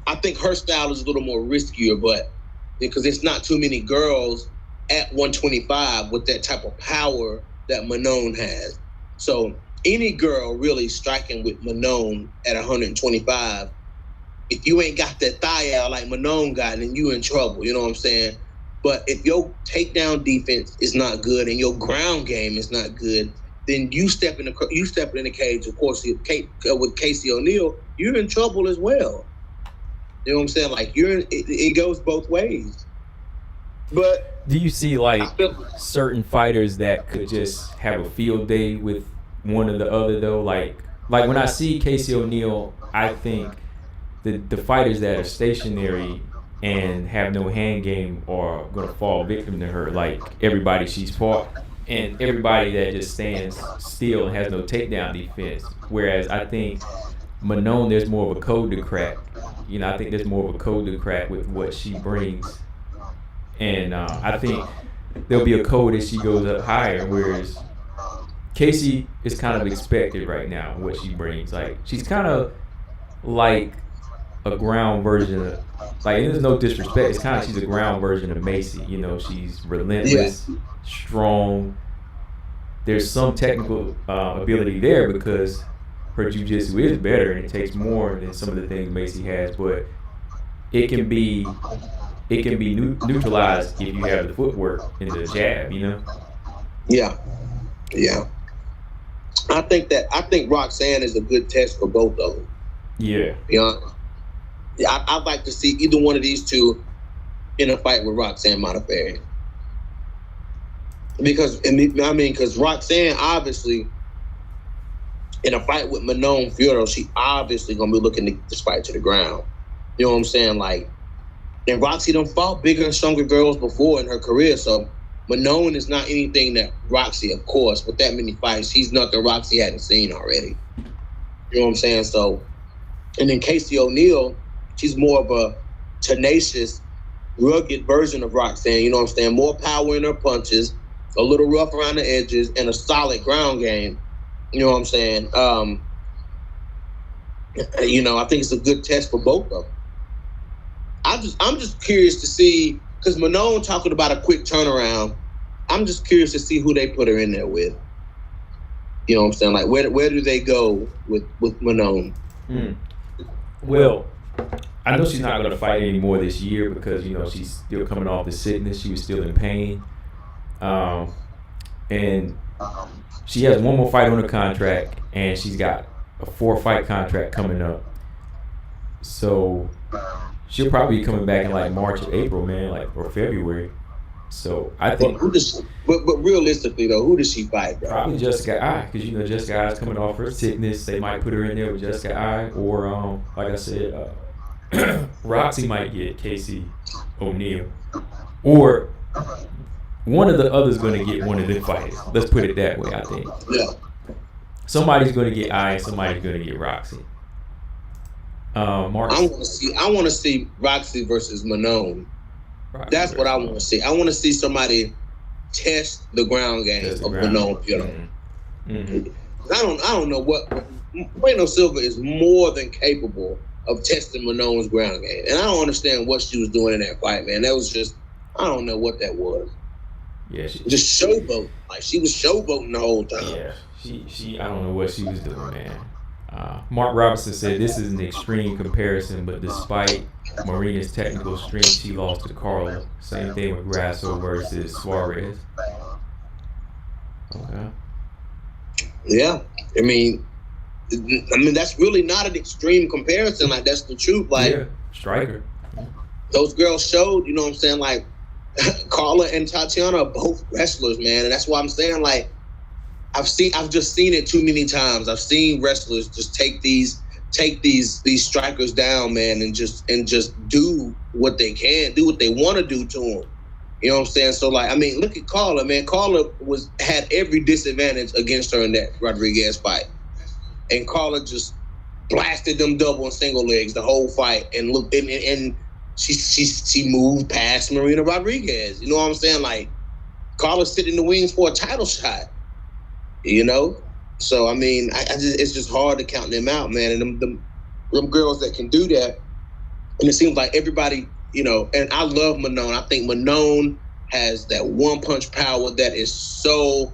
I think her style is a little more riskier, but because there's not too many girls at 125 with that type of power that Manon has. So any girl really striking with Manon at 125, if you ain't got that thigh out like Manon got, then you in trouble. You know what I'm saying? But if your takedown defense is not good and your ground game is not good, then you step in the cage. Of course, with Casey O'Neill, you're in trouble as well. You know what I'm saying? Like it goes both ways. But do you see like certain fighters that could just have a field day with one or the other though? Like when I see Casey O'Neill, I think the fighters that are stationary and have no hand game are gonna fall victim to her. Like everybody she's fought, and everybody that just stands still and has no takedown defense. Whereas I think Manon, there's more of a code to crack. You know, I think there's more of a code to crack with what she brings. And I think there'll be a code as she goes up higher, whereas Casey is kind of expected right now what she brings. Like she's kind of like a ground version of, like, there's no disrespect, it's kind of, she's a ground version of Macy. You know, she's relentless, strong. There's some technical ability there because her jiu-jitsu is better and it takes more than some of the things Macy has, but it can be neutralized if you have the footwork and the jab, you know? Yeah. I think Roxanne is a good test for both of them. Yeah. To be honest. Yeah, I'd like to see either one of these two in a fight with Roxanne Modafferi. Because Roxanne obviously, in a fight with Manon Fiorito, she obviously gonna be looking to get this fight to the ground. You know what I'm saying? Like, and Roxy done fought bigger and stronger girls before in her career, so Manon is not anything that Roxy, of course, with that many fights, she's nothing Roxy hadn't seen already. You know what I'm saying? So, and then Casey O'Neill, she's more of a tenacious, rugged version of Roxanne. You know what I'm saying? More power in her punches, a little rough around the edges, and a solid ground game. You know what I'm saying? You know, I think it's a good test for both of them. I'm just curious to see, because Manon talking about a quick turnaround. I'm just curious to see who they put her in there with. You know what I'm saying? Like, where do they go with Manon? Well, I know she's not going to fight anymore this year because, you know, she's still coming off the sickness. She was still in pain. And she has one more fight on her contract, and she's got a 4-fight contract coming up. So she'll probably be coming back in like March or April, man, like, or February. So I think. But realistically though, who does she fight, bro? Probably Jessica Eye, because you know Jessica Eye's coming off her sickness. They might put her in there with Jessica Eye, or like I said, Roxy might get Casey O'Neill, or one of the others going to get one of them fighters. Let's put it that way. I think. Yeah. Somebody's going to get Eye, and somebody's going to get Roxy. Mark. I want to see Roxy versus Manon. That's what I want to see. I want to see somebody test the ground game of Manon. You know, I don't know what Bueno Silva is more than capable of testing Manon's ground game, and I don't understand what she was doing in that fight, man. That was just, I don't know what that was. Yeah, just showboat. Like, she was showboating the whole time. Yeah, she I don't know what she was doing, man. Mark Robinson said this is an extreme comparison, but despite Marina's technical strength, she lost to Carla. Same thing with Grasso versus Suarez. Okay. Yeah, I mean that's really not an extreme comparison. Like, that's the truth. Like, yeah, striker. Those girls showed. You know what I'm saying? Like, Carla and Tatiana are both wrestlers, man, and that's why I'm saying, like, I've just seen it too many times. I've seen wrestlers just take these strikers down, man, and just do what they can, do what they want to do to them. You know what I'm saying? So, like, I mean, look at Carla, man. Carla had every disadvantage against her in that Rodriguez fight, and Carla just blasted them double and single legs the whole fight, and she moved past Marina Rodriguez. You know what I'm saying? Like, Carla's sitting in the wings for a title shot. You know, so I mean, it's just hard to count them out, man. And them girls that can do that, And it seems like everybody, and I love Manon. I think Manon has that one-punch power that is so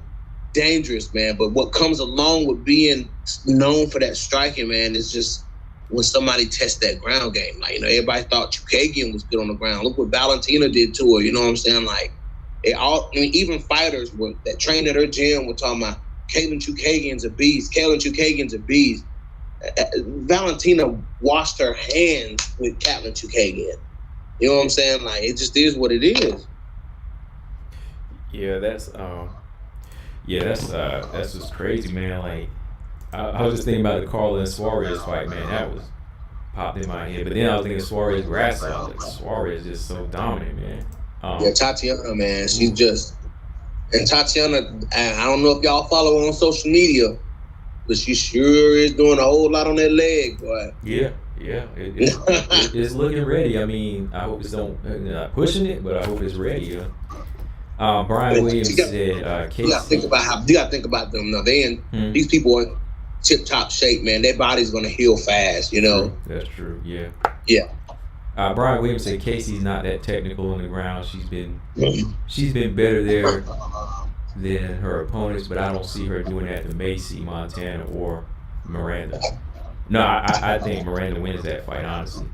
dangerous, man. But what comes along with being known for that striking, man, is just when somebody tests that ground game. Like, everybody thought Chukagian was good on the ground. Look what Valentina did to her. You know what I'm saying? Like, even fighters that trained at her gym were talking about Katlyn Chukagian's a beast. Katlyn Chukagian's a beast. Valentina washed her hands with Katlyn Chukagian. You know what I'm saying? Like, it just is what it is. Yeah, that's just crazy, man. Like, I was just thinking about the Carla and Suarez fight, man. That was popped in my head. But then I was thinking Suarez Grasso. Like, Suarez is so dominant, man. Tatiana, man, she's just. And Tatiana, I don't know if y'all follow her on social media, but she sure is doing a whole lot on that leg, boy. Yeah. It's looking ready. I mean, I hope it's not pushing it, but I hope it's ready. Brian Williams said, Casey. You gotta think about them. Now, these people are in tip-top shape, man. Their body's gonna heal fast, That's true. Yeah. Yeah. Brian Williams said Casey's not that technical on the ground. She's been better there than her opponents, but I don't see her doing that to Macy, Montana, or Miranda. No, I think Miranda wins that fight, honestly.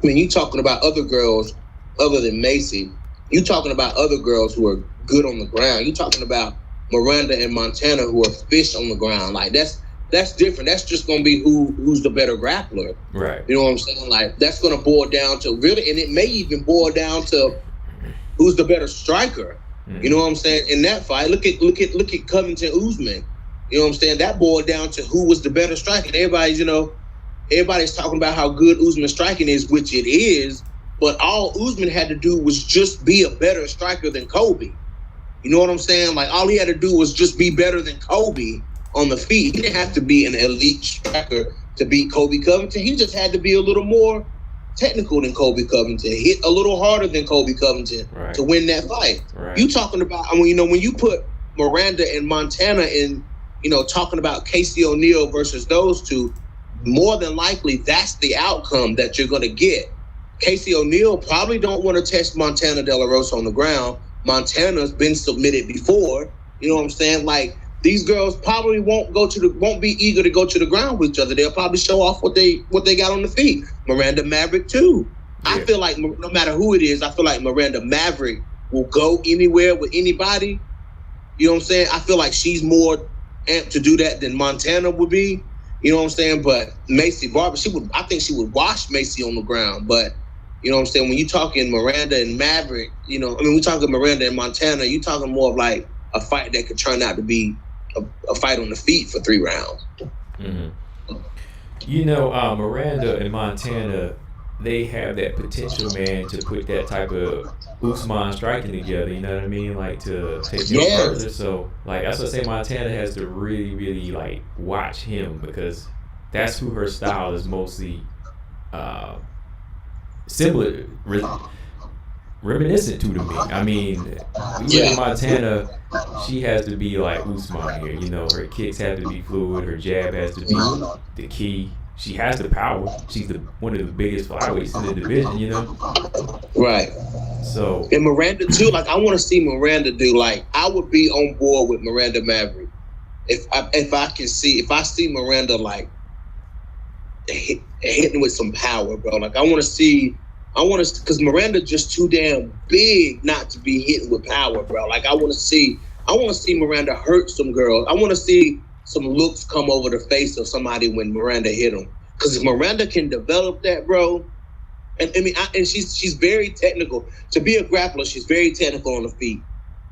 I mean, you talking about other girls other than Macy. You talking about other girls who are good on the ground. You talking about Miranda and Montana who are fish on the ground. Like, that's different. That's just going to be who's the better grappler. Right. You know what I'm saying? Like, that's going to boil down to really, and it may even boil down to who's the better striker. Mm-hmm. You know what I'm saying? In that fight, look at Covington Usman. You know what I'm saying? That boiled down to who was the better striker. Everybody's talking about how good Usman's striking is, which it is, but all Usman had to do was just be a better striker than Kobe. You know what I'm saying? Like, all he had to do was just be better than Kobe on the feet. He didn't have to be an elite striker to beat Kobe Covington. He just had to be a little more technical than Kobe Covington, hit a little harder than Kobe Covington to win that fight. Right. You talking about, when you put Miranda and Montana in, talking about Casey O'Neill versus those two, more than likely that's the outcome that you're going to get. Casey O'Neill probably don't want to test Montana De La Rosa on the ground. Montana's been submitted before. You know what I'm saying? Like, these girls probably won't be eager to go to the ground with each other. They'll probably show off what they got on the feet. Miranda Maverick too. Yeah. I feel like no matter who it is, I feel like Miranda Maverick will go anywhere with anybody. You know what I'm saying? I feel like she's more amped to do that than Montana would be. You know what I'm saying? But Macy Barber, I think she would wash Macy on the ground. But you know what I'm saying? When you're talking Miranda and Maverick, we're talking Miranda and Montana, you're talking more of like a fight that could turn out to be a fight on the feet for 3 rounds. Mm-hmm. Miranda and Montana, they have that potential, man, to put that type of Usman striking together, you know what I mean? Like, to take it further. So, like, that's what I say, Montana has to really, really, like, watch him, because that's who her style is mostly similar, reminiscent to me. I mean, look at Montana, she has to be like Usman here. Her kicks have to be fluid, her jab has to be the key. She has the power. She's one of the biggest flyweights in the division, Right. So, and Miranda too. Like, I want to see Miranda do. Like, I would be on board with Miranda Maverick if I see Miranda like hitting with some power, bro. Like, I want to because Miranda just too damn big not to be hitting with power, bro. Like, I want to see Miranda hurt some girls. I want to see some looks come over the face of somebody when Miranda hit them. Because if Miranda can develop that, bro, and she's very technical. To be a grappler, she's very technical on the feet.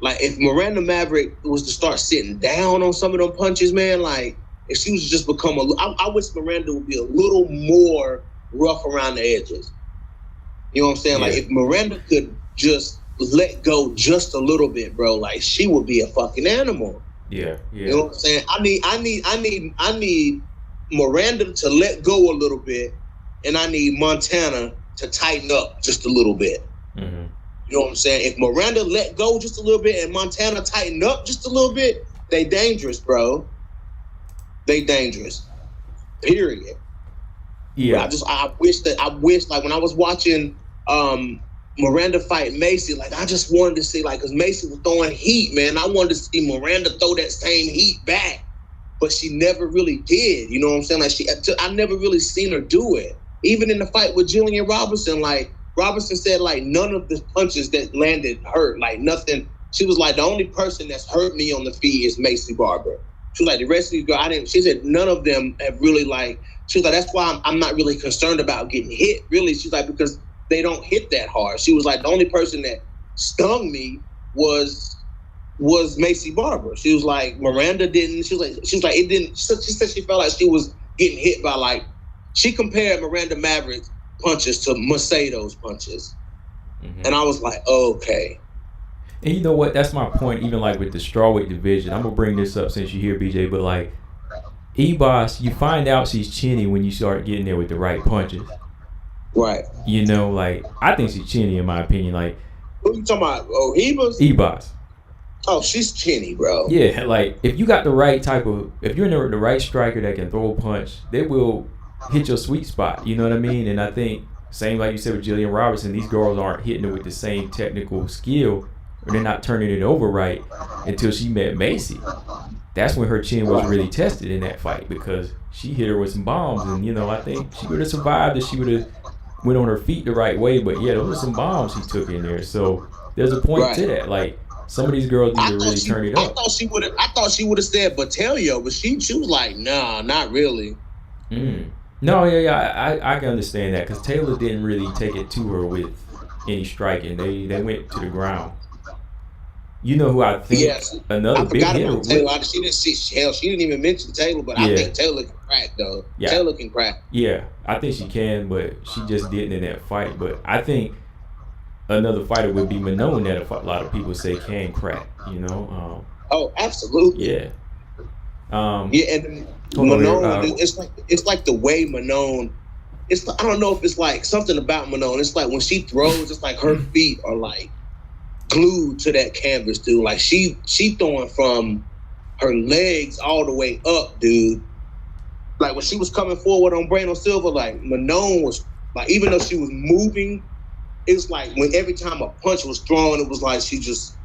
Like, if Miranda Maverick was to start sitting down on some of them punches, man, like, if she was to just become I wish Miranda would be a little more rough around the edges. You know what I'm saying? Yeah. Like, if Miranda could just let go just a little bit, bro, like, she would be a fucking animal. Yeah. You know what I'm saying? I need Miranda to let go a little bit, and I need Montana to tighten up just a little bit. Mm-hmm. You know what I'm saying? If Miranda let go just a little bit and Montana tighten up just a little bit, they dangerous, bro. They dangerous. Period. Yeah. I wish like when I was watching Miranda fight Macy, like I just wanted to see, like, because Macy was throwing heat, man. I wanted to see Miranda throw that same heat back, but she never really did. You know what I'm saying? Like I never really seen her do it. Even in the fight with Jillian Robertson, like Robertson said, like none of the punches that landed hurt, like nothing. She was like, the only person that's hurt me on the feet is Macy Barber. She was like, the rest of these girls, she said none of them have really like, she was like, that's why I'm not really concerned about getting hit, really. She's like, because they don't hit that hard. She was like, the only person that stung me was Macy Barber. She was like, Miranda didn't. She was like, it didn't. She said she felt like she was getting hit by, like, she compared Miranda Maverick's punches to Macedo's punches. Mm-hmm. And I was like, okay. And you know what? That's my point. Even like with the strawweight division, I'm gonna bring this up since you're here, BJ. But like, E-Boss, you find out she's chinny when you start getting there with the right punches. Right. You know, like, I think she's chinny in my opinion. Like, who you talking about? Oh, E-Boss. Oh, she's chinny, bro. Yeah, like if you got the right type of, if you're in the right striker that can throw a punch, they will hit your sweet spot. You know what I mean? And I think same like you said with Jillian Robertson, these girls aren't hitting it with the same technical skill, or they're not turning it over right until she met Macy. That's when her chin was really tested in that fight, because she hit her with some bombs, and you know, I think she would have survived if she would have went on her feet the right way. But yeah, those were some bombs she took in there. So there's a point to that. Like, some of these girls need to really turn it up. I thought she would have said Battaglia, but she was like, nah, not really. No, yeah, I can understand that, because Taylor didn't really take it to her with any striking. They went to the ground. You know who I think another big hitter. She didn't even mention Taylor, but I think Taylor can crack though. Yeah. Taylor can crack. Yeah, I think she can, but she just didn't in that fight. But I think another fighter would be Manon that a lot of people say can crack. You know. Oh, absolutely. Yeah. And Manon, it's like the way Manon. It's, I don't know if it's like something about Manon. It's like when she throws, it's like her feet are like glued to that canvas, dude. Like she throwing from her legs all the way up, dude. Like when she was coming forward on Brandon Silva, like Manon was like, even though she was moving, it's like when every time a punch was thrown, it was like she just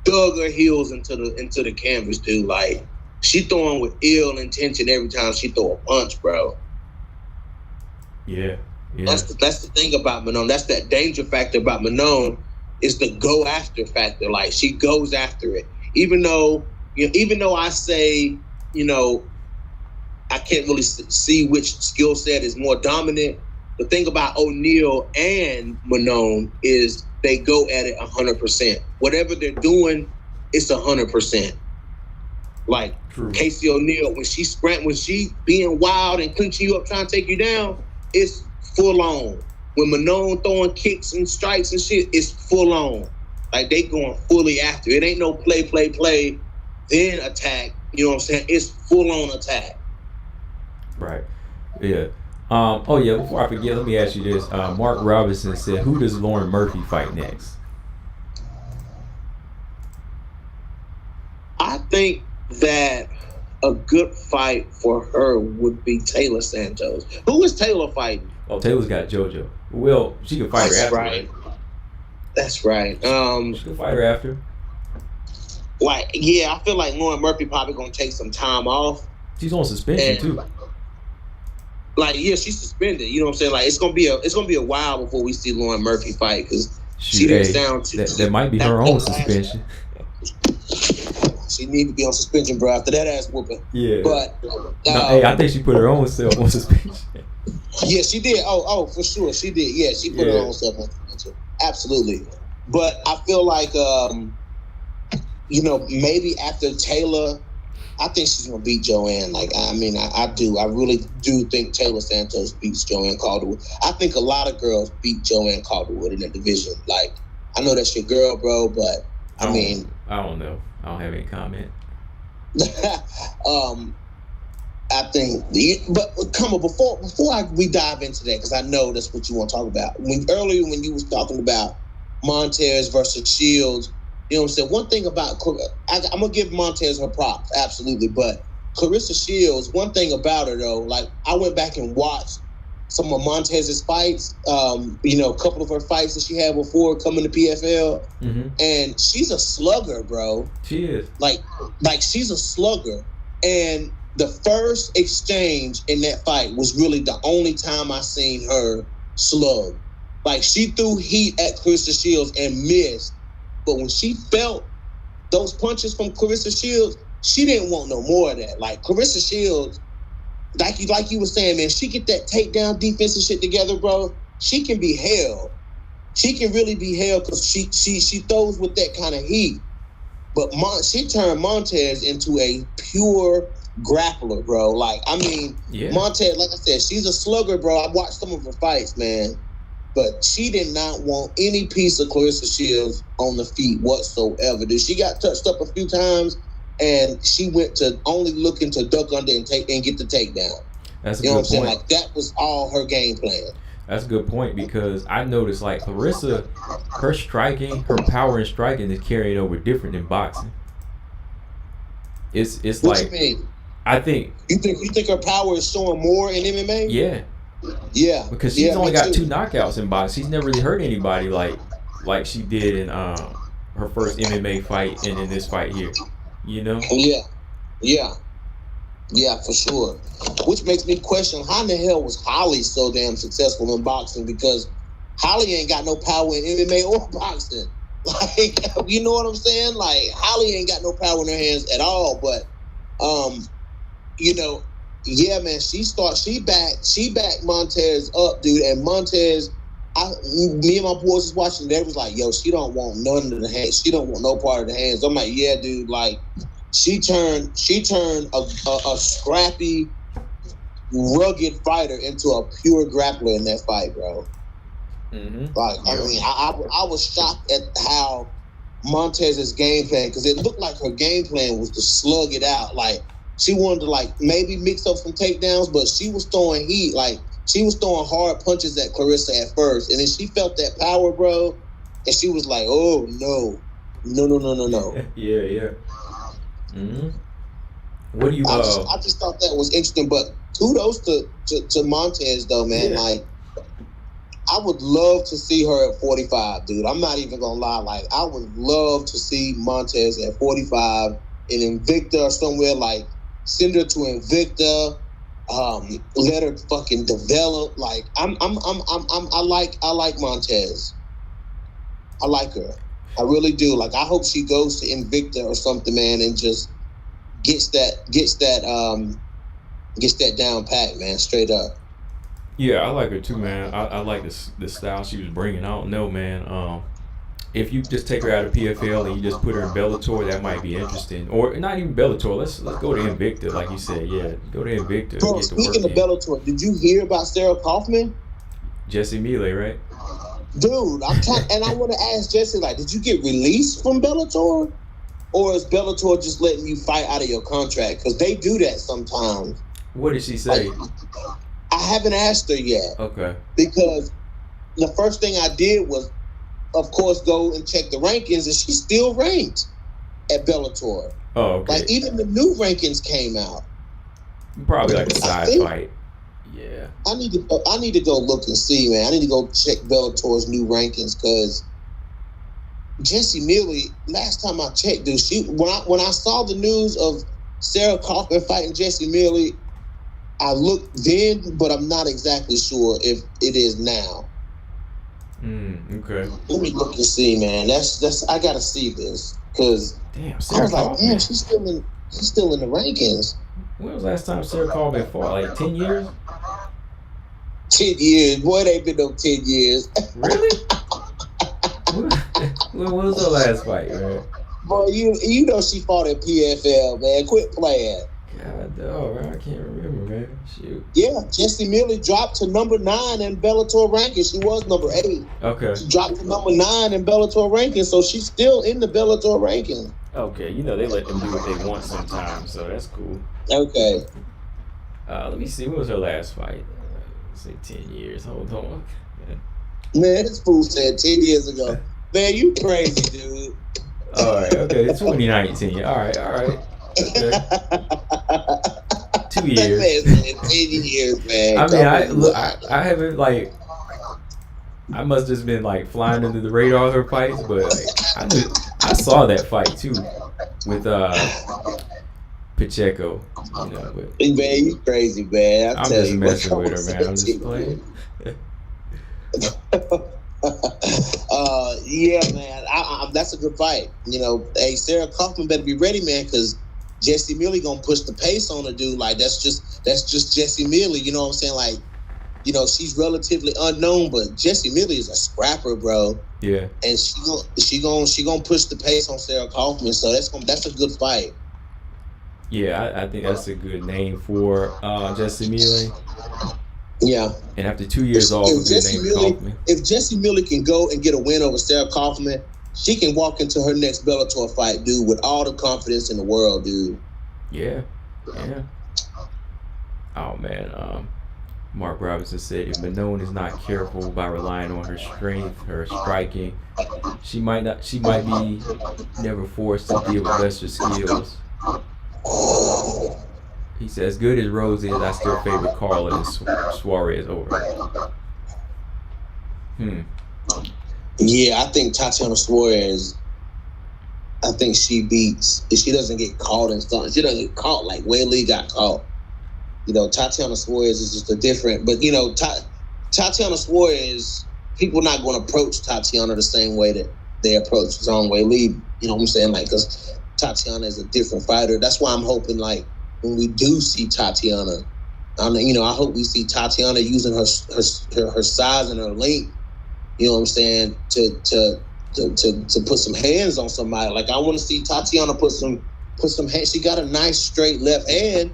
dug her heels into the canvas, dude. Like she throwing with ill intention every time she throw a punch, bro. Yeah. That's the thing about Manon. That's that danger factor about Manon. Is the go after factor. Like she goes after it, even though I say, you know, I can't really see which skill set is more dominant. The thing about O'Neal and Manon is they go at it 100%. Whatever they're doing, it's 100%. Like True. Casey O'Neal, when she being wild and clinching you up, trying to take you down, it's full on. When Manon throwing kicks and strikes and shit, it's full on. Like they going fully after it. Ain't no play, then attack. You know what I'm saying? It's full on attack. Right. Yeah. Before I forget, let me ask you this. Mark Robinson said, who does Lauren Murphy fight next? I think that a good fight for her would be Taylor Santos. Who is Taylor fighting? Oh, Taylor's got JoJo. Well, she can fight her after. Right. That's right. She can fight her after. Like, yeah, I feel like Lauren Murphy probably gonna take some time off. She's on suspension too. Like, yeah, she's suspended. You know what I'm saying? Like, it's gonna be a while before we see Lauren Murphy fight, because she didn't sound too. That might be her own suspension. She need to be on suspension, bro. After that ass whooping. Yeah. But I think she put her own self on suspension. Yeah, she did. Oh, for sure, she did. Yeah, she put her own self on suspension. Absolutely. But I feel like, you know, maybe after Taylor, I think she's gonna beat Joanne. Like, I do. I really do think Taylor Santos beats Joanne Calderwood. I think a lot of girls beat Joanne Calderwood in that division. Like, I know that's your girl, bro, but I don't know. I don't have any comment. I think, but come on, before we dive into that, because I know that's what you want to talk about. Earlier when you was talking about Montez versus Shields, you know what I'm saying? One thing about, I'm going to give Montez her props, absolutely, but Claressa Shields, one thing about her though, like I went back and watched some of Montez's fights. A couple of her fights that she had before coming to PFL, and she's a slugger, bro. She is like she's a slugger. And the first exchange in that fight was really the only time I seen her slug. Like, she threw heat at Claressa Shields and missed, but when she felt those punches from Claressa Shields, she didn't want no more of that. Like, Claressa Shields, like you were saying, man, she get that takedown defensive shit together, bro. She can be held. She can really be held because she throws with that kind of heat. But she turned Montez into a pure grappler, bro. Like, I mean, Montez, like I said, she's a slugger, bro. I watched some of her fights, man. But she did not want any piece of Claressa Shields on the feet whatsoever. Dude, she got touched up a few times, and she went to only looking to duck under and get the takedown. That's a you know good what I'm saying? point. Like, that was all her game plan. That's a good point, because I noticed, like, Claressa, her striking, her power in striking is carrying over different than boxing. It's What like, you mean? I think You think her power is showing more in MMA? yeah, because she's only got too. 2 knockouts in boxing. She's never really hurt anybody like she did in her first MMA fight and in this fight here. You know? Yeah, for sure. Which makes me question, how in the hell was Holly so damn successful in boxing? Because Holly ain't got no power in MMA or boxing. Like, you know what I'm saying? Like, Holly ain't got no power in her hands at all. But, yeah, man, she backed Montez up, dude. And Montez, me and my boys was watching. They was like, yo, she don't want none of the hands. She don't want no part of the hands. I'm like, yeah, dude. Like, she turned a scrappy, rugged fighter into a pure grappler in that fight, bro. Like, I mean, I was shocked at how Montez's game plan, because it looked like her game plan was to slug it out. Like, she wanted to, like, maybe mix up some takedowns, but she was throwing heat. Like, she was throwing hard punches at Claressa at first, and then she felt that power, bro, and she was like, oh, no. Yeah. What do you? I just thought that was interesting. But kudos to Montez, though, man. Yeah. Like, I would love to see her at 45, dude. I'm not even gonna lie. Like, I would love to see Montez at 45 in Invicta or somewhere. Like, send her to Invicta. Let her fucking develop. Like, I like Montez. I like her. I really do. Like, I hope she goes to Invicta or something, man, and just gets that down pat, man, straight up. Yeah, I like her too, man. I like the style she was bringing. I don't know, man. If you just take her out of PFL and you just put her in Bellator, that might be interesting. Or not even Bellator. Let's go to Invicta, like you said. Yeah, go to Invicta. Bro, speaking of Bellator, did you hear about Sarah Kaufman? Jesse Mealy, right? Dude, I want to ask Jesse, like, did you get released from Bellator? Or is Bellator just letting you fight out of your contract? Because they do that sometimes. What did she say? Like, I haven't asked her yet. Okay. Because the first thing I did was, of course, go and check the rankings, and she's still ranked at Bellator. Oh, okay. Like, even the new rankings came out. Probably like a side fight. Yeah. I need to go look and see, man. I need to go check Bellator's new rankings, because Jessie Mealy, last time I checked, dude, when I saw the news of Sarah Kaufman fighting Jessie Mealy, I looked then, but I'm not exactly sure if it is now. Okay. Let me look and see, man. That's I gotta see this, because damn, I Sarah was like, Kaufman. damn, she's still in the rankings. When was the last time Sarah Kaufman fought? Like 10 years? 10 years, boy. It ain't been no 10 years. Really? When was her last fight, man? Boy, you know she fought at PFL, man. Quit playing. God, dog, I can't remember, man. Shoot. Yeah, Jessie Mealy dropped to number 9 in Bellator rankings. She was number 8. Okay. She dropped to number 9 in Bellator rankings, so she's still in the Bellator ranking. Okay, you know they let them do what they want sometimes, so that's cool. Okay. Let me see. When was her last fight? Say 10 years. Hold on. Man, this fool said 10 years ago. Man, you crazy, dude. All right. Okay. It's 2019. All right. Okay. 2 10 years. Man, 10 years, man. I mean, I haven't like. I must have just been like flying under the radar of her fights, but like, I saw that fight too with Pacheco. You know, but man, you crazy, man. I'm just messing with her, man. I'm just playing. Yeah, man. That's a good fight. You know, hey, Sarah Kaufman better be ready, man, because Jesse Millie gonna push the pace on her, dude. Like that's just Jesse Millie. You know what I'm saying? Like, you know, she's relatively unknown, but Jesse Millie is a scrapper, bro. Yeah. And she gonna push the pace on Sarah Kaufman. So that's a good fight. Yeah, I think that's a good name for Jesse Millie. Yeah. And after 2 years off, if Jesse Millie can go and get a win over Sarah Kaufman, she can walk into her next Bellator fight, dude, with all the confidence in the world, dude. Yeah. Oh man, Mark Robinson said if Manon is not careful by relying on her strength, her striking, she might be never forced to deal with lesser skills. He said, as good as Rose is, I still favor Carla and Suarez over. Yeah, I think Tatiana Suarez, I think she beats, if she doesn't get caught in something. She doesn't get caught like Weili got caught. You know, Tatiana Suarez is just a different, but you know, Tatiana Suarez, people not going to approach Tatiana the same way that they approach Zhang Weili. You know what I'm saying? Like, because Tatiana is a different fighter. That's why I'm hoping, like, when we do see Tatiana, I hope we see Tatiana using her size and her length, you know what I'm saying, to put some hands on somebody. Like, I want to see Tatiana put some hands. She got a nice straight left hand,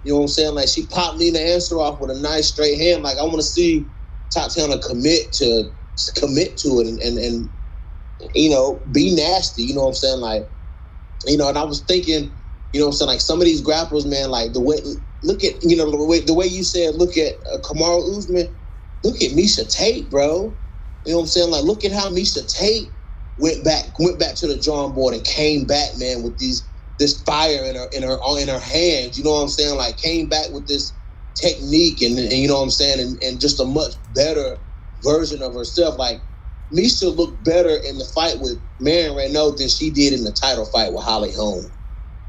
you know what I'm saying? Like, she popped Nina Ansaroff with a nice straight hand. Like, I want to see Tatiana commit to it and you know, be nasty, you know what I'm saying? Like, you know, and I was thinking, you know what I'm saying, like some of these grapplers, man, like the way, look at, you know, the way you said, look at Kamaru Usman, look at Miesha Tate, bro. You know what I'm saying? Like, look at how Miesha Tate went back to the drawing board and came back, man, with this fire in her hands. You know what I'm saying? Like, came back with this technique and you know what I'm saying, and just a much better version of herself. Like, Miesha looked better in the fight with Marion Renaud than she did in the title fight with Holly Holm.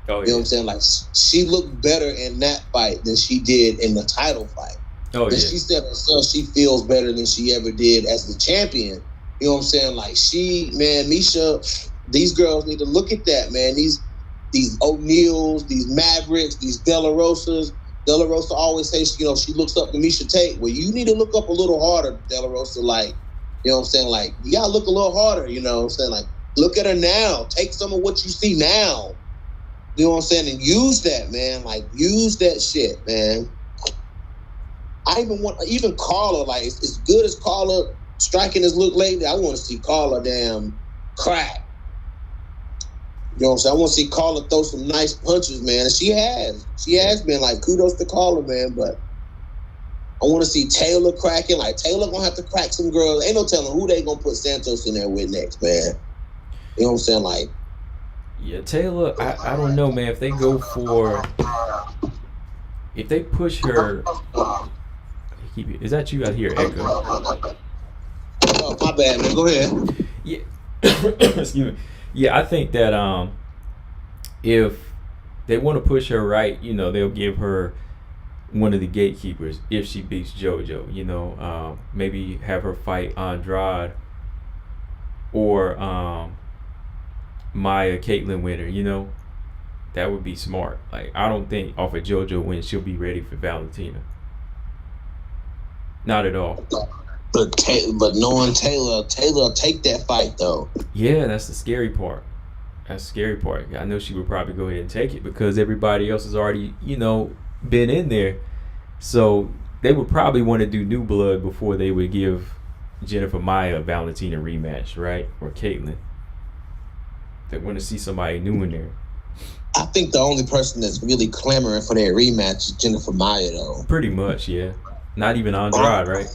Oh, yeah. You know what I'm saying? Like, she looked better in that fight than she did in the title fight. Oh, and yeah. she said herself she feels better than she ever did as the champion. You know what I'm saying? Like, Miesha, these girls need to look at that, man. These O'Neills, these Mavericks, these De La Rosas. De La Rosa always says, you know, she looks up to Miesha Tate. Well, you need to look up a little harder, De La Rosa. Like, you know what I'm saying? Like, you got to look a little harder, you know what I'm saying? Like, look at her now. Take some of what you see now. You know what I'm saying? And use that, man. Like, use that shit, man. I even Carla, like, as good as Carla striking has looked lately, I want to see Carla damn crack. You know what I'm saying? I want to see Carla throw some nice punches, man. And she has. She has been. Like, kudos to Carla, man. But I want to see Taylor cracking. Like, Taylor going to have to crack some girls. Ain't no telling who they going to put Santos in there with next, man. You know what I'm saying? Like, yeah, Taylor, I don't know, man. If they push her, is that you out here, Echo? Oh, my bad, man. Go ahead. Yeah, excuse me. Yeah, I think that if they want to push her right, you know, they'll give her one of the gatekeepers if she beats JoJo. You know, maybe have her fight Andrade or Maya Caitlyn winner, you know. That would be smart. Like, I don't think off a JoJo win she'll be ready for Valentina. Not at all. But knowing Taylor take that fight though. Yeah, that's the scary part. That's the scary part. I know she would probably go ahead and take it because everybody else has already, you know, been in there. So they would probably want to do new blood before they would give Jennifer Maia a Valentina rematch, right? Or Caitlyn. They want to see somebody new in there. I think the only person that's really clamoring for that rematch is Jennifer Maia, though. Pretty much, yeah. Not even Andrade, right?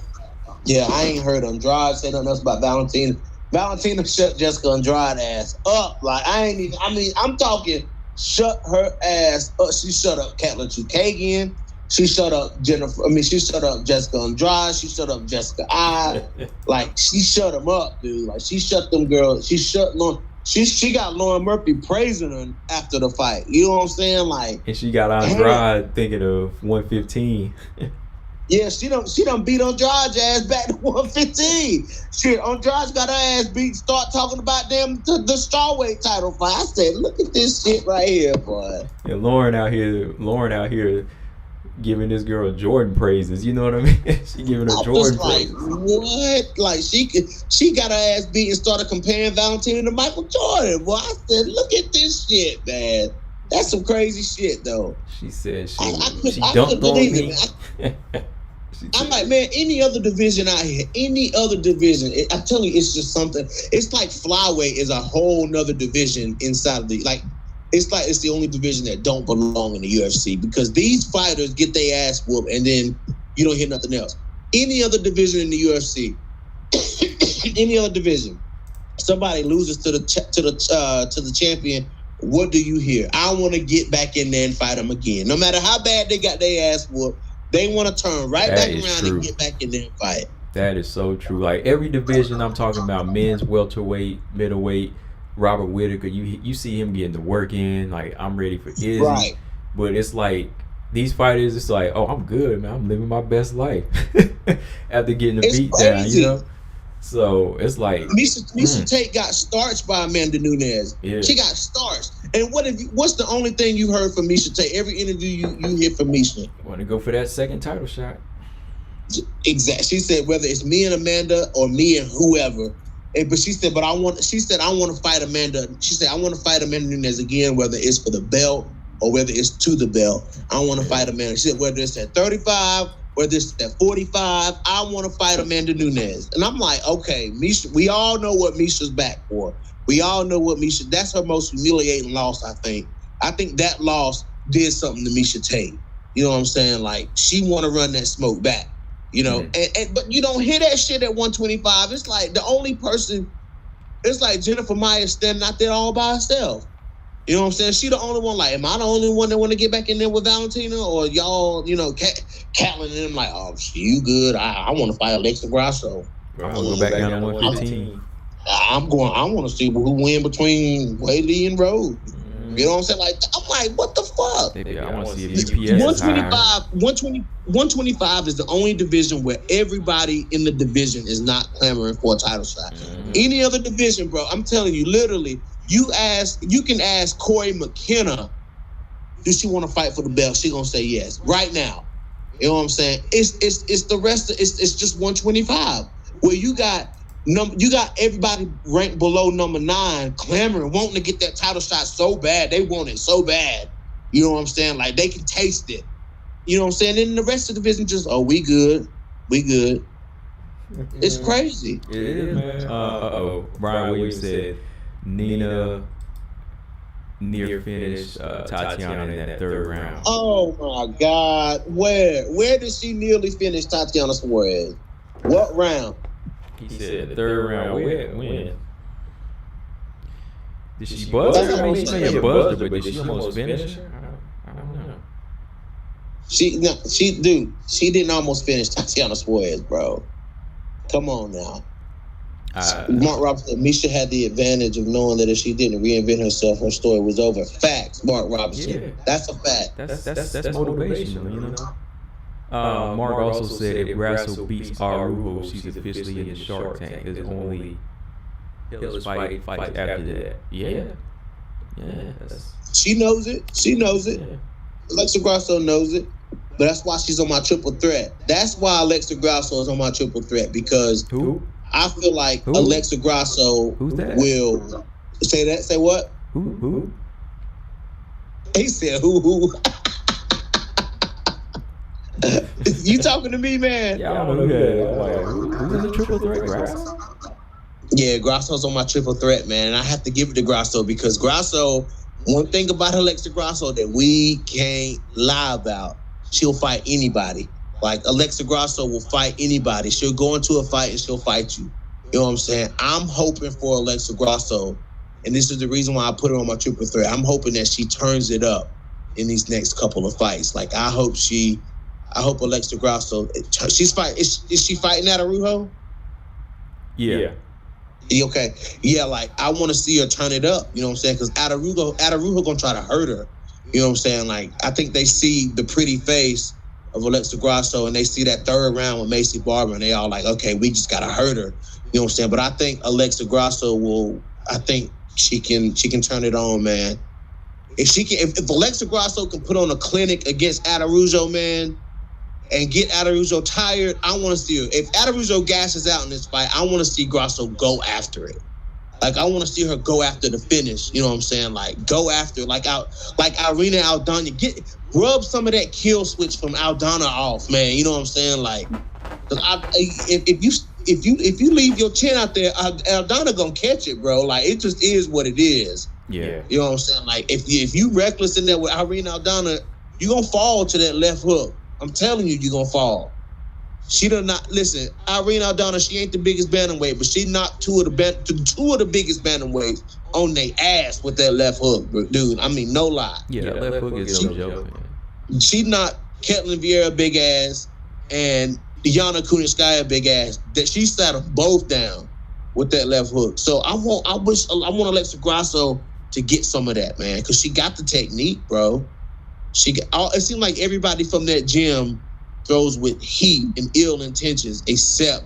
Yeah, I ain't heard Andrade say nothing else about Valentina. Valentina shut Jessica Andrade ass up. Like, I'm talking shut her ass up. She shut up Katlyn Chookagian. She shut up Jennifer. I mean, she shut up Jessica Andrade. She shut up Jessica I. Like, she shut them up, dude. Like, she shut them girls. She shut Lauren. She got Lauren Murphy praising her after the fight. You know what I'm saying? Like, and she got Andrade thinking of 115. Yeah, she done beat Andrade's ass back to 115. Shit, Andrade's got her ass beat. Start talking about the strawweight title fight. I said, look at this shit right here, boy. And Lauren out here giving this girl Jordan praises. You know what I mean? She giving her Jordan praises. What? Like, she got her ass beat and started comparing Valentina to Michael Jordan. Boy, I said, look at this shit, man. That's some crazy shit, though. She said she I dumped couldn't on believe me. it. I'm like, man, any other division out here, I'm telling you, it's just something. It's like flyweight is a whole nother division inside of it's the only division that don't belong in the UFC, because these fighters get their ass whooped and then you don't hear nothing else. Any other division in the UFC, any other division, somebody loses to the champion. What do you hear? I want to get back in there and fight them again. No matter how bad they got their ass whooped, they want to turn back around and get back in there and fight. That is so true. Like, every division I'm talking about, men's welterweight, middleweight, Robert Whittaker, you see him getting the work in. Like, I'm ready for Izzy. Right. But it's like, these fighters, it's like, oh, I'm good, man. I'm living my best life after getting the beat down, you know? So it's like Miesha Tate got starched by Amanda Nunes. Yeah. She got starched. And what's the only thing you heard from Miesha Tate? Every interview you hear from Miesha. Want to go for that second title shot. Exactly. She said whether it's me and Amanda or me and whoever. But she said, I want to fight Amanda. She said, I want to fight Amanda Nunes again, whether it's for the belt or whether it's to the belt. I want to fight Amanda. She said, whether it's at 35, whether it's at 45, I want to fight Amanda Nunes. And I'm like, okay, Miesha, we all know what Miesha's back for. We all know what Miesha, that's her most humiliating loss, I think. I think that loss did something to Miesha Tate. You know what I'm saying? Like, she want to run that smoke back. You know, but you don't hear that shit at 125. It's like the only person, it's like Jennifer Myers standing out there all by herself. You know what I'm saying? She the only one. Like, am I the only one that want to get back in there with Valentina? Or y'all, you know, Catlin and them like, oh, you good. I want to fight Alexa Grasso. I'm going to go back down to 115. I want to see who win between Weili and Rose. You know what I'm saying? Like, I'm like, what the fuck? Baby, I want to see if UPS 125 is the only division where everybody in the division is not clamoring for a title shot. Any other division, bro, I'm telling you, literally, you can ask Corey McKenna, does she want to fight for the belt? She gonna say yes right now. You know what I'm saying? It's the rest of it's just 125 where you got everybody ranked below number 9 clamoring, wanting to get that title shot so bad. They want it so bad. You know what I'm saying? Like, they can taste it. You know what I'm saying? And the rest of the division just, oh, we good. It's crazy. It is, man. Brian Williams said Nina near finished Tatiana in that third round. Oh my God. Where did she nearly finish Tatiana Suarez? What round? He said the third round. When? Did she buzz her? I mean, she may have buzzed her, but did she almost finish her? I don't know. She didn't almost finish Tatiana Suarez, bro. Come on now. Mark Robinson said Miesha had the advantage of knowing that if she didn't reinvent herself, her story was over. Facts, Mark Robinson. Yeah. That's a fact. That's motivational, you know. Mark also said if Grasso beats Arujo, she's officially in the Shark Tank. There's only Hill's fights after that. Yeah. She knows it. Yeah. Alexa Grasso knows it. But that's why she's on my triple threat. That's why Alexa Grasso is on my triple threat, because who? I feel like Alexa Grasso will say that. Say what? Who? He said who? You talking to me, man? Yeah, I don't know who that. Who's in the triple threat, Grasso? Yeah, Grasso's on my triple threat, man. And I have to give it to Grasso, because Grasso, one thing about Alexa Grasso that we can't lie about, she'll fight anybody. Like, Alexa Grasso will fight anybody. She'll go into a fight and she'll fight you. You know what I'm saying? I'm hoping for Alexa Grasso, and this is the reason why I put her on my triple threat. I'm hoping that she turns it up in these next couple of fights. Like, I hope she I hope Alexa Grasso. She's fight. Is she fighting at Arujo? Yeah. Okay. Yeah, like I want to see her turn it up. You know what I'm saying? Because Adarujo gonna try to hurt her. You know what I'm saying? Like I think they see the pretty face of Alexa Grasso and they see that third round with Macy Barber and they all like, okay, we just gotta hurt her. You know what I'm saying? But I think Alexa Grasso will. I think she can turn it on, man. If Alexa Grasso can put on a clinic against Adarujo, man, and get Adarujo tired, I want to see her. If Adarujo gasses out in this fight, I want to see Grasso go after it. Like, I want to see her go after the finish. You know what I'm saying? Like, go after, like Irina Aldana. Rub some of that kill switch from Aldana off, man. You know what I'm saying? Like, if you leave your chin out there, Aldana gonna catch it, bro. Like, it just is what it is. Yeah. You know what I'm saying? Like, if you reckless in there with Irina Aldana, you gonna fall to that left hook. I'm telling you, you're gonna fall. She does not listen. Irina Aldana, she ain't the biggest bantamweight, but she knocked two of the biggest bantamweights on their ass with that left hook, dude. I mean, no lie. Yeah, that left hook is no joke, man. She knocked Ketlin Vieira big ass and Yana Kunitskaya big ass. That she sat them both down with that left hook. So I want Alexa Grasso to get some of that, man, because she got the technique, bro. It seemed like everybody from that gym throws with heat and ill intentions, except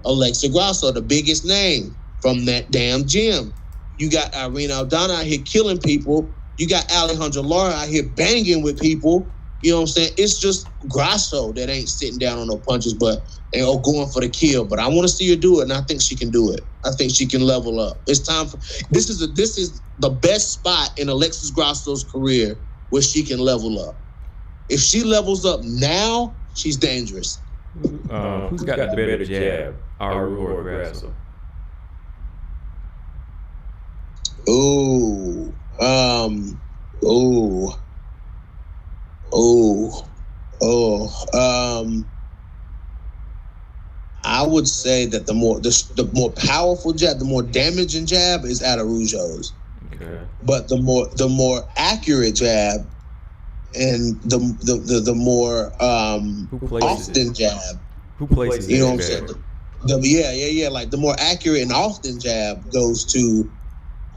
Alexa Grasso, the biggest name from that damn gym. You got Irina Aldana out here killing people. You got Alejandra Lara out here banging with people. You know what I'm saying? It's just Grasso that ain't sitting down on no punches, but going for the kill. But I want to see her do it, and I think she can do it. I think she can level up. It's time for this is the best spot in Alexis Grasso's career where she can level up. If she levels up now, she's dangerous. Who's got the better jab, Aru or Grasso? I would say that the more powerful jab, the more damaging jab is Adarujo's. Okay. But the more accurate jab and the more often jab. Who places you know what I'm saying? Yeah. Like the more accurate and often jab goes to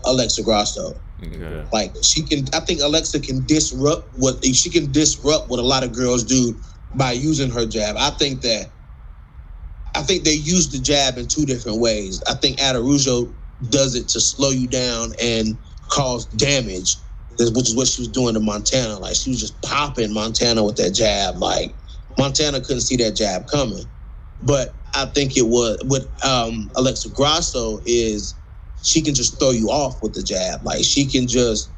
Alexa Grasso. Okay. Like I think Alexa can disrupt what a lot of girls do by using her jab. I think they use the jab in two different ways. I think Adarujo does it to slow you down and cause damage, which is what she was doing to Montana. Like, she was just popping Montana with that jab. Like, Montana couldn't see that jab coming. But I think it was with Alexa Grasso is she can just throw you off with the jab. Like, she can just,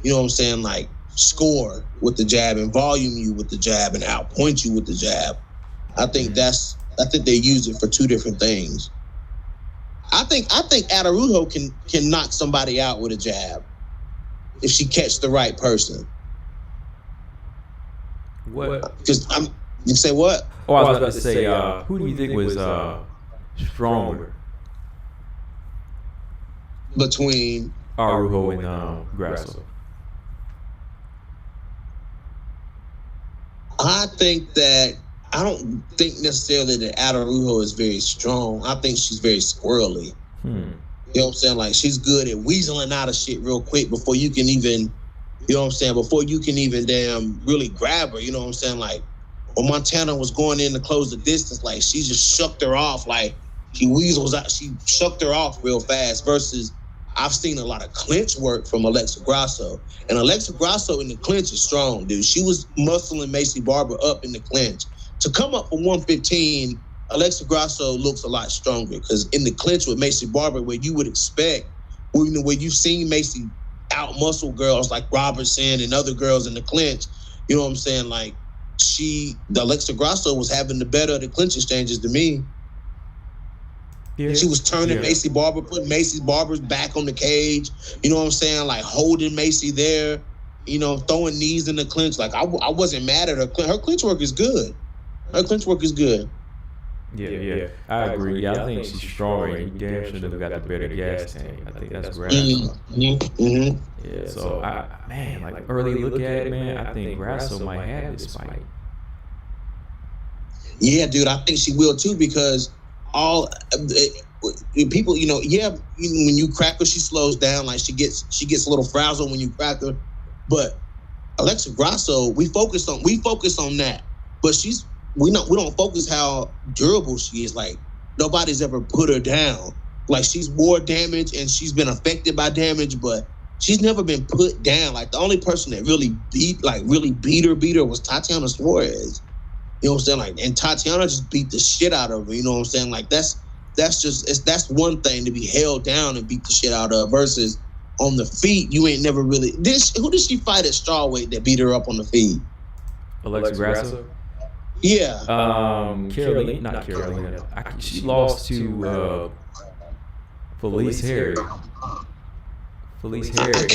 you know what I'm saying, like, score with the jab and volume you with the jab and outpoint you with the jab. I think they use it for two different things. I think Adarujo can knock somebody out with a jab if she catch the right person. What? Because you say what? Oh, I was about to say, who do you think was stronger between Arujo and Grasso? I don't think necessarily that Adarujo is very strong. I think she's very squirrely. You know what I'm saying? Like, she's good at weaseling out of shit real quick before you can even, you know what I'm saying? Before you can even damn really grab her. You know what I'm saying? Like, when Montana was going in to close the distance, like, she just shucked her off. Like, she weasels out. She shucked her off real fast versus I've seen a lot of clinch work from Alexa Grasso. And Alexa Grasso in the clinch is strong, dude. She was muscling Macy Barber up in the clinch. To come up from 115, Alexa Grasso looks a lot stronger because in the clinch with Macy Barber, where you would expect, where you've seen Macy out-muscle girls like Robertson and other girls in the clinch, you know what I'm saying? Like, the Alexa Grasso was having the better of the clinch exchanges to me. Yeah. She was turning Macy Barber, putting Macy Barber's back on the cage, you know what I'm saying? Like, holding Macy there, you know, throwing knees in the clinch. Like, I wasn't mad at her. Her clinch work is good. Her clinch work is good. Yeah. I agree. Yeah, I think she's stronger. You damn sure never got the better gas tank. I think that's Grasso. Yeah, so, like, early look at it, man, I think Grasso might have this fight. Yeah, dude, I think she will too because people, you know, when you crack her, she slows down. Like she gets a little frazzled when you crack her. But Alexa Grasso, we focus on that, but we don't focus how durable she is. Like nobody's ever put her down. Like she's more damage and she's been affected by damage, but she's never been put down. Like the only person that really beat her was Tatiana Suarez. You know what I'm saying? Like, and Tatiana just beat the shit out of her. You know what I'm saying? Like that's one thing to be held down and beat the shit out of versus on the feet. You ain't never really. Who did she fight at strawweight that beat her up on the feet? Alexa Grasso. Yeah. Carolina. She lost to Felice Harry. I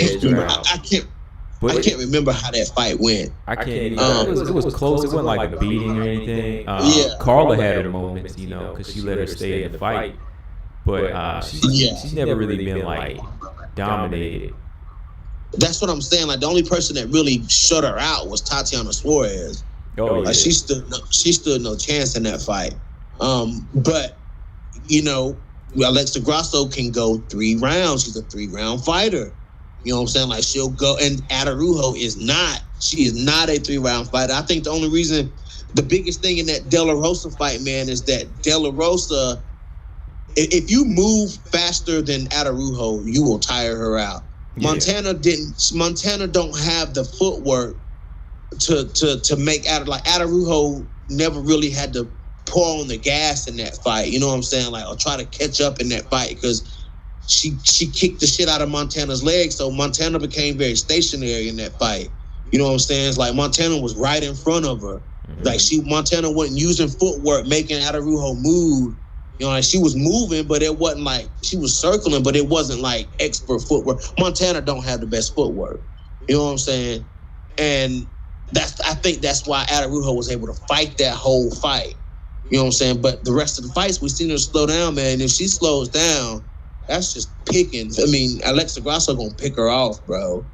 can't remember how that fight went. I can't. It was close. It wasn't like a beating or anything. Carla had her moments, you know, because she let her stay in the fight. But she's never really been like dominated. That's what I'm saying. Like the only person that really shut her out was Tatiana Suarez. Oh, yeah. Like she stood no chance in that fight. But you know, Alexa Grasso can go 3 rounds. She's a 3-round fighter. You know what I'm saying? Like she'll go, and Atarujo is not. She is not a 3-round fighter. I think the biggest thing in that De La Rosa fight, man, is that De La Rosa, if you move faster than Atarujo, you will tire her out. Yeah. Montana don't have the footwork to make Atarujo never really had to pour on the gas in that fight. You know what I'm saying? Like, or try to catch up in that fight because she kicked the shit out of Montana's legs, so Montana became very stationary in that fight. You know what I'm saying? It's like Montana was right in front of her. Mm-hmm. Like Montana wasn't using footwork, making Atarujo move. You know, like she was moving, but it wasn't like she was circling, but it wasn't like expert footwork. Montana don't have the best footwork. You know what I'm saying? And I think that's why Atarujo was able to fight that whole fight. You know what I'm saying? But the rest of the fights, we've seen her slow down, man. If she slows down, that's just picking. I mean, Alexa Grasso gonna pick her off, bro.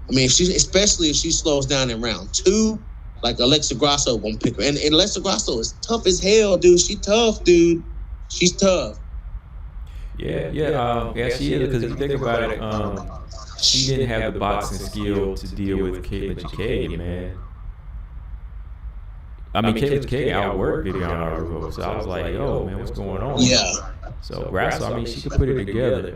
I mean, especially if she slows down in round 2, like Alexa Grasso gonna pick her. And Alexa Grasso is tough as hell, dude. She tough, dude. She's tough. Yeah, she is. Because if you think about it, she didn't have the boxing skill to deal with Caitlin Chikage, man. I mean, Caitlin Chikage outworked Viviana Araújo, so I was like, yo, man, what's going on? Yeah. So Grasso, I mean, she could put it together.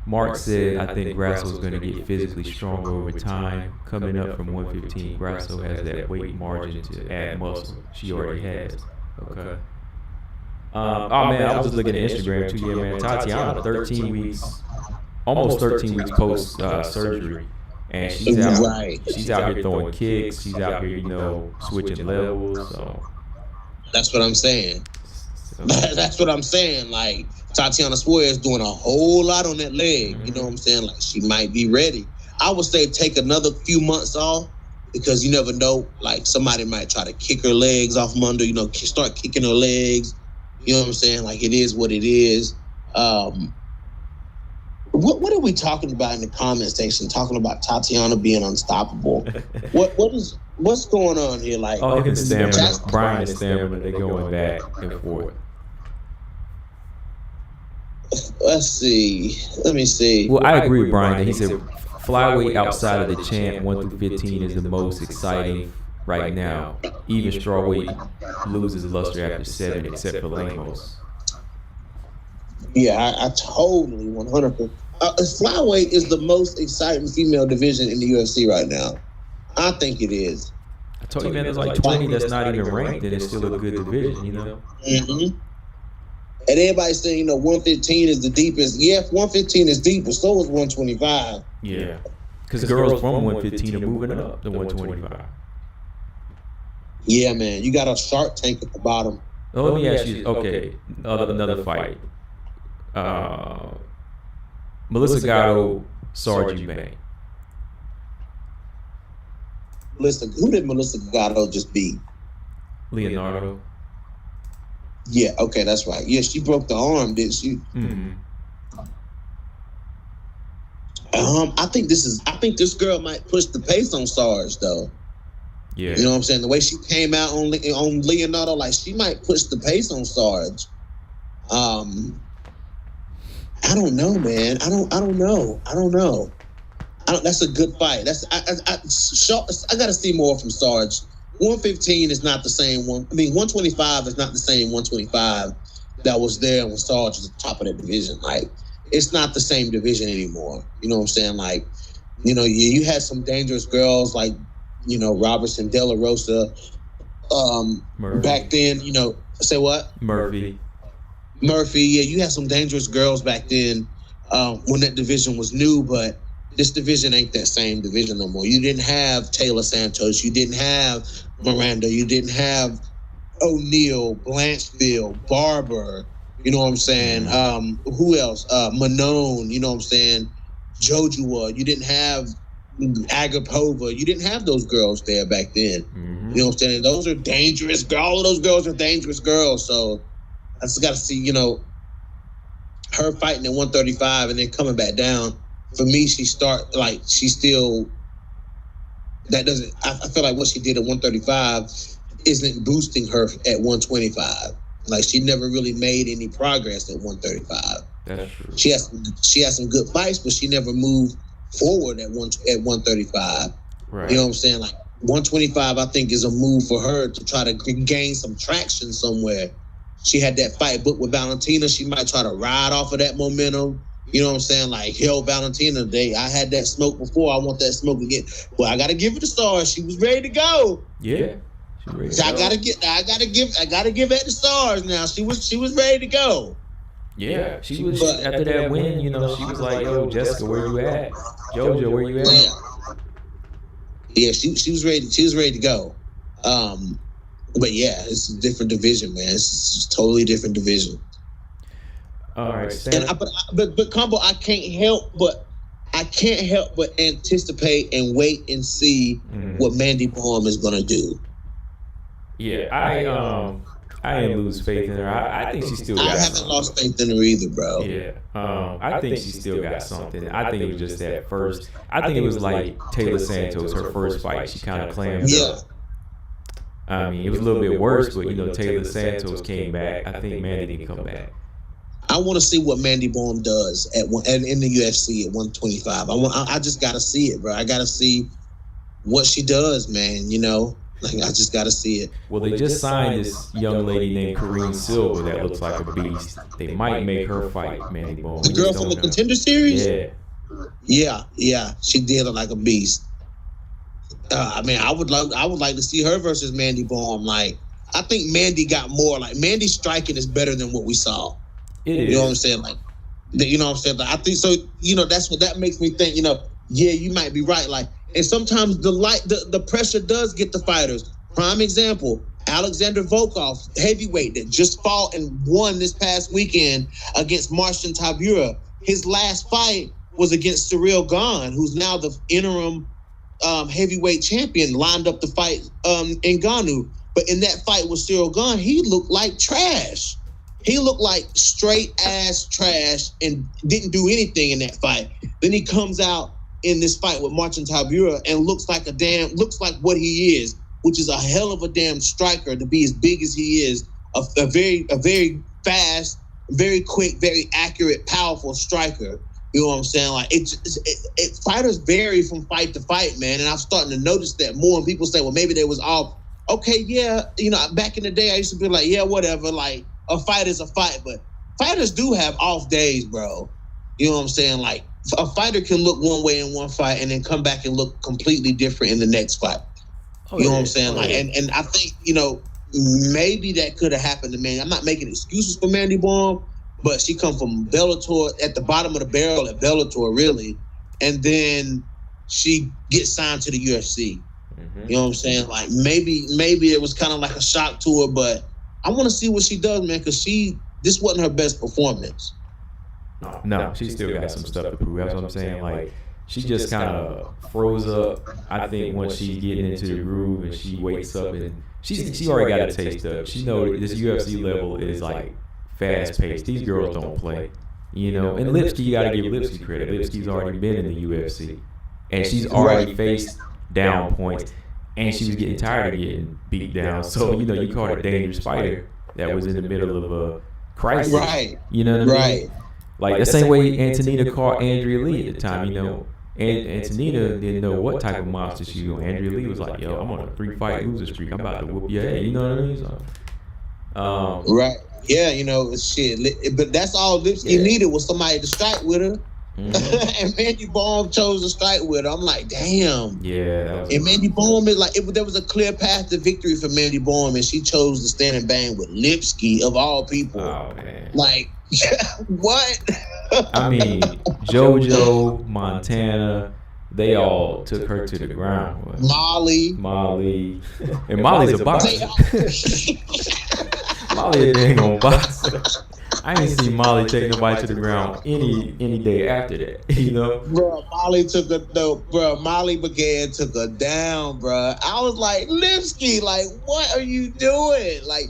Mark said, I think Grasso is going to get physically stronger over time. Coming up from 115, Grasso has that weight margin to add muscle. She already has. Okay. Oh, man, I was just looking at Instagram, too. Yeah, man, Tatiana, 13 weeks, almost 13 weeks post-surgery. And she's out here throwing kicks. She's out here, you know, switching levels. So that's what I'm saying. That's what I'm saying. Like, Tatiana Suarez doing a whole lot on that leg. Mm-hmm. You know what I'm saying? Like, she might be ready. I would say take another few months off because you never know. Like, somebody might try to kick her legs off from under, you know, start kicking her legs. You know what I'm saying? Like, it is what it is. What are we talking about in the comment section? Talking about Tatiana being unstoppable. What's going on here? Like, him and Stamina, Brian and Stamina, they're going back and forth. Let me see. Well, I agree with Brian that he said flyweight outside of the champ 1 through 15 is the most exciting right now. Even strawweight loses luster after 7, except for Lemos. Yeah, I totally 100%. Flyweight is the most exciting female division in the UFC right now. I think it is. I told you, man, there's like 20 that's not even ranked, and it's still a good division, you know? Mm-hmm. And everybody's saying, you know, 115 is the deepest. Yeah, 115 is deep, but so is 125. Yeah. Because girls from 115 are moving up to 125. Yeah, man. You got a Shark Tank at the bottom. Oh, let me ask you, okay, another fight. Melissa Gatto, Sarge Eubank. Who did Melissa Gatto just beat? Leonardo. Yeah, okay, that's right. Yeah, she broke the arm, didn't she? Mm-hmm. I think this girl might push the pace on Sarge though. Yeah. You know what I'm saying? The way she came out on Leonardo, like she might push the pace on Sarge. I don't know, man. I don't know. That's a good fight. I got to see more from Sarge. 115 is not the same one. I mean, 125 is not the same 125 that was there when Sarge was at the top of that division. Like, it's not the same division anymore. You know what I'm saying? Like, you know, you had some dangerous girls like, you know, Robertson, De La Rosa. Back then, you know, say what? Murphy. Yeah, you had some dangerous girls back then when that division was new, but this division ain't that same division no more. You didn't have Taylor Santos. You didn't have Miranda. You didn't have O'Neal, Blanchfield, Barber. You know what I'm saying? Who else? Manone. You know what I'm saying? Jojua. You didn't have Agapova. You didn't have those girls there back then. Mm-hmm. You know what I'm saying? Those are dangerous girls. All of those girls are dangerous girls. So I just got to see, you know, her fighting at 135 and then coming back down. For me, I feel like what she did at 135 isn't boosting her at 125. Like, she never really made any progress at 135. That's true. She has some good fights, but she never moved forward at 135. Right. You know what I'm saying? Like, 125, I think, is a move for her to try to gain some traction somewhere. She had that fight booked with Valentina. She might try to ride off of that momentum. You know what I'm saying? Like, hell, Valentina, I had that smoke before. I want that smoke again. Well, I got to give it a star. She was ready to go. Yeah. So I gotta give it the stars now. She was ready to go. Yeah, she was after that win. You know, she was like, "Yo, Jessica, where you at? JoJo, where you at?" Yeah, she was ready. She was ready to go. But yeah, it's a different division, man. It's a totally different division. All right, but Combo, I can't help but anticipate and wait and see what Mandy Baum is gonna do. Yeah, I didn't lose faith in her. I think she still got something. I haven't lost faith in her either, bro. Yeah. I think she still got something. I think it was just that first. I think it was like Taylor Santos, her first fight. She kind of clammed up. I mean, it was a little bit worse, but, you know, Taylor Santos came back. I think Mandy didn't come back. I want to see what Mandy Baum does in the UFC at 125. I just got to see it, bro. I got to see what she does, man, you know. Like, I just got to see it. Well, they just signed this young lady named Karine Silva that looks like a beast. They might make her fight Mandy Baum. The girl from the Contender Series? Yeah. Yeah. She did look like a beast. I mean, I would like to see her versus Mandy Baum. Like, I think Mandy got more. Like, Mandy's striking is better than what we saw. It is. You know what I'm saying? Like, you know what I'm saying? Like, I think so. You know, that's what that makes me think. You know, yeah, you might be right. Like, and sometimes the pressure does get the fighters. Prime example: Alexander Volkov, heavyweight, that just fought and won this past weekend against Marcin Tybura. His last fight was against Cyril Gane, who's now the interim heavyweight champion. Lined up to fight Ngannou, but in that fight with Cyril Gane, he looked like trash. He looked like straight ass trash and didn't do anything in that fight. Then he comes out in this fight with Marcin Tybura and looks like what he is, which is a hell of a damn striker to be as big as he is. A very fast, very quick, very accurate, powerful striker. You know what I'm saying? Like, fighters vary from fight to fight, man. And I'm starting to notice that more. And people say, well, maybe they was off. Okay, yeah. You know, back in the day, I used to be like, yeah, whatever. Like, a fight is a fight, but fighters do have off days, bro. You know what I'm saying? Like, a fighter can look one way in one fight and then come back and look completely different in the next fight. You know what I'm saying? Like, and I think, you know, maybe that could have happened to Mandy. I'm not making excuses for Mandy Baum, but she come from Bellator, at the bottom of the barrel at Bellator, really, and then she gets signed to the UFC. You know what I'm saying? Like, maybe it was kind of like a shock to her, but I want to see what she does, man, because this wasn't her best performance. No, she still got some stuff to prove. That's what I'm saying. Like, she just kind of froze up. I think once she getting into the groove and she wakes up, and she already got a taste of it. She know this UFC level is like fast paced. These girls don't play, you know. And Lipsky, you got to give Lipsky credit. Lipsky's already been in the UFC, and she's already faced down points. and she was getting tired of getting beat down. So, you called a dangerous fighter that was in the middle of a crisis. Right. You know what I mean? Like the same way Antonina called Andrea Lee at the time, And Antonina didn't know what type of monster she was. Andrea Lee was like, yo, I'm on a 3-fight loser streak. I'm about to whoop your head. You know what I mean? So, right. Yeah, shit. But that's all Lipsky needed was somebody to strike with her. Mm-hmm. And Mandy Baum chose to strike with her. I'm like, damn. Yeah. And Mandy Baum is like, there was a clear path to victory for Mandy Baum, and she chose to stand and bang with Lipsky of all people. Oh, man. Like, what? I mean, JoJo, Montana, they all took her to the ground. Molly. And Molly's a boxer. Molly ain't gonna box. I ain't seen Molly take nobody to the ground any day after that, Bro, Molly McGann took her down, bro. I was like, Lipsky, like, what are you doing? Like,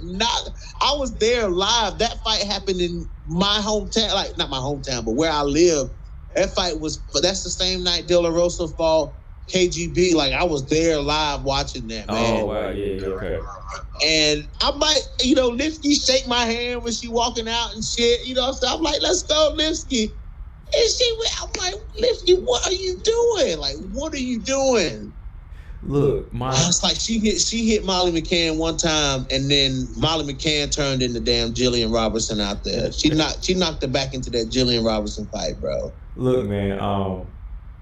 I was there live. That fight happened in my hometown, like, not my hometown, but where I live. That fight that's the same night De La Rosa fought KGB. Like, I was there live watching that, man. Oh, wow, yeah, okay. And I'm like, Lipsky shake my hand when she walking out and shit, so I'm like, let's go, Lipsky. And I'm like, Lipsky, what are you doing? Like, what are you doing? Look, it's like she hit Molly McCann one time, and then Molly McCann turned into damn Jillian Robertson out there. She knocked her back into that Jillian Robertson fight, bro. Look, man,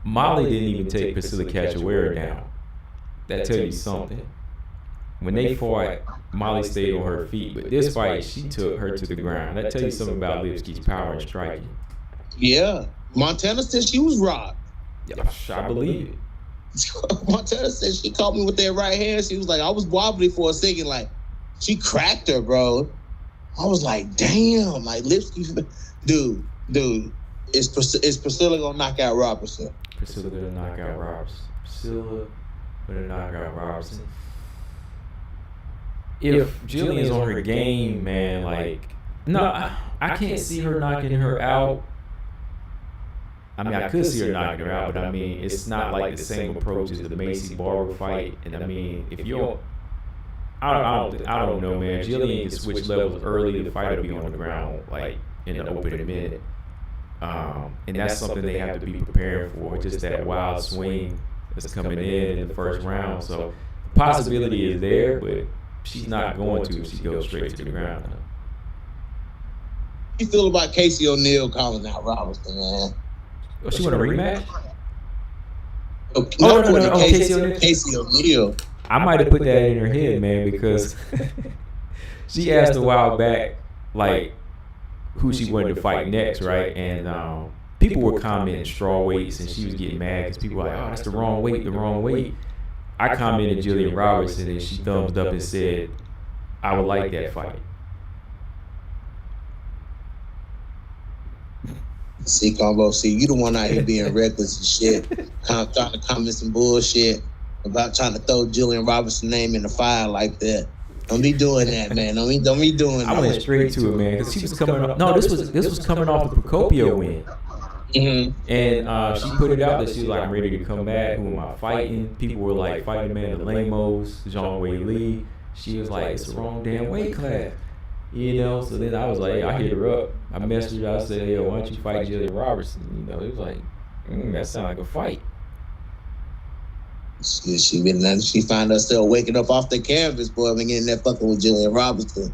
Molly didn't even take Priscilla Cachoeira down. That tell you something. When they fought, Molly stayed on her feet, but this fight, she took her to the ground. That tell you something about Lipsky's power and striking. Yeah, Montana said she was rocked. Yeah, I believe it. Montana said she caught me with that right hand. She was like, I was wobbly for a second, like she cracked her, bro. I was like, damn, like Lipsky, dude, is Priscilla gonna knock out Robertson? Priscilla gonna knock out Robertson. If Jillian's on her game, man, like, no, I can't see her knocking her out. I mean, I could see her knocking her out, but I mean, it's not like the same approach as the Macy Barber fight. And I mean, if you don't, I don't know, man. Jillian can switch levels early. The fight will be on the ground, like in the opening minute. And that's something they have to be prepared for. Just that wild swing that's coming in the first round. So the possibility is there, but she's not going to if she goes straight to the ground. How you feel about Casey O'Neill calling out Robertson, man? Oh, she want a rematch? No, Casey O'Neill. I might have put that in her head, man, because she asked a while back, like, who she wanted to fight next, right? And people were commenting straw weights, and she was getting mad because people were like, oh, that's the wrong weight. I commented Jillian Robertson, and she thumbs up and said, I would like that fight. See, Combo, you the one out here being reckless and shit, kind of trying to comment some bullshit about trying to throw Jillian Robertson's name in the fire like that. Don't be doing that, man. Don't be doing that. I went straight to it, man, because she was coming off. No, this was coming off the Procopio win. Mm-hmm. And she put it out that she was like, I'm ready to come back. Who am I fighting? People were like, fighting man, the Lamos, Zhang Weili. She was like, it's the wrong damn weight class. So then I was like, I hit her up. I messaged her. I said, yo, why don't you fight Jillian Robertson? It was like, that sounds like a fight. She find herself waking up off the canvas, boy, and getting there fucking with Jillian Robertson.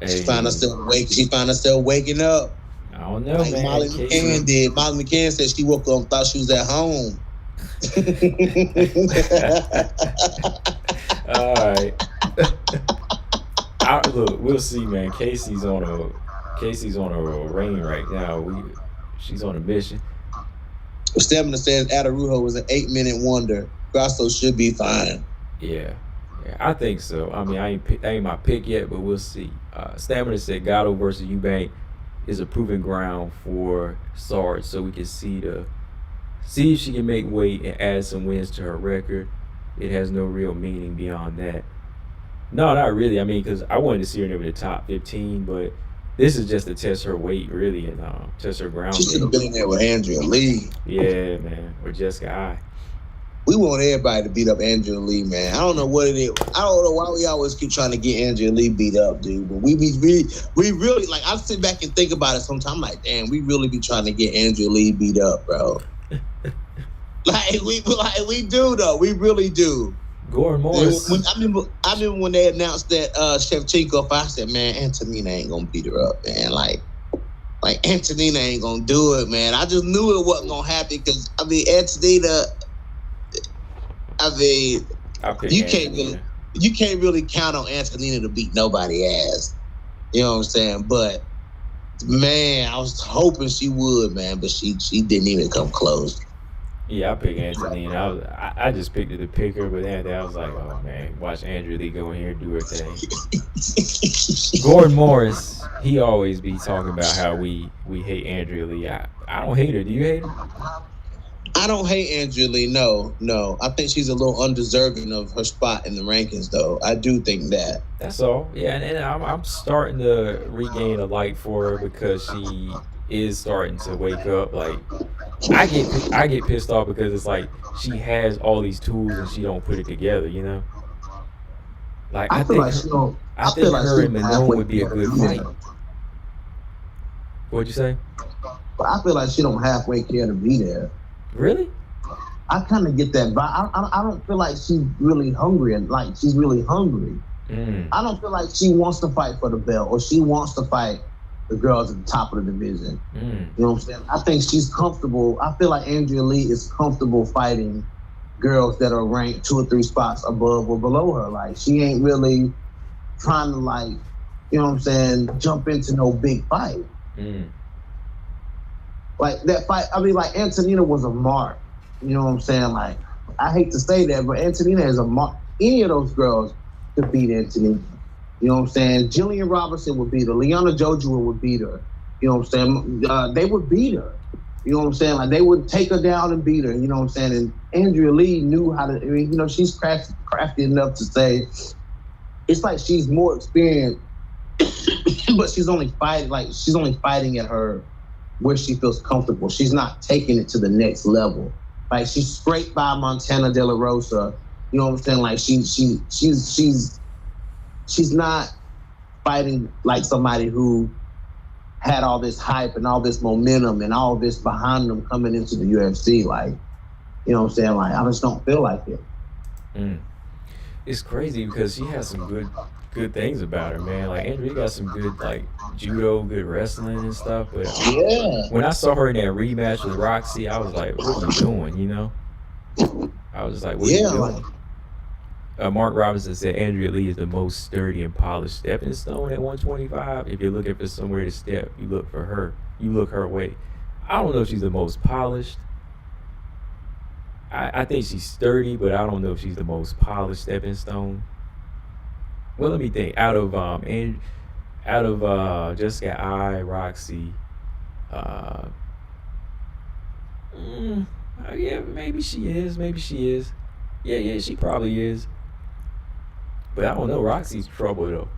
Hey. She find herself waking up. I don't know, like man. Molly McCann did. Molly McCann said she woke up and thought she was at home. All right. Look, we'll see, man. Casey's on a reign right now. She's on a mission. Stamina says Adarujo was an 8-minute wonder. Grasso should be fine. Yeah, I think so. I mean, I ain't my pick yet, but we'll see. Stamina said Gatto versus Eubank is a proving ground for Sarge, so we can see if she can make weight and add some wins to her record. It has no real meaning beyond that. No, not really. I mean, because I wanted to see her in the top 15, but this is just to test her weight, really, and test her ground. She should have been in there with Andrea Lee. Yeah, man, or Jessica I. We want everybody to beat up Andrea Lee, man. I don't know what it is. I don't know why we always keep trying to get Andrea Lee beat up, dude. But we really, like, I sit back and think about it sometimes. I'm like, damn, we really be trying to get Andrea Lee beat up, bro. we do, though. We really do. Gordon Morris. I remember when they announced that Shevchenko fight, I said, man, Antonina ain't going to beat her up, man. Like Antonina ain't going to do it, man. I just knew it wasn't going to happen because, I mean, Antonina... you can't really count on Antonina to beat nobody ass. You know what I'm saying? But man, I was hoping she would, man, but she didn't even come close. Yeah, I picked Antonina. I just picked her to pick her, but then I was like, oh man, watch Andrea Lee go in here and do her thing. Gordon Morris, he always be talking about how we hate Andrea Lee. I don't hate her. Do you hate her? I don't hate Andrea Lee. No. I think she's a little undeserving of her spot in the rankings, though. I do think that. That's all. Yeah, and I'm starting to regain a like for her because she is starting to wake up. Like, I get pissed off because it's like she has all these tools and she don't put it together. You know. Like I think her and Manon would be a good fight. What'd you say? But I feel like she don't halfway care to be there. Really? I kind of get that vibe. I don't feel like she's really hungry and like she's really hungry. I don't feel like she wants to fight for the belt or she wants to fight the girls at the top of the division. You know what I'm saying? I think she's comfortable. I feel like Andrea Lee is comfortable fighting girls that are ranked 2 or 3 spots above or below her. Like, she ain't really trying to, like, you know what I'm saying, jump into no big fight. Like, that fight, I mean, like, Antonina was a mark. You know what I'm saying? Like, I hate to say that, but Antonina is a mark. Any of those girls could beat Antonina. You know what I'm saying? Jillian Robertson would beat her. Liana Jojua would beat her. You know what I'm saying? They would beat her. You know what I'm saying? Like, they would take her down and beat her. You know what I'm saying? And Andrea Lee knew how to, I mean, you know, she's crafty enough to say, it's like she's more experienced, but she's only fighting at her where she feels comfortable. She's not taking it to the next level. Like, she's scraped by Montana De La Rosa. You know what I'm saying? Like, she's not fighting like somebody who had all this hype and all this momentum and all this behind them coming into the UFC. Like, you know what I'm saying? Like, I just don't feel like it. It's crazy because she has some good things about her, man. Like, Andrea got some good, like, judo, good wrestling and stuff. But yeah, when I saw her in that rematch with Roxy, I was like, what are you doing, you know? I was just like, what are you doing? Mark Robinson said Andrea Lee is the most sturdy and polished stepping stone at 125. If you're looking for somewhere to step, you look for her. You look her way. I don't know if she's the most polished. I think she's sturdy, but I don't know if she's the most polished stepping stone. Well, let me think. Out of Jessica I, Roxy, yeah, maybe she is. Yeah, she probably is. But I don't know. Roxy's trouble though,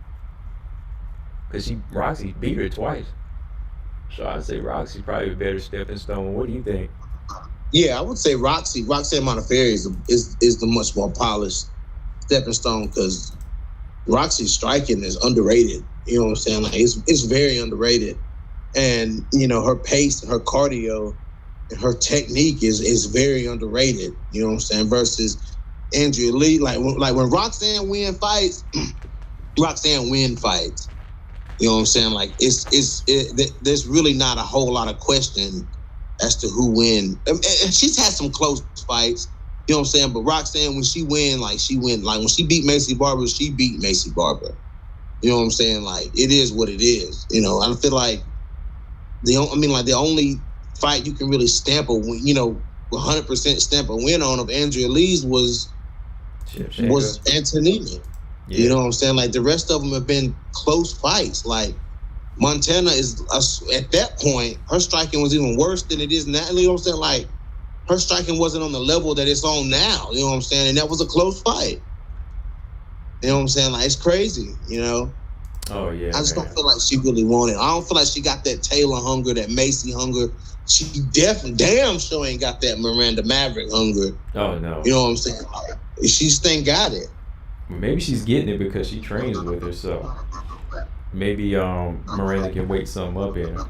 because Roxy beat her twice. So I'd say Roxy's probably a better stepping stone. What do you think? Yeah, I would say Roxanne Modafferi is the much more polished stepping stone because Roxy's striking is underrated. You know what I'm saying? Like, it's very underrated, and you know, her pace, her cardio, and her technique is very underrated. You know what I'm saying? Versus Andrea Lee, like when Roxanne win fights, Roxanne win fights. You know what I'm saying? Like, there's really not a whole lot of question as to who win. And she's had some close fights. You know what I'm saying? But Roxanne, when she win, like when she beat Macy Barber, she beat Macy Barber. You know what I'm saying? Like, it is what it is. You know, I feel like the only fight you can really stamp a win, you know, 100% stamp a win on of Andrea Lee's was Antonina. Yeah. You know what I'm saying? Like, the rest of them have been close fights. Like, Montana is, at that point, her striking was even worse than it is now. You know what I'm saying? Like, her striking wasn't on the level that it's on now. You know what I'm saying? And that was a close fight. You know what I'm saying? Like, it's crazy, you know? Oh yeah. I just don't feel like she really wanted. I don't feel like she got that Taylor hunger, that Macy hunger. She definitely, damn sure ain't got that Miranda Maverick hunger. Oh no. You know what I'm saying? She just ain't got it. Maybe she's getting it because she trains with her, so maybe Miranda can wake something up in her.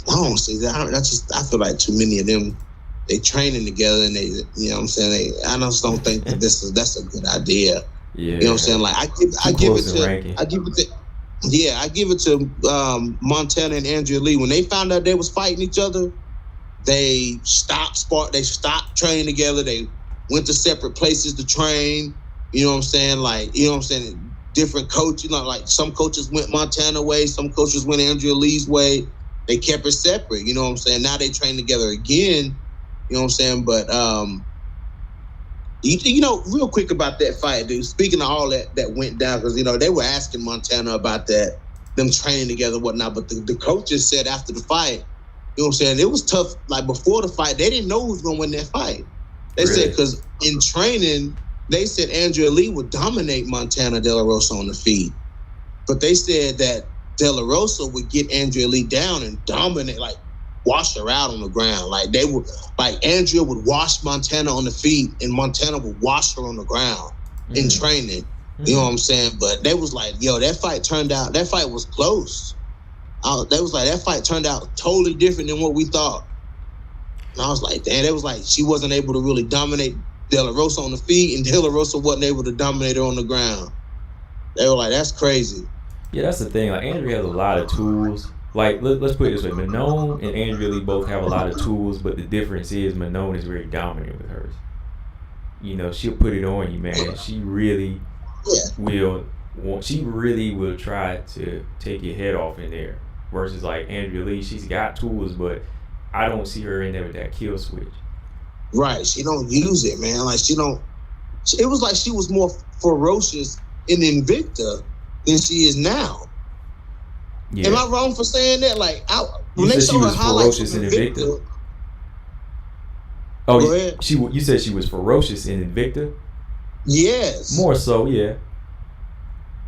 I don't see that. I feel like too many of them, they training together and they, you know what I'm saying? I just don't think that that's a good idea. Yeah. You know what I'm saying? Like I give it to Montana and Andrea Lee. When they found out they was fighting each other, they stopped training together. They went to separate places to train. You know what I'm saying? Like, you know what I'm saying? Different coaches, like some coaches went Montana way, some coaches went Andrea Lee's way. They kept it separate, you know what I'm saying? Now they train together again, you know what I'm saying? But you know, real quick about that fight, dude. Speaking of all that went down, because you know they were asking Montana about that, them training together, and whatnot. But the coaches said after the fight, you know what I'm saying, it was tough. Like before the fight, they didn't know who was gonna win that fight. They said because in training, they said Andrea Lee would dominate Montana De La Rosa on the feet, but they said that De La Rosa would get Andrea Lee down and dominate, like wash her out on the ground. Like they would, like Andrea would wash Montana on the feet, and Montana would wash her on the ground in training. You know what I'm saying? But they was like, yo, that fight was close. They was like, that fight turned out totally different than what we thought. And I was like, damn, it was like she wasn't able to really dominate De La Rosa on the feet, and De La Rosa wasn't able to dominate her on the ground. They were like, that's crazy. Yeah, that's the thing. Like, Andrea has a lot of tools. Like, let's put it this way. Manon and Andrea Lee both have a lot of tools, but the difference is Manon is very dominant with hers. You know, she'll put it on you, man. She really will try to take your head off in there. Versus, like, Andrea Lee, she's got tools, but I don't see her in there with that kill switch. Right. She don't use it, man. Like, it was like she was more ferocious in Invicta than she is now. Yeah. Am I wrong for saying that? Like, when they show her highlights in Invicta. Oh, go ahead. You said she was ferocious in Invicta? Yes. More so, yeah.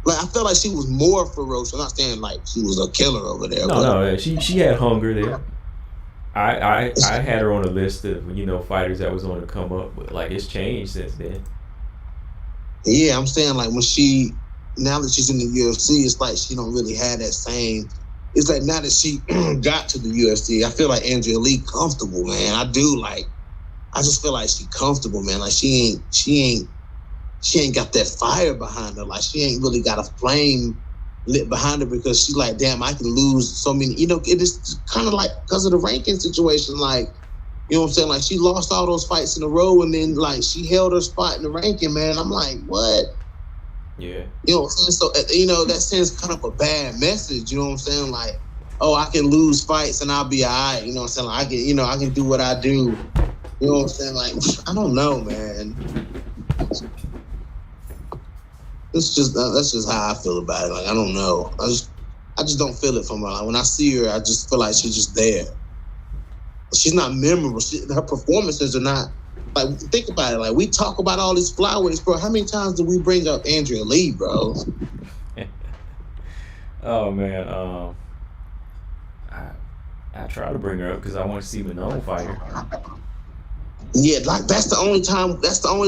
Like, I felt like she was more ferocious. I'm not saying like she was a killer over there. No, she had hunger there. I had her on a list of, you know, fighters that was on the come up, but like it's changed since then. Yeah, I'm saying like now that she's in the UFC, it's like she don't really have that same. It's like now that she got to the UFC, I feel like Andrea Lee comfortable, man. I just feel like she comfortable, man. Like she ain't got that fire behind her. Like she ain't really got a flame lit behind her because she's like, damn, I can lose so many. You know, it is kind of like because of the ranking situation. Like, you know what I'm saying? Like she lost all those fights in a row, and then like she held her spot in the ranking. Man, I'm like, what? Yeah. You know what I'm saying? So you know that sends kind of a bad message. You know what I'm saying? Like, oh, I can lose fights and I'll be alright. You know what I'm saying? Like, I can do what I do. You know what I'm saying? Like, I don't know, man. That's just how I feel about it. Like, I don't know. I just don't feel it from her. Like, when I see her, I just feel like she's just there. She's not memorable. Her performances are not. Like, think about it. Like, we talk about all these flyweights, bro. How many times do we bring up Andrea Lee, bro? Oh man, I try to bring her up because I want to see Manon fight her. Yeah, like that's the only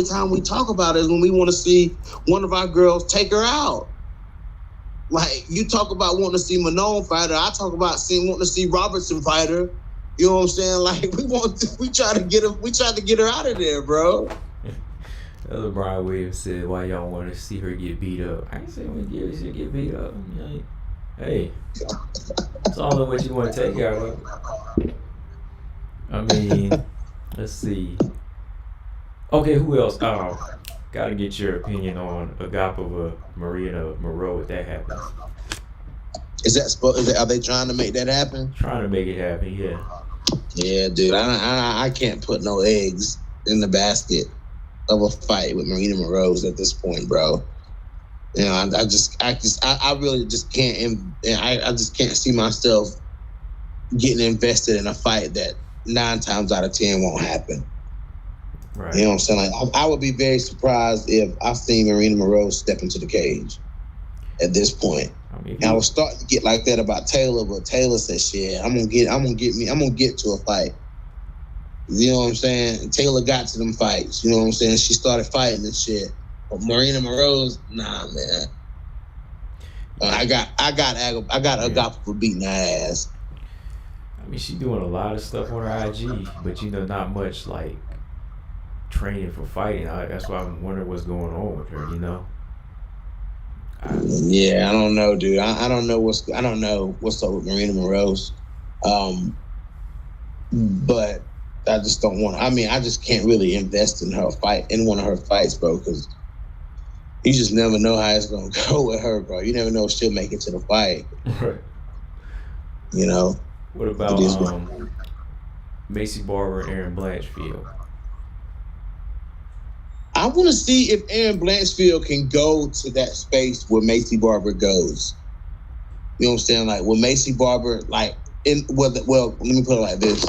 time we talk about it is when we want to see one of our girls take her out. Like, you talk about wanting to see Manon fight her, I talk about wanting to see Robertson fight her. You know what I'm saying? Like, we try to get her out of there, bro. Brian Williams said, "Why y'all want to see her get beat up?" I ain't saying we give her get beat up. Hey, it's all in what you want to take out of it. I mean, let's see. Okay, who else? Got to get your opinion on Agapova Marina Moreau if that happens. Are they trying to make that happen? Trying to make it happen, yeah. Yeah, dude. I can't put no eggs in the basket of a fight with Marina Moreau at this point, bro. You know, I really just can't. I just can't see myself getting invested in a fight that 9 times out of 10 won't happen. Right. You know what I'm saying? Like, I would be very surprised if I seen Marina Moreau step into the cage. at this point. And I was starting to get like that about Taylor, but Taylor said, "Shit, I'm gonna get to a fight." You know what I'm saying? And Taylor got to them fights. You know what I'm saying? She started fighting and shit. But Marina Moroz, nah, man. I got Agapa for beating her ass. I mean, she doing a lot of stuff on her IG, but not much like training for fighting. That's why I'm wondering what's going on with her. Yeah, I don't know, dude. I don't know what's up with Marina Moroz. But I just don't want. I mean, I just can't really invest in one of her fights, bro, because you just never know how it's gonna go with her, bro. You never know if she'll make it to the fight. Right. What about Macy Barber and Erin Blanchfield? I want to see if Erin Blanchfield can go to that space where Macy Barber goes. You know what I'm saying? Like, will Macy Barber, let me put it like this.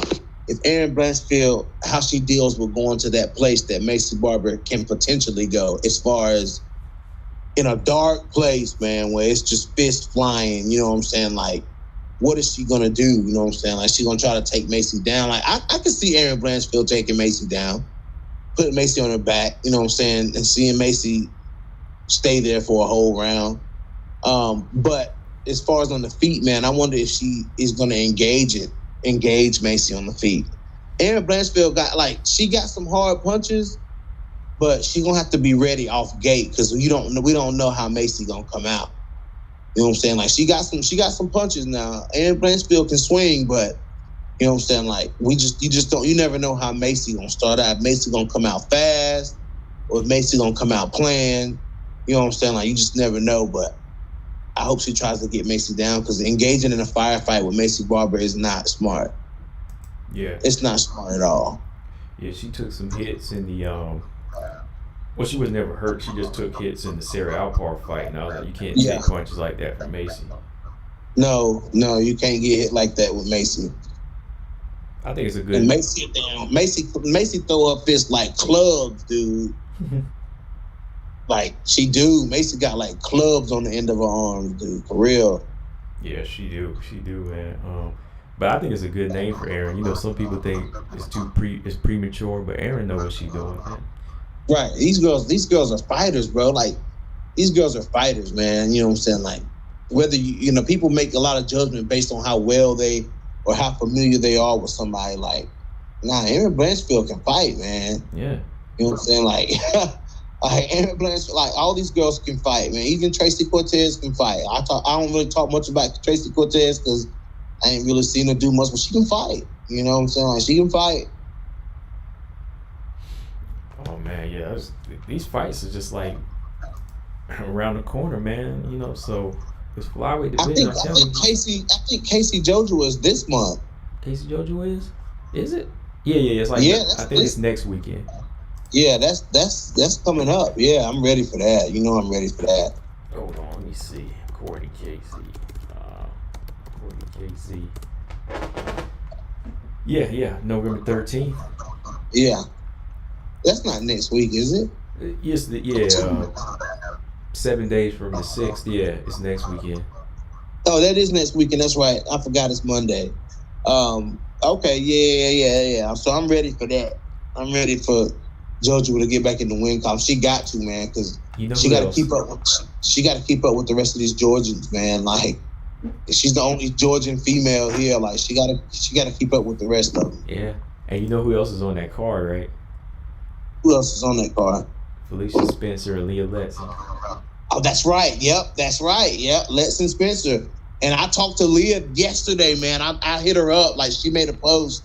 If Erin Blanchfield, how she deals with going to that place that Macy Barber can potentially go, as far as in a dark place, man, where it's just fists flying, you know what I'm saying? Like, what is she going to do? You know what I'm saying? Like, she going to try to take Macy down. Like, I can see Erin Blanchfield taking Macy down, putting Macy on her back, you know what I'm saying, and seeing Macy stay there for a whole round. But as far as on the feet, man, I wonder if she is going to engage Macy on the feet. Erin Blanchfield got some hard punches, but she gonna have to be ready off gate because we don't know how Macy gonna come out. You know what I'm saying? Like, she got some punches now. Erin Blanchfield can swing, but you know what I'm saying? Like, you never know how Macy gonna start out. If Macy gonna come out fast, or if Macy gonna come out playing. You know what I'm saying? Like, you just never know. But I hope she tries to get Macy down, because engaging in a firefight with Macy Barber is not smart. Yeah, it's not smart at all. Yeah, she took some hits in the well, she was never hurt. She just took hits in the Sarah Alpar fight, and I was like, you can't take punches like that from Macy. No, you can't get hit like that with Macy. I think it's a good. And Macy throw up fists like clubs, dude. Like, she do. Macy got like clubs on the end of her arms, dude. For real. Yeah, she do, man. But I think it's a good name for Erin. Some people think it's premature, but Erin knows what she's doing, man. Right. These girls are fighters, bro. Like, these girls are fighters, man. You know what I'm saying? Like, whether people make a lot of judgment based on how well or how familiar they are with somebody. Like, Erin Blanchfield can fight, man. Yeah. You know what I'm saying? Like, Erin Blanchfield, like, all these girls can fight, man. Even Tracy Cortez can fight. I don't really talk much about Tracy Cortez because I ain't really seen her do much, but she can fight. You know what I'm saying? Like, she can fight. Oh man, yeah. These fights are just like around the corner, man. So it's flyweight division. I think Casey Jojo is this month. Casey Jojo is it? Yeah. It's like I think it's next weekend. Yeah, that's coming up. Yeah, I'm ready for that. I'm ready for that. Hold on, let me see. Cordy Casey. Yeah, November 13th. Yeah. That's not next week, is it? Yes, 7 days from the 6th. Yeah, it's next weekend. Oh, that is next weekend. That's right. I forgot it's Monday. Okay, yeah. So I'm ready for that. I'm ready for JoJo to get back in the win column. She got to, man, because she got to keep up. She got to keep up with the rest of these Georgians, man. Like, she's the only Georgian female here. Like, she got to keep up with the rest of them. Yeah, and you know who else is on that card, right? Who else is on that card? Felicia Spencer and Leah Letson. Oh, that's right. Yep, that's right. Yep, Letson Spencer. And I talked to Leah yesterday, man. I hit her up. Like, she made a post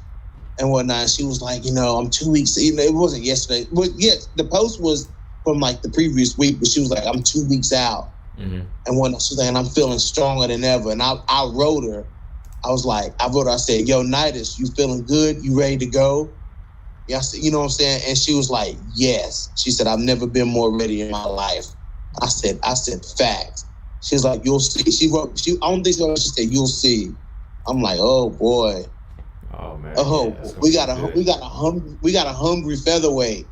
and whatnot. She was like, I'm 2 weeks. It wasn't yesterday. But yeah, the post was from like the previous week, but she was like, I'm 2 weeks out. Mm-hmm. And when she was like, and I'm feeling stronger than ever. And I wrote her. I said, yo, Nidus, you feeling good? You ready to go? Yeah, I said, you know what I'm saying? And she was like, yes. She said, I've never been more ready in my life. I said, facts. She's like, you'll see. I don't think so. She said, you'll see. I'm like, oh boy. Oh man. Oh, yeah, we got a hungry featherweight.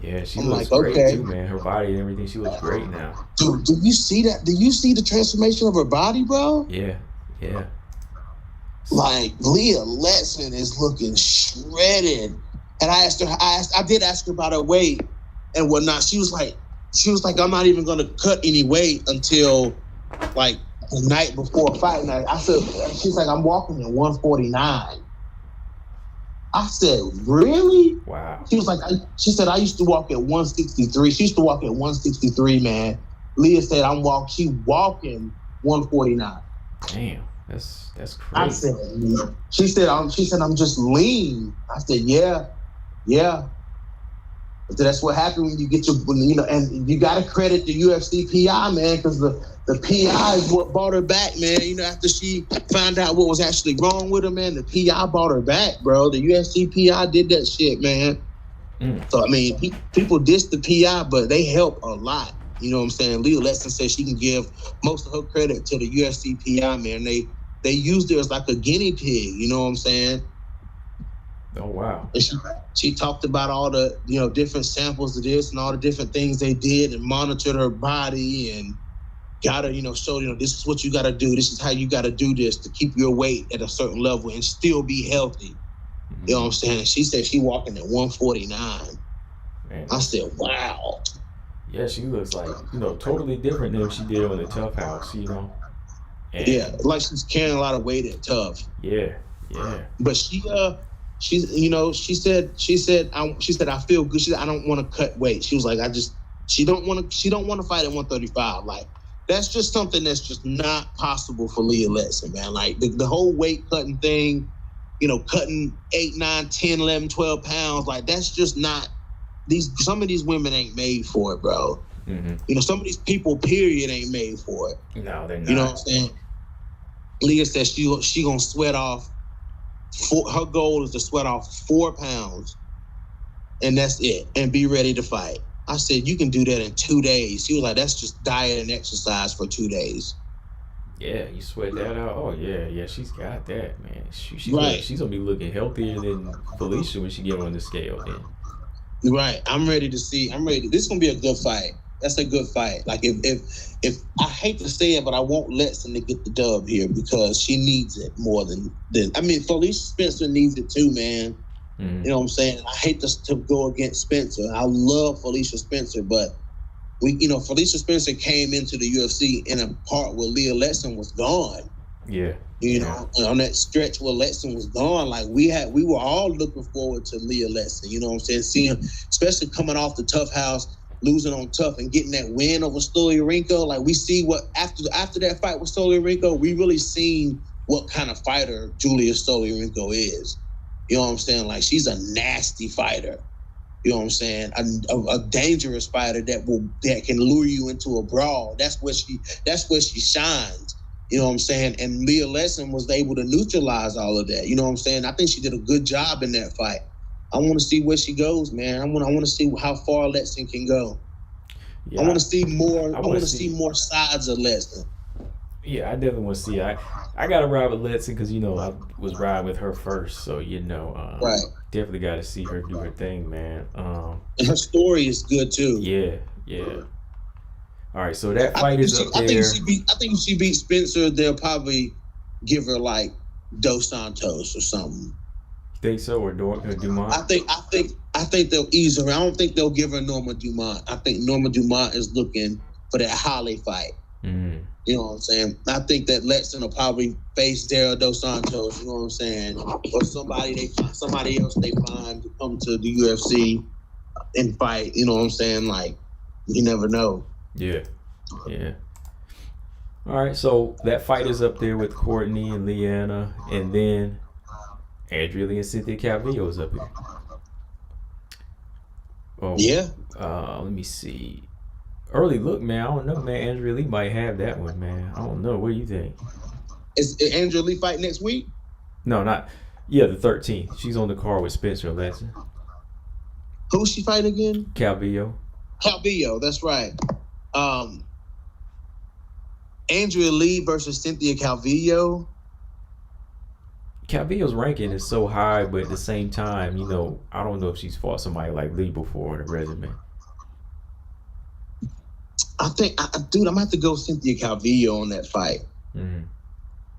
Yeah, she I'm looks like, great okay. too, man. Her body and everything, she looks great now. Dude, do you see that? Do you see the transformation of her body, bro? Yeah. Like Leah Letson is looking shredded. And I did ask her about her weight and whatnot. She was like, I'm not even gonna cut any weight until like the night before fight night. I said, she's like, I'm walking at 149. I said, really? Wow. She was like, she said, I used to walk at 163. She used to walk at 163, man. Leah said, she walking 149. Damn, that's crazy. I said, she said, I'm just lean. I said, yeah. But that's what happened when you get and you got to credit the UFC PI, man, because the PI is what brought her back, man. After she found out what was actually wrong with her, man, the PI brought her back, bro. The UFC PI did that shit, man. So, I mean, people diss the PI, but they help a lot. You know what I'm saying? Leah Letson said she can give most of her credit to the UFC PI, man. They used her as like a guinea pig, you know what I'm saying? Oh, wow. And she talked about all the, different samples of this and all the different things they did and monitored her body and got her, showed, this is what you got to do. This is how you got to do this to keep your weight at a certain level and still be healthy. Mm-hmm. You know what I'm saying? She said she walking at 149. Man. I said, wow. Yeah, she looks like, totally different than she did on the Tough House, And, yeah, like she's carrying a lot of weight at Tough. Yeah. But she said, I feel good. She said, I don't want to cut weight. She was like, she don't want to fight at 135. Like, that's just something that's just not possible for Leah Letson, man. Like the whole weight cutting thing, cutting 8, 9, 10, 11, 12 pounds. Like, that's just not, some of these women ain't made for it, bro. Mm-hmm. Some of these people, period, ain't made for it. No, they're not. You know what I'm saying? Leah said she gonna sweat off. Her goal is to sweat off 4 pounds, and that's it, and be ready to fight. I said, you can do that in 2 days. She was like, that's just diet and exercise for 2 days. Yeah, you sweat that out. Oh, yeah, she's got that, man. She's right. She's going to be looking healthier than Felicia when she get on the scale then. Right. I'm ready. This is going to be a good fight. That's a good fight. Like, if I hate to say it, but I won't Letson to get the dub here because she needs it more than I mean, Felicia Spencer needs it too, man. Mm-hmm. You know what I'm saying? I hate to go against Spencer. I love Felicia Spencer, but Felicia Spencer came into the UFC in a part where Leah Letson was gone. Yeah. On that stretch where Letson was gone, like we were all looking forward to Leah Letson. You know what I'm saying? Seeing, especially coming off the Tough House, losing on Tough and getting that win over Stoliarenko. Like, we see what after that fight with Stoliarenko, we really seen what kind of fighter Julia Stoliarenko is. You know what I'm saying? Like, she's a nasty fighter. You know what I'm saying? A dangerous fighter that can lure you into a brawl. That's where she shines. You know what I'm saying? And Leah Letson was able to neutralize all of that. You know what I'm saying? I think she did a good job in that fight. I want to see where she goes, man. I want to see how far Letson can go. Yeah, I want to see more. I want to see more sides of Letson. Yeah, I definitely want to see. I got to ride with Letson because I was riding with her first, so right. Definitely got to see her do her thing, man. And her story is good too. Yeah. All right, so that fight is up there. I think if she beats Spencer, they'll probably give her like Dos Santos or something. Think so, or Dumont? I think they'll ease her. I don't think they'll give her Norma Dumont. I think Norma Dumont is looking for that Holly fight. Mm-hmm. You know what I'm saying? I think that Letson will probably face Daryl Dos Santos. You know what I'm saying? Or somebody else they find to come to the UFC and fight. You know what I'm saying? Like, you never know. Yeah. All right, so that fight is up there with Courtney and Leanna, and then Andrea Lee and Cynthia Calvillo is up here. Oh yeah. Let me see. Early look, man. I don't know, man. Andrea Lee might have that one, man. I don't know. What do you think? Is Andrea Lee fight next week? No, not. Yeah, the 13th. She's on the card with Spencer Letson. Who's she fighting again? Calvillo, that's right. Andrea Lee versus Cynthia Calvillo. Calvillo's ranking is so high, but at the same time, I don't know if she's fought somebody like Lee before on the resume. I think, dude, I'm gonna have to go Cynthia Calvillo on that fight. Mm-hmm.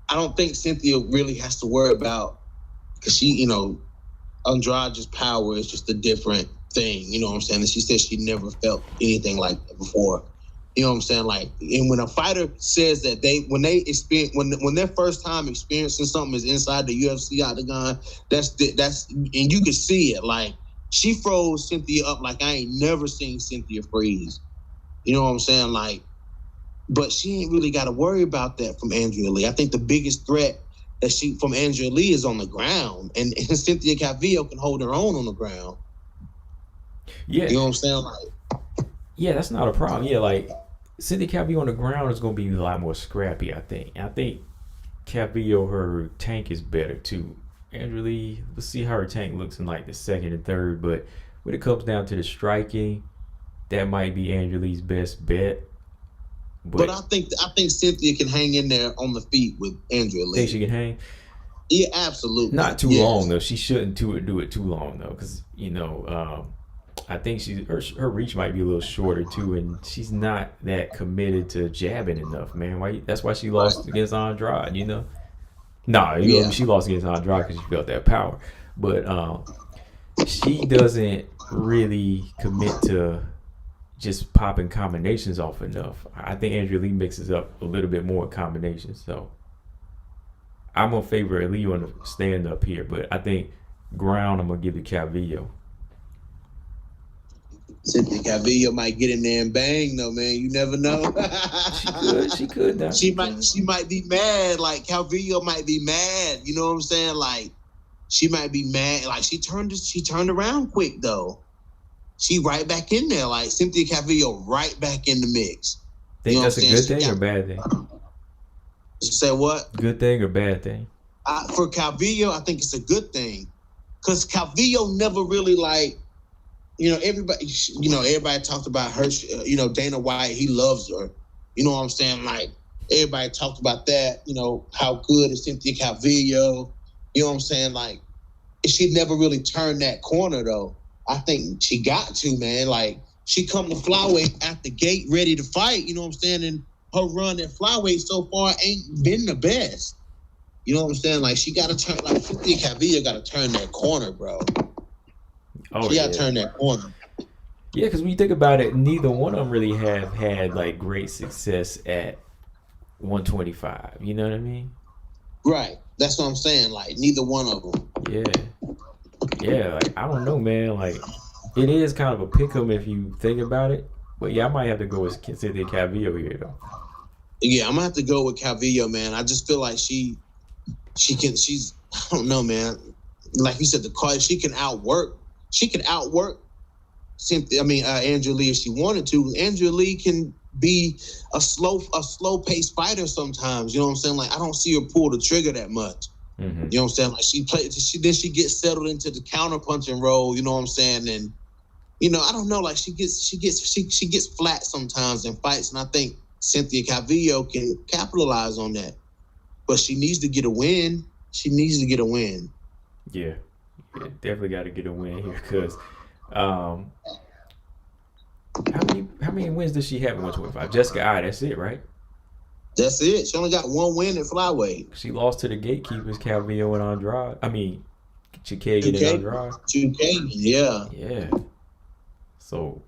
I don't think Cynthia really has to worry about, because she, Andrade's power is just a different thing. You know what I'm saying? And she said she never felt anything like that before. You know what I'm saying? Like, and when a fighter says that when they experience, when their first time experiencing something is inside the UFC octagon, that's and you can see it. Like, she froze Cynthia up like I ain't never seen Cynthia freeze. You know what I'm saying? Like, but she ain't really got to worry about that from Andrea Lee. I think the biggest threat that from Andrea Lee is on the ground, and Cynthia Calvillo can hold her own on the ground. Yeah, you know what I'm saying? Like, yeah, that's not a problem. Yeah, like Cynthia Calvillo on the ground is going to be a lot more scrappy. I think Calvillo, her tank is better too. Andrea Lee, let's see how her tank looks in like the second and third. But when it comes down to the striking, that might be Andrea Lee's best bet. But I think Cynthia can hang in there on the feet with Andrea Lee. Think she can hang? Yeah, absolutely. Not too long though. She shouldn't do it too long though, because I think her reach might be a little shorter too, and she's not that committed to jabbing enough, man. That's why she lost against Andrade. She lost against Andrade because she felt that power, but she doesn't really commit to just popping combinations off enough. I think Andrea Lee mixes up a little bit more combinations, so I'm gonna favor Lee on the stand up here, but I think ground I'm gonna give to Calvillo. Cynthia Calvillo might get in there and bang though, man. You never know. She could. Now. She might be mad. Like, Calvillo might be mad. You know what I'm saying? Like, she might be mad. Like, she turned around quick though. She right back in there. Like, Cynthia Calvillo right back in the mix. Think that's a good thing or bad thing? Say what? Good thing or bad thing? For Calvillo, I think it's a good thing, because Calvillo never really everybody talked about her. Dana White, he loves her. You know what I'm saying? Like, everybody talked about that. How good is Cynthia Calvillo? You know what I'm saying? Like, she never really turned that corner though. I think she got to, man. Like, she come to flyweight at the gate ready to fight. You know what I'm saying? And her run at flyweight so far ain't been the best. You know what I'm saying? Like, she got to turn. Like, Cynthia Calvillo got to turn that corner, bro. She got to turn that corner. Yeah, because when you think about it, neither one of them really have had like great success at 125. You know what I mean? Right. That's what I'm saying. Like, neither one of them. Yeah. Like, I don't know, man. Like, it is kind of a pick 'em if you think about it. But yeah, I might have to go with Cynthia Calvillo here though. Yeah, I'm gonna have to go with Calvillo, man. I just feel like she's I don't know, man. Like you said, the card, she can outwork Cynthia. Andrea Lee if she wanted to. Andrea Lee can be a slow paced fighter sometimes. You know what I'm saying? Like, I don't see her pull the trigger that much. Mm-hmm. You know what I'm saying? Like, she gets settled into the counter punching role. You know what I'm saying? And I don't know. Like, she gets flat sometimes in fights, and I think Cynthia Calvillo can capitalize on that. But she needs to get a win. Yeah, definitely got to get a win here, because how many wins does she have in 125? Jessica that's it, right? That's it. She only got one win at flyweight. She lost to the gatekeepers, Calvillo and Andrade. Chikagan and Andrade. Chikagan, yeah. Yeah. So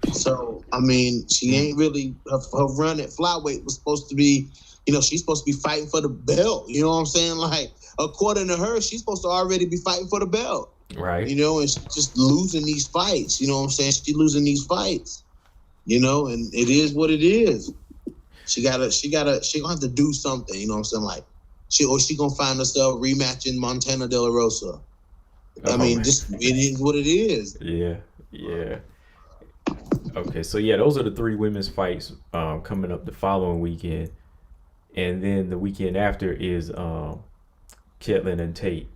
she ain't really her run at flyweight was supposed to be, she's supposed to be fighting for the belt. You know what I'm saying? Like, according to her, she's supposed to already be fighting for the belt. Right. And she's just losing these fights. You know what I'm saying? She's losing these fights. And it is what it is. She gonna have to do something. You know what I'm saying? Like, she gonna find herself rematching Montana De La Rosa. It is what it is. Yeah. Okay, so yeah, those are the three women's fights coming up the following weekend, and then the weekend after is Ketlin and Tate.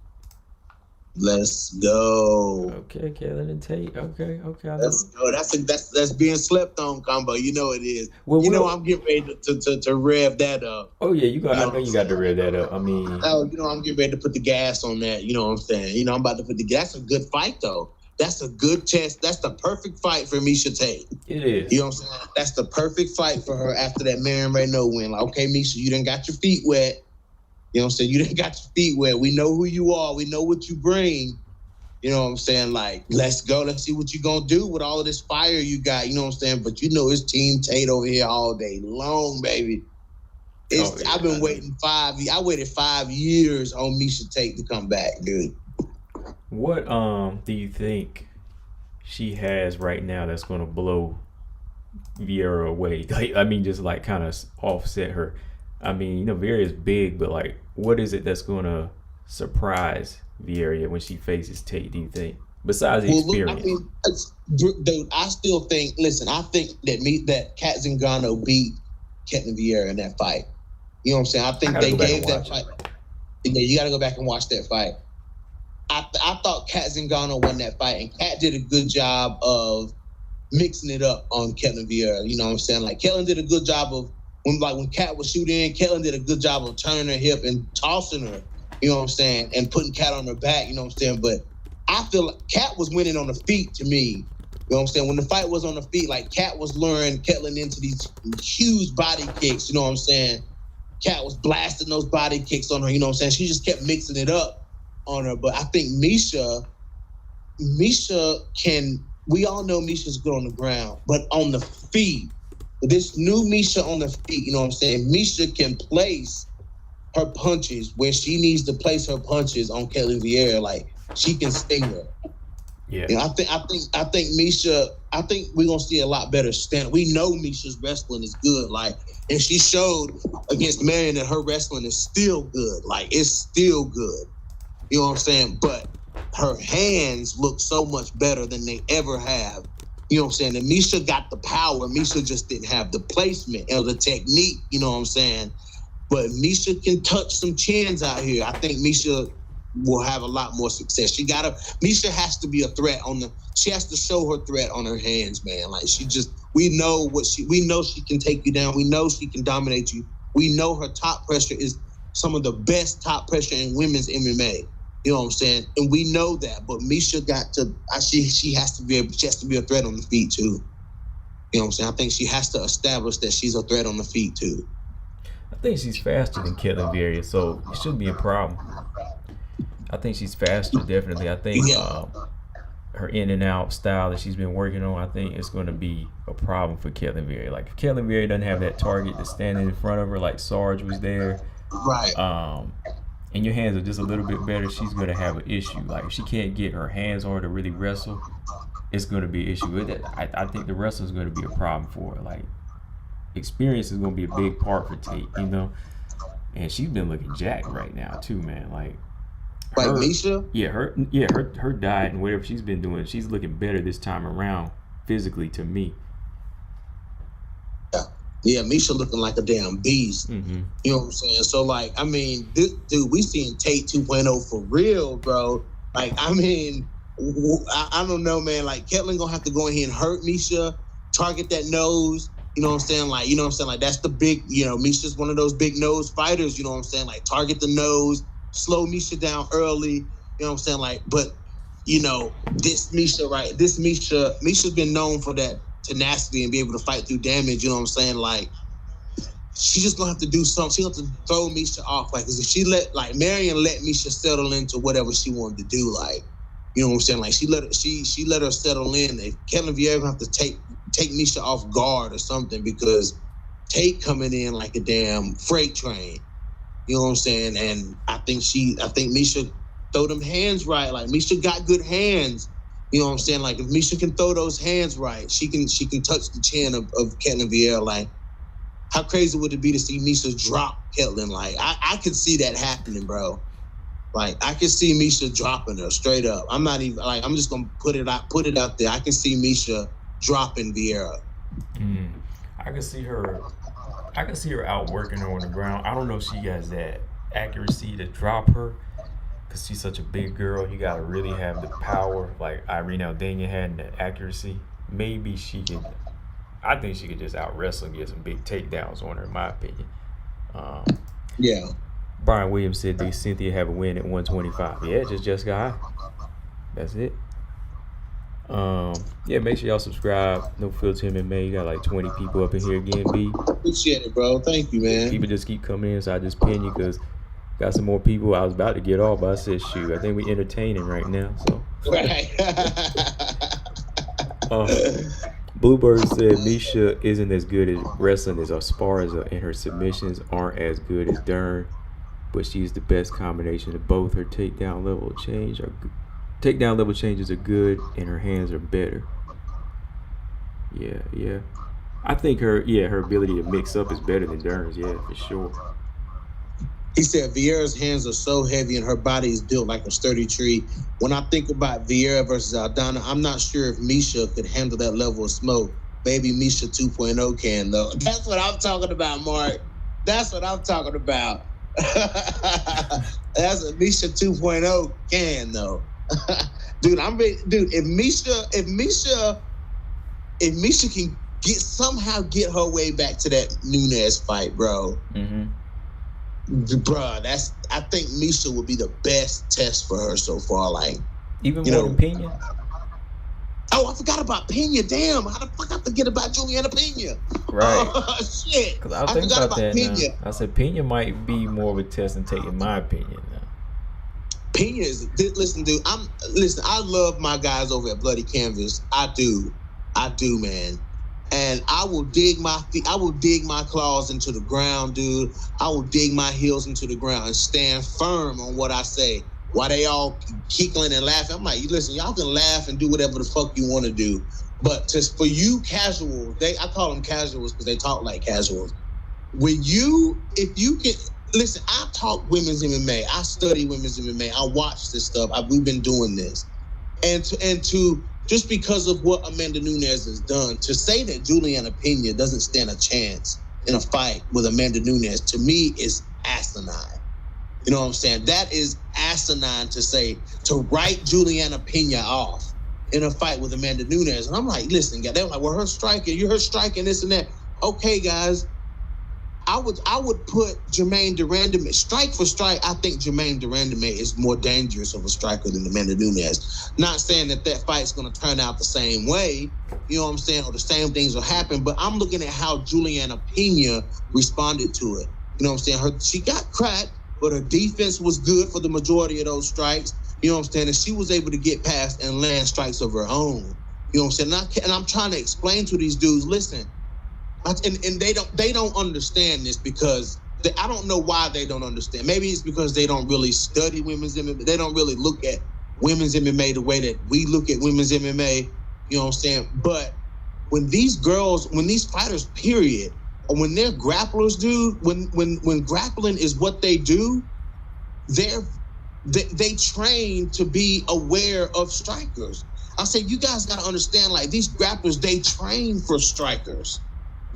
Let's go. Okay, Kellen and Tate. Okay. Let's go. That's being slept on combo. You know it is. Well, I'm getting ready to rev that up. Oh yeah, you got. You I know know you got to rev that up. I mean, I'm getting ready to put the gas on that. You know what I'm saying? I'm about to put the gas. That's a good fight though. That's a good test. That's the perfect fight for Miesha Tate. It is. You know what I'm saying? That's the perfect fight for her after that Marion Renault win. Like, okay, Miesha, you done got your feet wet. You know what I'm saying? You done got your feet wet. We know who you are. We know what you bring. You know what I'm saying? Like, let's go. Let's see what you're going to do with all of this fire you got. You know what I'm saying? But it's Team Tate over here all day long, baby. I've been waiting I waited 5 years on Miesha Tate to come back, dude. What do you think she has right now that's going to blow Vieira away? Like, I mean, just like kind of offset her. I mean, Vieira is big, but like, what is it that's going to surprise Vieira when she faces Tate, do you think? Besides the experience. Dude, I still think, I think that Kat Zingano beat Ketlen Vieira in that fight. You know what I'm saying? I think they gave that fight. Yeah, you got to go back and watch that fight. I thought Kat Zingano won that fight, and Kat did a good job of mixing it up on Ketlen Vieira. You know what I'm saying? Like, Ketlen did a good job of, when Kat was shooting, Ketlen did a good job of turning her hip and tossing her, you know what I'm saying, and putting Kat on her back, you know what I'm saying? But I feel like Kat was winning on the feet to me. You know what I'm saying? When the fight was on the feet, like, Kat was luring Ketlen into these huge body kicks, you know what I'm saying? Kat was blasting those body kicks on her, you know what I'm saying? She just kept mixing it up on her. But I think Miesha we all know Miesha's good on the ground, but on the feet, this new Miesha on the feet, you know what I'm saying? Miesha can place her punches where she needs to place her punches on Ketlen Vieira. Like, she can sting her. Yeah. I think Miesha, I think we're gonna see a lot better stand. We know Miesha's wrestling is good, like, and she showed against Marion that her wrestling is still good. Like, it's still good. You know what I'm saying? But her hands look so much better than they ever have. You know what I'm saying? And Miesha got the power. Miesha just didn't have the placement or the technique. You know what I'm saying? But Miesha can touch some chins out here. I think Miesha will have a lot more success. Miesha has to be a threat she has to show her threat on her hands, man. Like, we know she can take you down. We know she can dominate you. We know her top pressure is some of the best top pressure in women's MMA. You know what I'm saying? And we know that, but Miesha she has to be a threat on the feet too. You know what I'm saying? I think she has to establish that she's a threat on the feet too. I think she's faster than Ketlen Vieira, so it shouldn't be a problem. I think she's faster, definitely. I think her in and out style that she's been working on, I think it's going to be a problem for Ketlen Vieira. Like, if Ketlen Vieira doesn't have that target that's standing in front of her, like Sarge was there, right? And your hands are just a little bit better, she's going to have an issue. Like, if she can't get her hands on her to really wrestle, it's going to be an issue with it. I think the wrestling is going to be a problem for her. Like, experience is going to be a big part for Tate, and she's been looking jacked right now too, man. Like Miesha? Her diet and whatever she's been doing, she's looking better this time around physically to me. Yeah, Miesha looking like a damn beast. Mm-hmm. You know what I'm saying? So, like, I mean, this dude, we seeing Tate 2.0 for real, bro. Like, I mean, I don't know, man. Like, Ketlen gonna have to go in here and hurt Miesha, target that nose. You know what I'm saying? Like, like, that's the big, Miesha's one of those big nose fighters. You know what I'm saying? Like, target the nose, slow Miesha down early. You know what I'm saying? Like, but, this Miesha's been known for that tenacity and be able to fight through damage. You know what I'm saying? Like, she's just gonna have to do something. She have to throw Miesha off. Like, cause if she Marion let Miesha settle into whatever she wanted to do, like, you know what I'm saying? Like, she let her settle in. If Ketlen Vieira gonna have to take Miesha off guard or something, because Tate coming in like a damn freight train. You know what I'm saying? And I think Miesha throw them hands right. Like, Miesha got good hands. You know what I'm saying? Like, if Miesha can throw those hands right, she can touch the chin of Ketlen Vieira. Like, how crazy would it be to see Miesha drop Ketlen? Like, I could see that happening, bro. Like, I could see Miesha dropping her straight up. I'm not even, like, I'm just gonna put it out there. I can see Miesha dropping Vieira. I can see her outworking her on the ground. I don't know if she has that accuracy to drop her, because she's such a big girl. You gotta really have the power, like Irene Aldana had, and the accuracy. Maybe she could. I think she could just out wrestle and get some big takedowns on her, in my opinion. Um, Yeah. Brian Williams said, "Did Cynthia have a win at 125?" Yeah, just Jessica High. That's it. Yeah, make sure y'all subscribe. No Filter MMA. You got like 20 people up in here again, B. Appreciate it, bro. Thank you, man. People just keep coming in, so I just pin you because got some more people. I was about to get off, but I said, shoot, I think we entertaining right now. So Right. Bluebird said Misha isn't as good at wrestling as Esparza, and her submissions aren't as good as Dern, but she's the best combination of both. Her takedown level changes are good, and her hands are better. Yeah. I think her ability to mix up is better than Dern's. Yeah, for sure. He said Vieira's hands are so heavy and her body is built like a sturdy tree. When I think about Vieira versus Aldana, I'm not sure if Misha could handle that level of smoke. Maybe Misha 2.0 can, though. That's what I'm talking about, Mark. That's what I'm talking about. That's what Misha 2.0 can, though. Dude, I'm ready. Dude, if Misha can somehow get her way back to that Nunes fight, bro. Mm-hmm. Bruh, I think Misha would be the best test for her so far. Like, even more than Pena. Oh, I forgot about Pena. Damn, how the fuck I forget about Juliana Pena? Right. Oh, shit. Because I think about that Pena. Now. I said Pena might be more of a test and take, in my opinion. Now. Pena is. Listen, dude. I love my guys over at Bloody Canvas. I do, man. And I will dig my feet. I will dig my claws into the ground, dude. I will dig my heels into the ground and stand firm on what I say. While they all giggling and laughing, I'm like, listen, y'all can laugh and do whatever the fuck you want to do. But just for you casuals, I call them casuals because they talk like casuals. If you can, listen, I talk women's MMA. I study women's MMA. I watch this stuff. We've been doing this. And to just because of what Amanda Nunes has done, to say that Juliana Pena doesn't stand a chance in a fight with Amanda Nunes, to me, is asinine. You know what I'm saying? That is asinine to write Juliana Pena off in a fight with Amanda Nunes. And I'm like, listen, guys, they're like, well, you're her striking, this and that. Okay, guys, I would put Jermaine Durandame, strike for strike. I think Jermaine Durandame is more dangerous of a striker than Amanda Nunes. Not saying that fight's going to turn out the same way, you know what I'm saying, or the same things will happen, but I'm looking at how Juliana Pena responded to it. You know what I'm saying? She got cracked, but her defense was good for the majority of those strikes. You know what I'm saying? And she was able to get past and land strikes of her own. You know what I'm saying? And I'm trying to explain to these dudes, listen, and they don't understand this because I don't know why they don't understand. Maybe it's because they don't really study women's MMA. They don't really look at women's MMA the way that we look at women's MMA. You know what I'm saying? But when these fighters, period, or when they're grapplers, dude, when grappling is what they do, they train to be aware of strikers. I say, you guys got to understand, like, these grapplers, they train for strikers.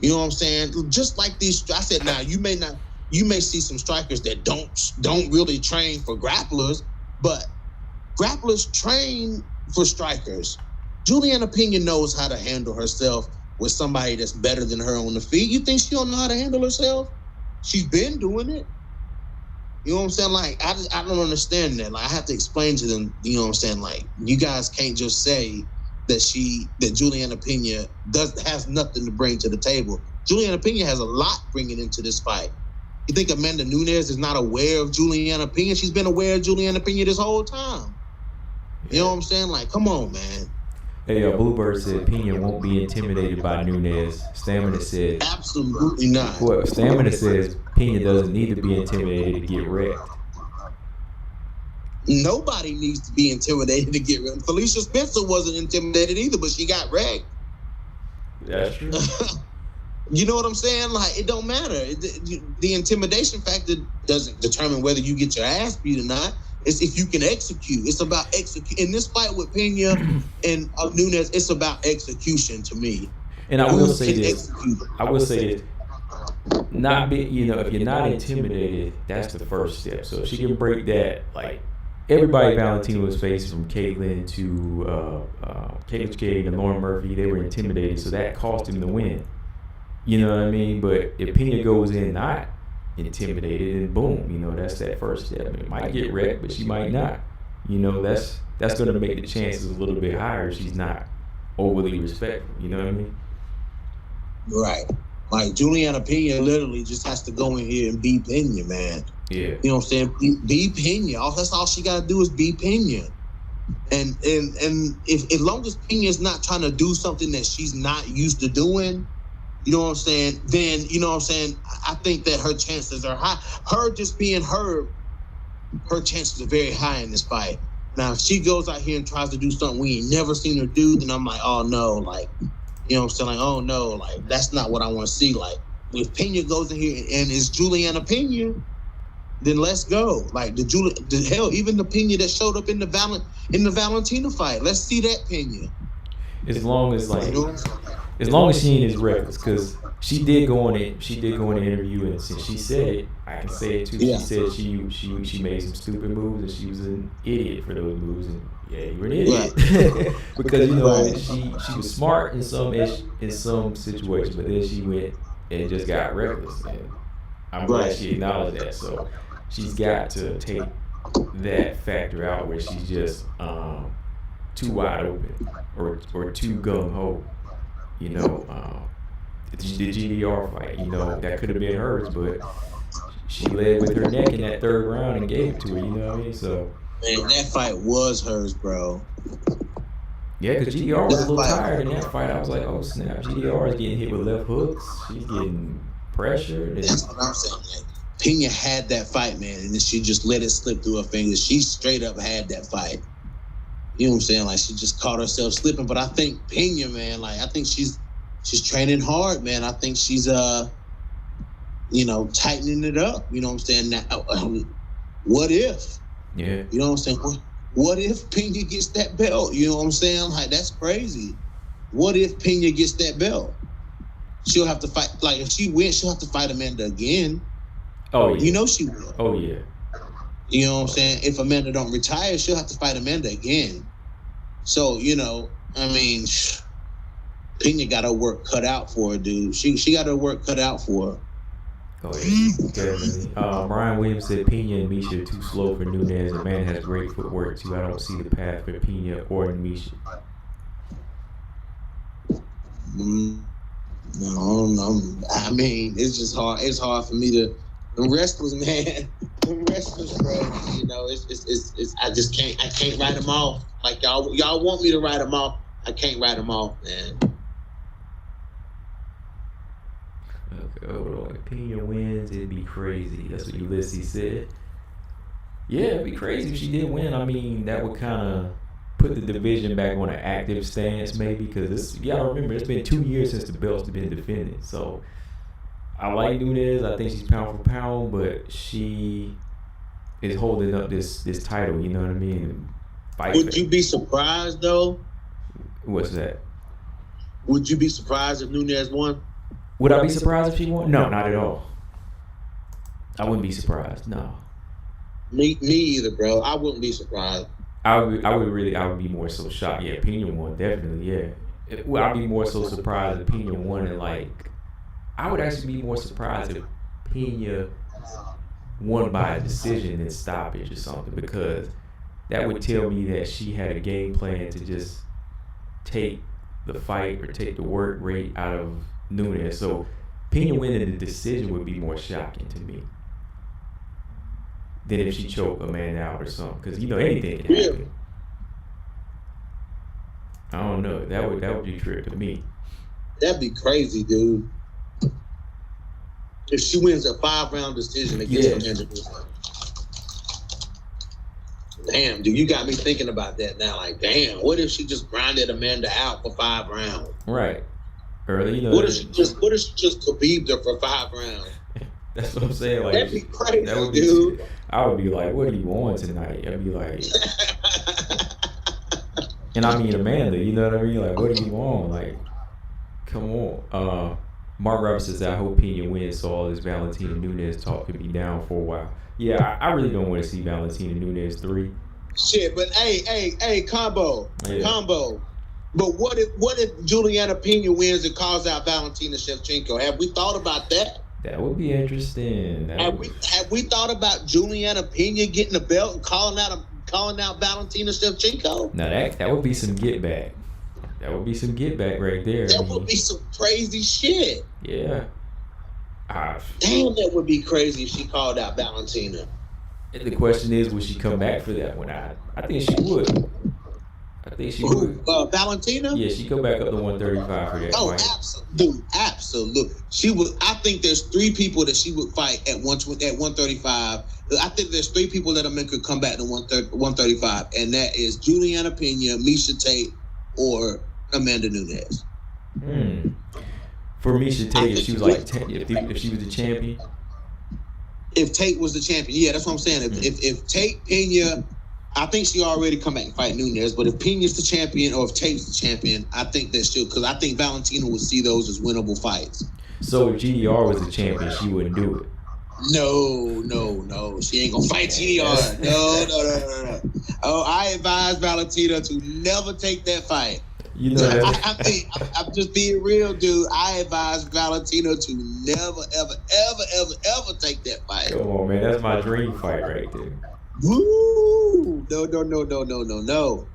You know what I'm saying? Just like these, I said, now you may see some strikers that don't really train for grapplers, but grapplers train for strikers. Juliana Pena knows how to handle herself with somebody that's better than her on the feet. You think she don't know how to handle herself? She's been doing it. You know what I'm saying? Like, I don't understand that. Like, I have to explain to them, you know what I'm saying? Like, you guys can't just say that Juliana Pena has nothing to bring to the table. Juliana Pena has a lot bringing into this fight. You think Amanda Nunes is not aware of Juliana Pena? She's been aware of Juliana Pena this whole time. You know what I'm saying? Like, come on, man. Hey, Bluebird said Pena won't be intimidated by Nunes. Stamina said absolutely not. Well, Stamina says Pena doesn't need to be intimidated to get wrecked. Nobody needs to be intimidated to get wrecked. Felicia Spencer wasn't intimidated either, but she got wrecked. That's true. You know what I'm saying? Like, it don't matter. The intimidation factor doesn't determine whether you get your ass beat or not. It's if you can execute. It's about execute. In this fight with Pena and Nunes, it's about execution to me. And I will say this. Not be, if you're not intimidated, that's the first step. So if she can break that, like, everybody Valentina was facing, from Caitlyn to Caitlyn Cade and Lauren Murphy, they were intimidated, so that cost him the win. You know what I mean? But if Pena goes in not intimidated, and boom, you know, that's that first step. It might get wrecked, but she might not. You know, that's going to make the chances a little bit higher if she's not overly respectful. You know what I mean? Right. Like, Juliana Pena literally just has to go in here and be Pena, man. Yeah. You know what I'm saying? Be Pena. That's all she got to do is be Pena. And if as long as Pena's not trying to do something that she's not used to doing, you know what I'm saying, then, you know what I'm saying, I think that her chances are high. Her just being her chances are very high in this fight. Now, if she goes out here and tries to do something we ain't never seen her do, then I'm like, oh, no, like, you know what I'm saying? Like, oh, no, like, that's not what I want to see. Like, if Pena goes in here and it's Juliana Pena, then let's go. Like, hell, even the Pena that showed up in the Valentina fight, let's see that Pena. As long as, like, as long as she ain't as reckless, because she did go on the interview, and since she said it, I can say it too. Yeah. She said she made some stupid moves, and she was an idiot for those moves. And yeah, you were an idiot. Right. Because, you know, she was smart in some situations, but then she went and just got reckless. And I'm glad she acknowledged that. So she's got to take that factor out where she's just too wide open or too gung ho. You know, the GDR fight, you know, that could have been hers, but she led with her neck in that third round and gave it to her, you know what I mean? So, man, that fight was hers, bro. Yeah, because GDR was a little tired in that fight. I was like, oh, snap, GDR is getting hit with left hooks. She's getting pressured. That's what I'm saying, man. Pena had that fight, man, and then she just let it slip through her fingers. She straight up had that fight. You know what I'm saying? Like, she just caught herself slipping. But I think Pena, man, like, I think she's training hard, man. I think she's you know, tightening it up. You know what I'm saying? Now, what if? Yeah. You know what I'm saying? What if Pena gets that belt? You know what I'm saying? Like, that's crazy. What if Pena gets that belt? She'll have to fight. Like, if she wins, she'll have to fight Amanda again. Oh, yeah. You know she will. Oh, yeah. You know what I'm saying? If Amanda don't retire, she'll have to fight Amanda again. So, you know, I mean, Pena got her work cut out for her, dude. She got her work cut out for her. Oh, yeah, definitely. Brian Williams said Pena and Misha are too slow for Nunes. Amanda has great footwork, too. I don't see the path for Pena or Misha. No. I mean, it's just hard. It's hard for me to. The wrestlers, man. The wrestlers, bro. You know, it's. I just can't. I can't write them off. Like y'all want me to write them off. I can't write them off, man. Okay, hold on. If Pena wins, it'd be crazy. That's what Ulysses said. Yeah, it'd be crazy if she did win. I mean, that would kind of put the division back on an active stance, maybe, because you gotta remember, it's been 2 years since the belt's been defended. So I like Nunes. I think she's pound for pound, but she is holding up this title. You know what I mean? Would you be surprised though? What's that? Would you be surprised if Nunes won? Would I be surprised if she won? No, not at all. I wouldn't be surprised. No. Me either, bro. I wouldn't be surprised. I would be more so shocked. Yeah, Pena won, definitely. Yeah. I'd be more so surprised if Pena won, and like, I would actually be more surprised if Pena won by a decision than stoppage or something, because that would tell me that she had a game plan to just take the fight or take the work rate out of Nunes. So Pena winning the decision would be more shocking to me than if she choked a man out or something, because you know anything can happen. I don't know. That would be a trip to me. That'd be crazy, dude. If she wins a 5-round decision against Amanda. Damn, dude, you got me thinking about that now. Like, damn, what if she just grinded Amanda out for 5 rounds? Right. Early, you know. What if she just Khabib'd her for 5 rounds? That's what I'm saying. Like, that'd be crazy, that would be, dude. I would be like, what are you on tonight? I'd be like, and I mean Amanda, you know what I mean? Like, what are you on? Like, come on. Mark Robertson says, I hope Pena wins so all this Valentina Nunes talk could be down for a while. Yeah, I really don't want to see Valentina Nunes 3. Shit, but hey, combo. But what if Juliana Pena wins and calls out Valentina Shevchenko? Have we thought about that? That would be interesting. Have we thought about Juliana Pena getting the belt and calling out Valentina Shevchenko? Now that would be some get back. That would be some get back right there. That would be some crazy shit. Yeah. Damn, that would be crazy if she called out Valentina. And the question is, will she come back for that one? I think she would. Valentina? Yeah, she go back up to 135 for that fight. Absolutely. She would. I think there's 3 people that she would fight at 135. I think there's 3 people that'll make her come back to 135, and that is Juliana Pena, Miesha Tate, or Amanda Nunes. For Miesha Tate, if she was like if she was the champion. If Tate was the champion, yeah, that's what I'm saying. If Tate Pena, I think she already come back and fight Nunes. But if Pena's the champion or if Tate's the champion, I think that she'll, because I think Valentina would see those as winnable fights. So if GDR was the champion, she wouldn't do it. No, she ain't gonna fight GDR. No. Oh, I advise Valentina to never take that fight. You know, I'm just being real, dude. I advise Valentina to never, ever take that fight. Come on, man, that's my dream fight right there. Woo! No.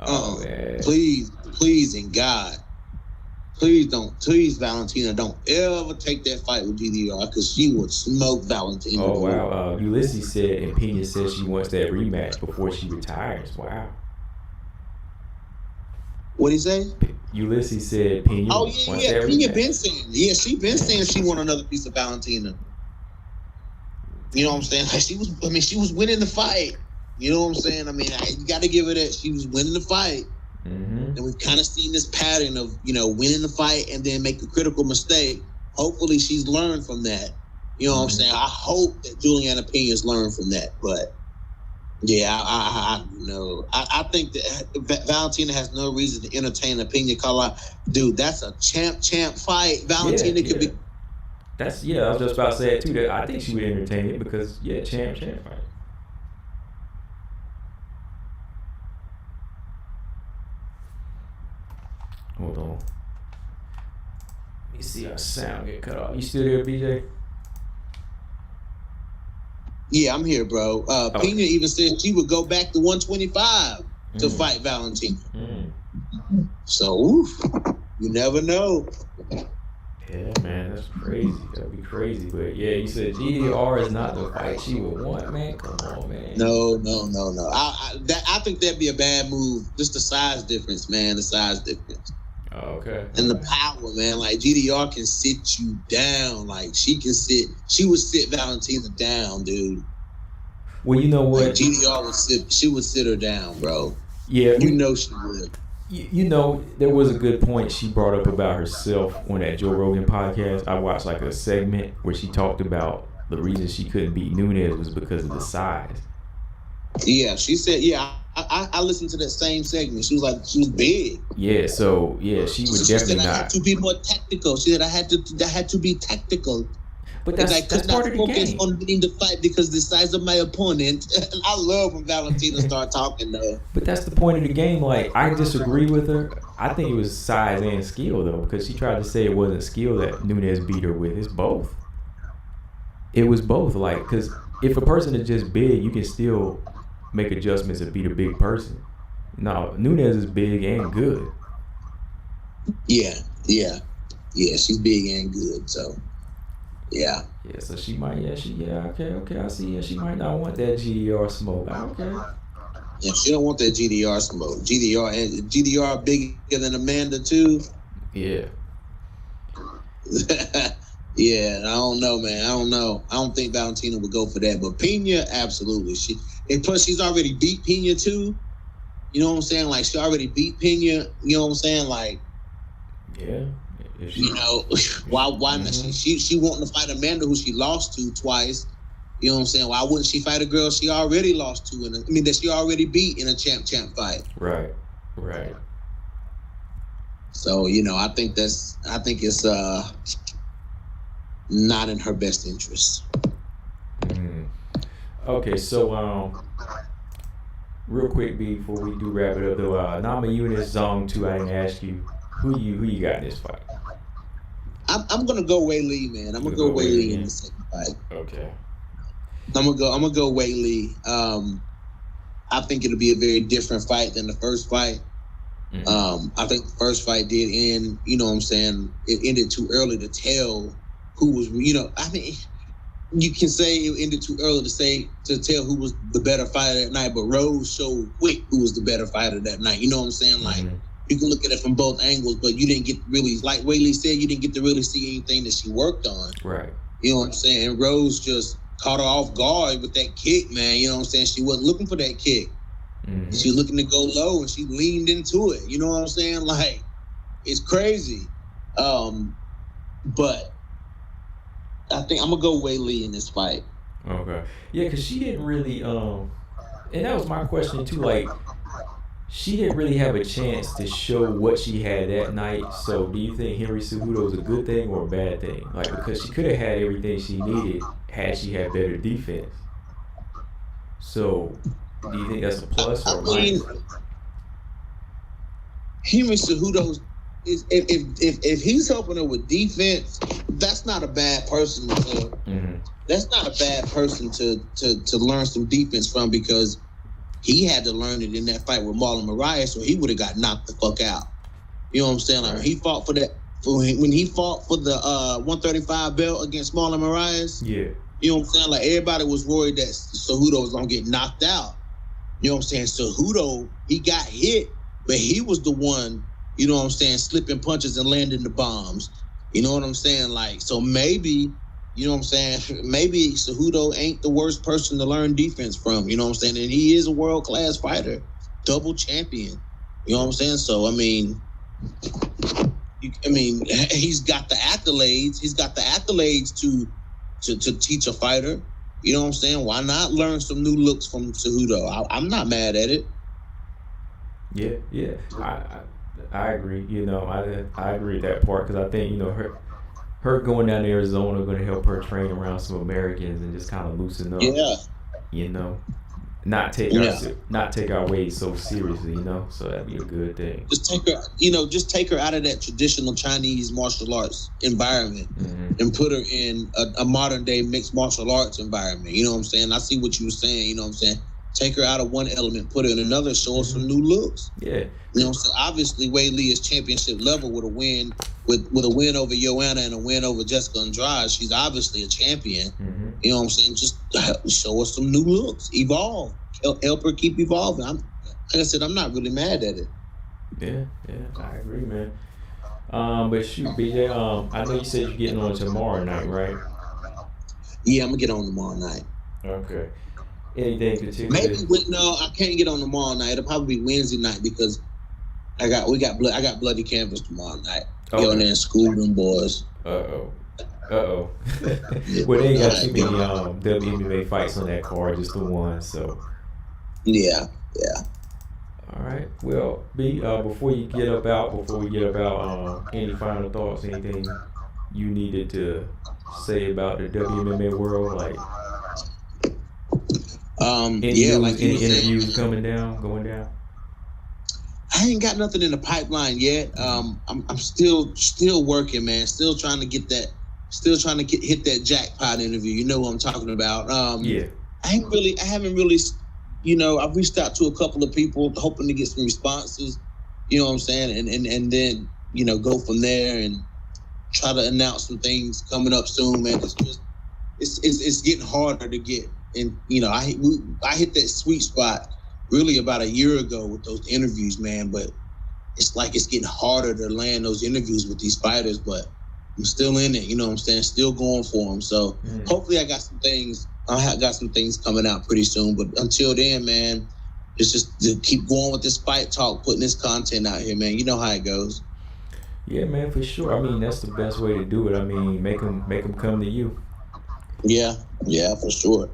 Oh man. Please, in God. Please, Valentina, don't ever take that fight with GDR because she would smoke Valentina. Oh, wow. Ulysses said, and Pena said she wants that rematch before she retires. Wow. What'd he say? Ulysses said Pena wants that rematch. Pena been saying. Yeah, she been saying she want another piece of Valentina. You know what I'm saying? Like she was winning the fight. You know what I'm saying? I mean, you got to give her that. She was winning the fight. And we've kind of seen this pattern of, winning the fight and then make a critical mistake. Hopefully she's learned from that. You know what I'm saying? I hope that Juliana Pena's learned from that. But, yeah, I think that Valentina has no reason to entertain a Pena call out. Dude, that's a champ fight. Valentina could be. I was just about to say it, too. That I think she would entertain it because, champ fight. Hold on. Let me see our sound get cut off. You still there, BJ? Yeah, I'm here, bro. Pena even said she would go back to 125 to fight Valentina. So, you never know. Yeah, man, that's crazy. That'd be crazy. But yeah, you said GDR is not the fight she would want, man. Come on, man. No. I think that'd be a bad move. Just the size difference, man. The size difference. Oh, okay. And the power, man. Like GDR can sit you down. Like she would sit Valentina down, dude. Well, you know what? Like GDR would sit her down, bro. Yeah. She would. There was a good point she brought up about herself on that Joe Rogan podcast. I watched like a segment where she talked about the reason she couldn't beat Nunes was because of the size. Yeah, she said, I listened to that same segment. She was like, she was big. Yeah, so she would definitely not. I had to be more tactical. She said I had to be tactical. But that's part of the game. On winning the fight because the size of my opponent. I love when Valentina start talking though. But that's the point of the game. Like, I disagree with her. I think it was size and skill though, because she tried to say it wasn't skill that Nunes beat her with. It's both. It was both. Like, because if a person is just big, you can still make adjustments and beat a big person. No, Nunes is big and good. Yeah. She's big and good. So. Yeah, so she might, okay, I see. Yeah, she might not want that GDR smoke. Okay. Yeah, she don't want that GDR smoke. GDR bigger than Amanda too. Yeah. Yeah, I don't know, man. I don't know. I don't think Valentina would go for that, but Pena, absolutely. Plus she's already beat Pena too. You know what I'm saying? Like she already beat Pena. You know what I'm saying? Like. Yeah. Why not? She wanting to fight Amanda, who she lost to twice. You know what I'm saying? Why wouldn't she fight a girl she already lost to that she already beat in a champ fight? Right. So I think it's not in her best interest. Okay, so Real quick before we do wrap it up though, Namajunas Zhang 2, I didn't ask you who you got in this fight. I'm gonna go Weili, man. I'm gonna go Weili in the second fight. Okay. I'm gonna go Weili. I think it'll be a very different fight than the first fight. I think the first fight did end, you know what I'm saying, it ended too early to tell who was, I mean, you can say it ended too early to tell who was the better fighter that night, but Rose showed quick who was the better fighter that night. You know what I'm saying? Like, you can look at it from both angles, but you didn't get really, like Weili said, you didn't get to really see anything that she worked on. Right. You know what I'm saying? And Rose just caught her off guard with that kick, man. You know what I'm saying? She wasn't looking for that kick. She was looking to go low, and she leaned into it. You know what I'm saying? Like, it's crazy. But I think I'm going to go Weili in this fight. Okay. Yeah, because she didn't really, and that was my question too, like, she didn't really have a chance to show what she had that night. So do you think Henry Cejudo is a good thing or a bad thing? Like, because she could have had everything she needed had she had better defense. So do you think that's a plus or a minus? Henry Cejudo is if he's helping her with defense, that's not a bad person to that's not a bad person to learn some defense from, because he had to learn it in that fight with Marlon Moraes, so he would have got knocked the fuck out. You know what I'm saying? Like, when he fought for that, when he fought for the 135 belt against Marlon Moraes, yeah. You know what I'm saying? Like, everybody was worried that Cejudo was gonna get knocked out. You know what I'm saying? Cejudo, he got hit, but he was the one, you know what I'm saying, slipping punches and landing the bombs. You know what I'm saying? Like, so maybe, you know what I'm saying, maybe Cejudo ain't the worst person to learn defense from. You know what I'm saying? And he is a world-class fighter, double champion. You know what I'm saying? So, I mean, he's got the accolades. He's got the accolades to teach a fighter. You know what I'm saying? Why not learn some new looks from Cejudo? I'm not mad at it. Yeah. I agree. You know, I agree with that part, because I think, you know, her going down to Arizona going to help her train around some Americans and just kind of loosen up. Yeah. You know, not take our weight so seriously. You know, so that'd be a good thing. Just take her out of that traditional Chinese martial arts environment and put her in a modern day mixed martial arts environment. You know what I'm saying? I see what you were saying. You know what I'm saying? Take her out of one element, put her in another, show her some new looks. Yeah. You know, so obviously Weili is championship level with a win, with a win over Joanna and a win over Jessica Andrade. She's obviously a champion. You know what I'm saying? Just show her some new looks, evolve, help her keep evolving. Like I said, I'm not really mad at it. Yeah, I agree, man. But shoot, BJ, I know you said you're getting on tomorrow night, right? Yeah, I'm gonna get on tomorrow night. Okay. Anything particular? No, I can't get on tomorrow night. It'll probably be Wednesday night, because I got bloody canvas tomorrow night. Okay. Going there and school them boys. Well, they ain't got too many WMMA fights on that card, just the one. So. Yeah. All right. Well, B, before we get about, any final thoughts? Anything you needed to say about the WMMA world, like? Any interviews going down? I ain't got nothing in the pipeline yet. I'm still working, man. Still trying to hit that jackpot interview. You know what I'm talking about. Yeah. I haven't really, you know, I've reached out to a couple of people hoping to get some responses, you know what I'm saying? And then, you know, go from there and try to announce some things coming up soon, man. It's getting harder to get. And, you know, I hit that sweet spot really about a year ago with those interviews, man. But it's like it's getting harder to land those interviews with these fighters. But I'm still in it, you know what I'm saying? Still going for them. So hopefully I got some things coming out pretty soon. But until then, man, it's just to keep going with this fight talk, putting this content out here, man. You know how it goes. Yeah, man, for sure. I mean, that's the best way to do it. I mean, make them come to you. Yeah, for sure.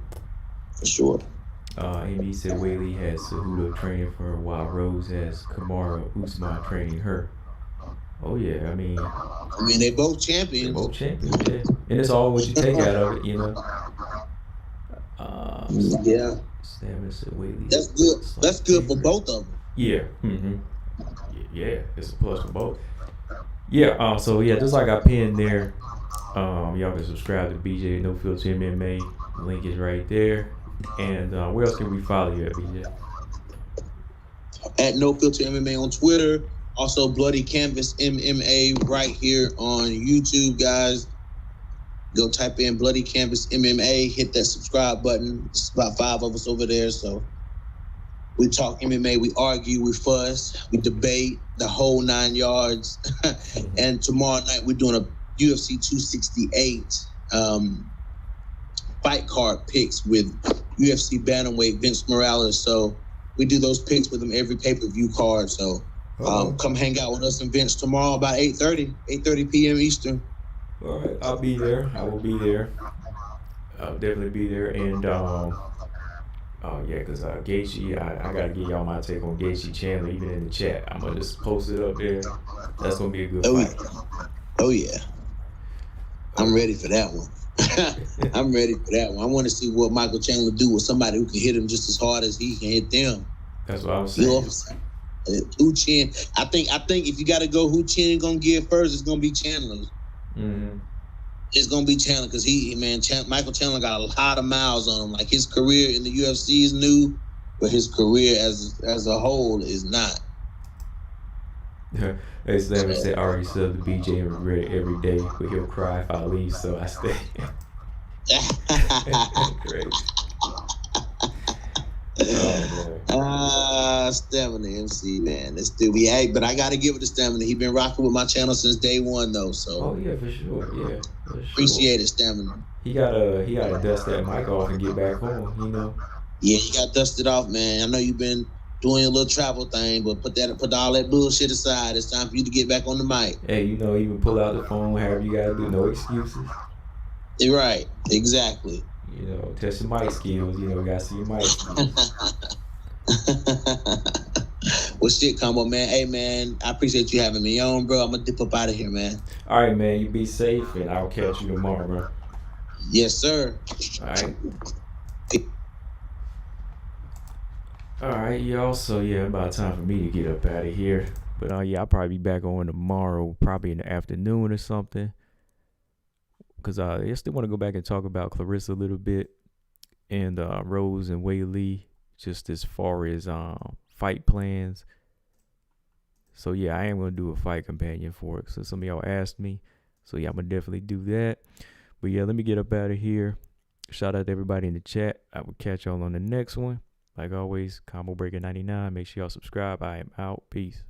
Amy said Weili has Cejudo training for her, while Rose has Kamaru Usman training her. Oh yeah, I mean they both champions. Yeah. And it's all what you take out of it, you know. Yeah. Stamina said Weili. That's good. That's good for both of them. Yeah. Mm-hmm. Yeah, it's a plus for both. Yeah. So yeah, just like I pinned there. Y'all can subscribe to BJ No Filter MMA. Link is right there. And where else can we follow you at, BJ? At No Filter MMA on Twitter. Also, Bloody Canvas MMA right here on YouTube, guys. Go type in Bloody Canvas MMA, hit that subscribe button. It's about 5 of us over there. So we talk MMA, we argue, we fuss, we debate the whole 9 yards. And tomorrow night we're doing a UFC 268 fight card picks with UFC bantamweight Vince Morales. So we do those picks with him every pay-per-view card. So come hang out with us and Vince tomorrow about 8:30 p.m. Eastern. All right, I'll be there. I will be there. I'll definitely be there. And yeah, because Gaethje, I gotta give y'all my take on Gaethje Chandler, even in the chat. I'm gonna just post it up there. That's gonna be a good fight. Oh yeah, I'm ready for that one. I'm ready for that one. I want to see what Michael Chandler do with somebody who can hit him just as hard as he can hit them. That's what I was saying. You know, Hu Chin. I think if you got to go, Hu Chin gonna give first. It's gonna be Chandler. Mm-hmm. It's gonna be Chandler because Michael Chandler got a lot of miles on him. Like his career in the UFC is new, but his career as a whole is not. Hey, Slammy said I already sub the BJ and regret it every day, but he'll cry if I leave, so I stay. Great. Stamina MC, man. This dude be but I gotta give it to Stamina. He been rocking with my channel since day one though. So oh yeah, for sure. Yeah. For sure. Appreciate it, Stamina. He gotta dust that mic off and get back home, you know. Yeah, he got dusted off, man. I know you've been doing a little travel thing, but put all that bullshit aside. It's time for you to get back on the mic. Hey, you know, even pull out the phone, however you gotta do, no excuses. You're right, exactly. You know, test your mic skills. You know, we gotta see your mic skills. Well, shit, Combo, man. Hey, man, I appreciate you having me on, bro. I'm gonna dip up out of here, man. All right, man. You be safe, and I'll catch you tomorrow, bro. Yes, sir. All right. All right, y'all. So yeah, about time for me to get up out of here. But yeah, I'll probably be back on tomorrow, probably in the afternoon or something. Because I still want to go back and talk about Claressa a little bit, and Rose and Weili, just as far as fight plans. So yeah, I am gonna do a fight companion for it. So some of y'all asked me. So yeah, I'm gonna definitely do that. But yeah, let me get up out of here. Shout out to everybody in the chat. I will catch y'all on the next one. Like always, Combo Breaker 99. Make sure y'all subscribe. I am out. Peace.